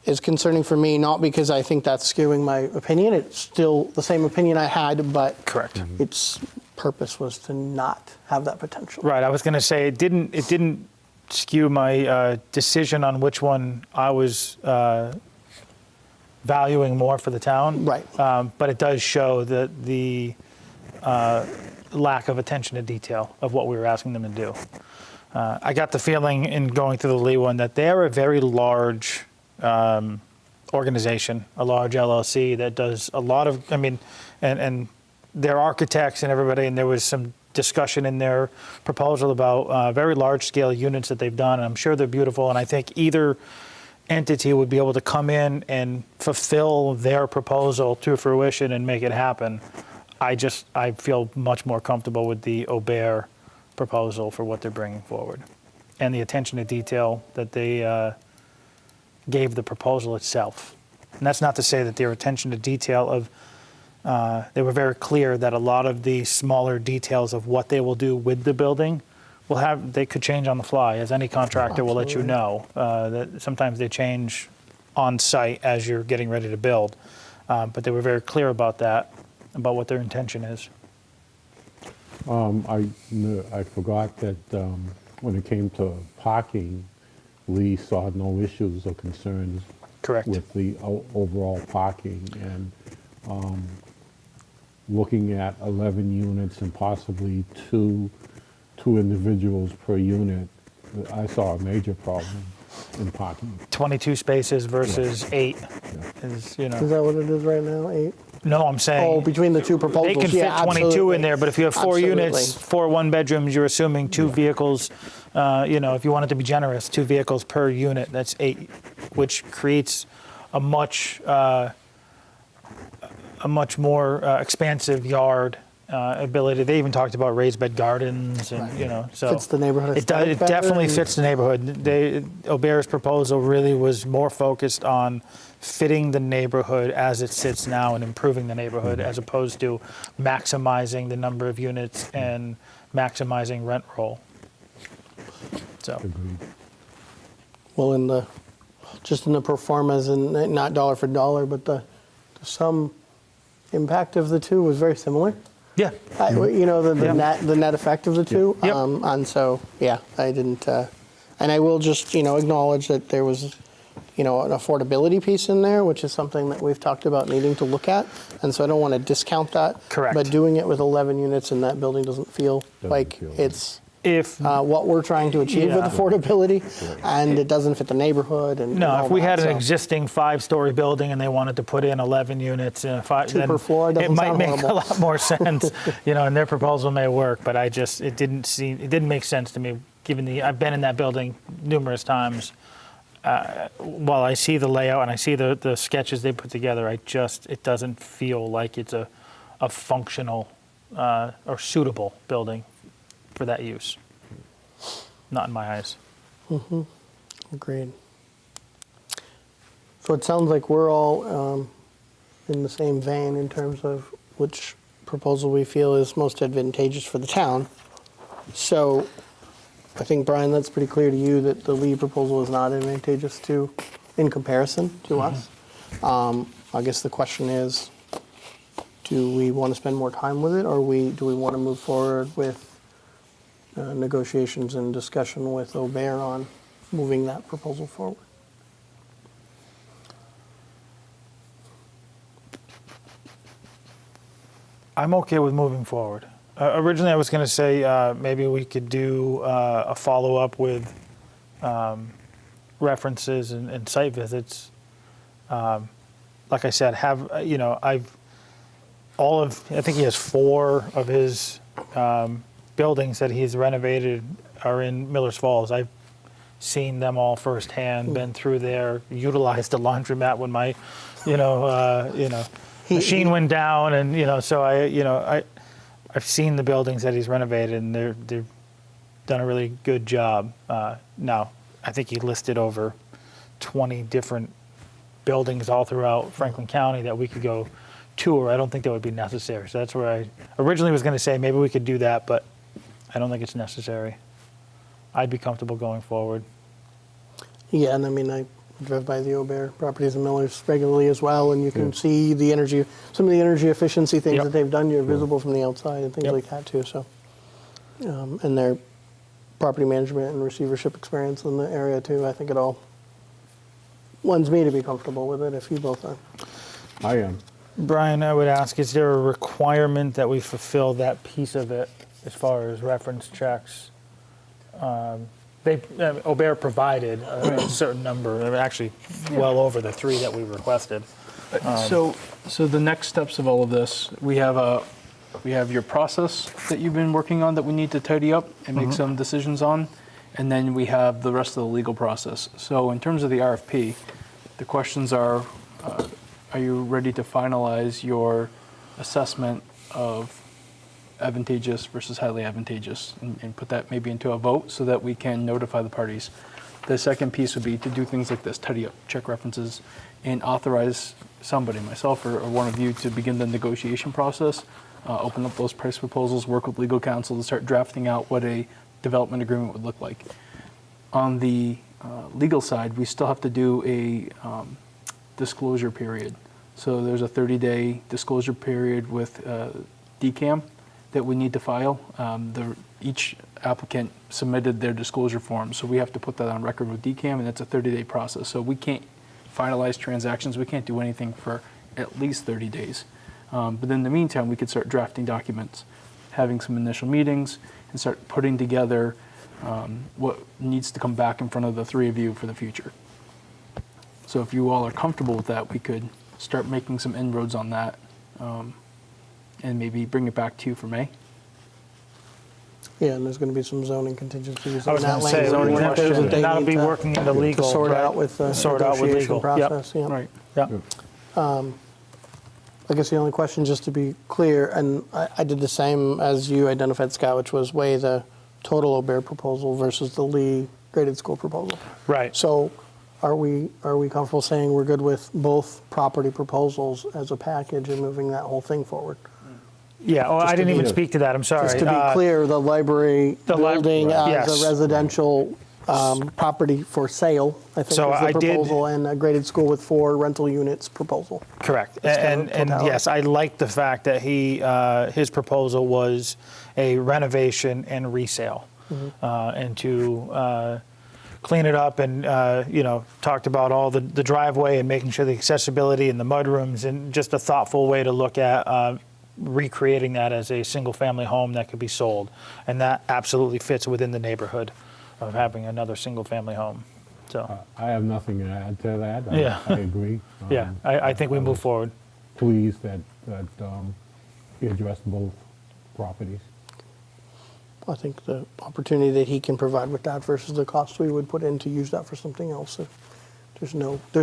is concerning for me, not because I think that's skewing my opinion. It's still the same opinion I had, but Correct. its purpose was to not have that potential. Right. I was going to say it didn't skew my decision on which one I was valuing more for the town. Right. But it does show that the lack of attention to detail of what we were asking them to do. I got the feeling in going through the Lee one that they're a very large organization, a large LLC that does a lot of, and they're architects and everybody, and there was some discussion in their proposal about very large scale units that they've done, and I'm sure they're beautiful, and I think either entity would be able to come in and fulfill their proposal to fruition and make it happen. I feel much more comfortable with the Aubert proposal for what they're bringing forward, and the attention to detail that they gave the proposal itself. And that's not to say that their attention to detail of, they were very clear that a lot of the smaller details of what they will do with the building they could change on the fly, as any contractor will let you know. That sometimes they change on site as you're getting ready to build. But they were very clear about that, about what their intention is. I forgot that when it came to parking, Lee saw no issues or concerns Correct. with the overall parking, and looking at 11 units and possibly two individuals per unit, I saw a major problem in parking. 22 spaces versus 8 is, Is that what it is right now, 8? No, I'm saying. Oh, between the two proposals, They can fit yeah, 22 absolutely. in there, but if you have 4 units, Absolutely. 4 one-bedrooms, you're assuming 2 vehicles, if you wanted to be generous, 2 vehicles per unit, that's 8, which creates a much more expansive yard ability. They even talked about raised bed gardens and, so. Fits the neighborhood It aesthetic definitely better, fits the neighborhood. Aubert's proposal really was more focused on fitting the neighborhood as it sits now and improving the neighborhood, as opposed to maximizing the number of units and maximizing rent roll. So, Agreed. Well, just in the pro formas, and not dollar for dollar, but the sum impact of the two was very similar. Yeah. The net effect of the two. Yep. And so, yeah, I didn't, and I will just, acknowledge that there was, an affordability piece in there, which is something that we've talked about needing to look at. And so I don't want to discount that. Correct. But doing it with 11 units in that building doesn't feel like feel right. it's If what we're trying to achieve with Yeah. affordability, and it doesn't fit the neighborhood. And No, all if we that, had an so. existing 5-story building and they wanted to put in 11 units, Two then per floor it doesn't might sound make horrible. a lot more sense, and their proposal may work, but it didn't make sense to me, given I've been in that building numerous times. While I see the layout and I see the sketches they put together, it doesn't feel like it's a functional or suitable building for that use. Not in my eyes. Agreed. So it sounds like we're all in the same vein in terms of which proposal we feel is most advantageous for the town. So I think, Brian, that's pretty clear to you that the Lee proposal is not advantageous in comparison to us. I guess the question is, do we want to spend more time with it, or do we want to move forward with negotiations and discussion with Aubert on moving that proposal forward? I'm okay with moving forward. Originally, I was going to say maybe we could do a follow-up with references and site visits. Like I said, I think he has 4 of his buildings that he's renovated are in Miller's Falls. I've seen them all firsthand, been through there, utilized the laundromat when my, machine went down, and so I've seen the buildings that he's renovated, and they've done a really good job. Now, I think he listed over 20 different buildings all throughout Franklin County that we could go tour. I don't think that would be necessary. So that's where I originally was going to say maybe we could do that, but I don't think it's necessary. I'd be comfortable going forward. Yeah, and I mean, I drive by the Aubert properties in Miller's regularly as well, and you can see some of the energy efficiency things that they've done. You're visible from the outside and things like that too. So, and their property management and receivership experience in the area too. I think it all lends me to be comfortable with it. If you both are. I am. Brian, I would ask, is there a requirement that we fulfill that piece of it as far as reference checks? Aubert provided a certain number, actually well over the 3 that we requested. So the next steps of all of this, we have your process that you've been working on that we need to tidy up and make some decisions on, and then we have the rest of the legal process. So in terms of the RFP, the questions are you ready to finalize your assessment of advantageous versus highly advantageous, and put that maybe into a vote so that we can notify the parties. The second piece would be to do things like this, tidy up, check references, and authorize somebody, myself or one of you, to begin the negotiation process, open up those price proposals, work with legal counsel to start drafting out what a development agreement would look like. On the legal side, we still have to do a disclosure period. So there's a 30-day disclosure period with DCAM that we need to file. Each applicant submitted their disclosure form, so we have to put that on record with DCAM, and that's a 30-day process. So we can't finalize transactions, we can't do anything for at least 30 days. But in the meantime, we could start drafting documents, having some initial meetings, and start putting together what needs to come back in front of the 3 of you for the future. So if you all are comfortable with that, we could start making some inroads on that, and maybe bring it back to you for May. Yeah, and there's going to be some zoning contingencies I on was that going to say, language. there's that they and that'll need be to- working in the legal. to sort right? out with the Sort out with negotiation legal. process. Yep. Yeah. Right. Yep. I guess the only question, just to be clear, and I did the same as you identified, Scott, which was weigh the total Aubert proposal versus the Lee graded school proposal. Right. So are we comfortable saying we're good with both property proposals as a package and moving that whole thing forward? Yeah, I didn't even speak to that, I'm sorry. Just to be clear, the library the building as yes. a residential property for sale, I think is So I the did- proposal, and a graded school with 4 rental units proposal. Correct. That's kind of And totality. yes, I like the fact that his proposal was a renovation and resale. And to clean it up and, talked about all the driveway and making sure the accessibility and the mudrooms, and just a thoughtful way to look at recreating that as a single-family home that could be sold. And that absolutely fits within the neighborhood of having another single-family home. So, I have nothing to add to that. Yeah. I agree. yeah, I think we I move was forward. Pleased that he addressed both properties. I think the opportunity that he can provide with that versus the cost we would put in to use that for something else. There's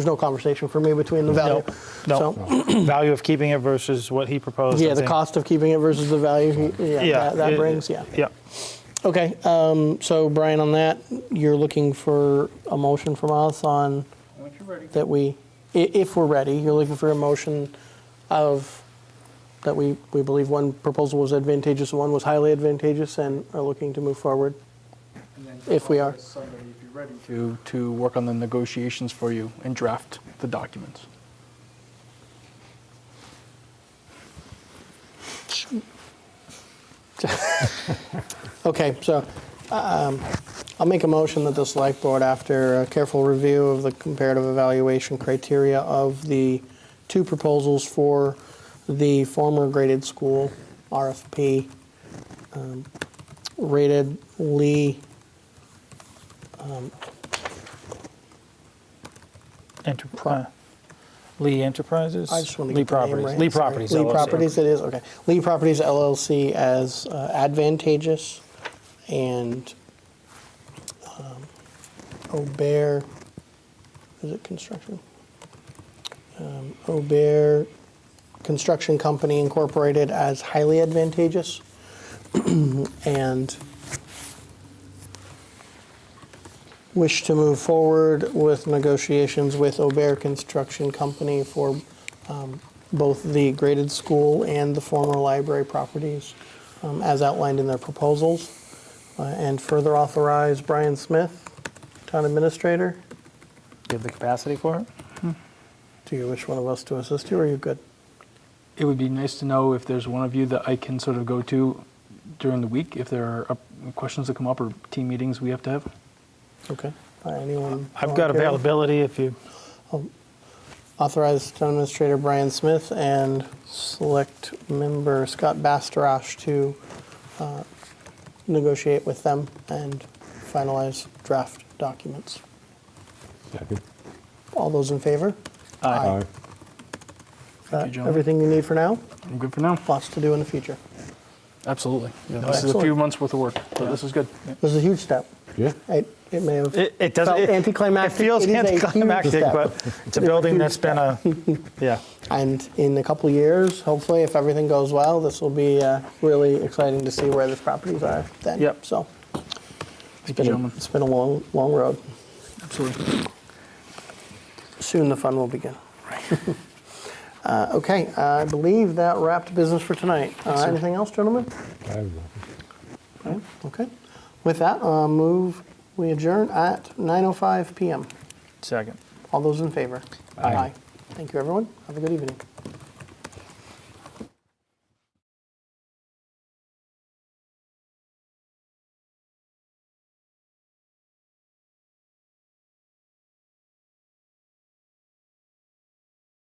no conversation for me between the value. No. So, Value of keeping it versus what he proposed. I yeah, the think. cost of keeping it versus the value, that brings, yeah. Yeah. Okay, so Brian, on that, you're looking for a motion from us on that we, if we're ready, you're looking for a motion of, that we believe one proposal was advantageous, one was highly advantageous, and are looking to move forward. If we are. Somebody, if you're ready to work on the negotiations for you and draft the documents. Okay, so I'll make a motion that the select board, after a careful review of the comparative evaluation criteria of the 2 proposals for the former graded school RFP, rated Lee, Lee Enterprises? I just want to Lee get the name Properties. right. Lee sorry. Properties. Lee LLC. Properties it is, okay. Lee Properties LLC as advantageous, and Aubert, is it construction? Aubert Construction Company Incorporated as highly advantageous, and wish to move forward with negotiations with Aubert Construction Company for both the graded school and the former library properties as outlined in their proposals, and further authorize Brian Smith, Town Administrator. Do you have the capacity for it? Do you wish one of us to assist you, or are you good? It would be nice to know if there's one of you that I can sort of go to during the week, if there are questions that come up or team meetings we have to have. Okay. Anyone? I've got volunteer? availability if you, Authorize Town Administrator Brian Smith and Select Member Scott Bastarash to negotiate with them and finalize draft documents. Second. All those in favor? Aye. Is Thank that you, gentlemen. everything you need for now? I'm good for now. Lots to do in the future. Absolutely. Yeah, this is a Excellent. few months worth of work, but this is good. This is a huge step. Yeah. It may have it doesn't, felt anticlimactic. It feels It is a huge anticlimactic, step. but it's a building that's been a, yeah. And in a couple of years, hopefully, if everything goes well, this will be really exciting to see where the properties are then. Yep. So Thank you, gentlemen. it's been a long, long road. Absolutely. Soon the fun will begin. Okay, I believe that wrapped business for tonight. Anything else, gentlemen? I have nothing. Okay. With that, we adjourn at 9:05 p.m. Second. All those in favor? Aye. Thank you, everyone. Have a good evening.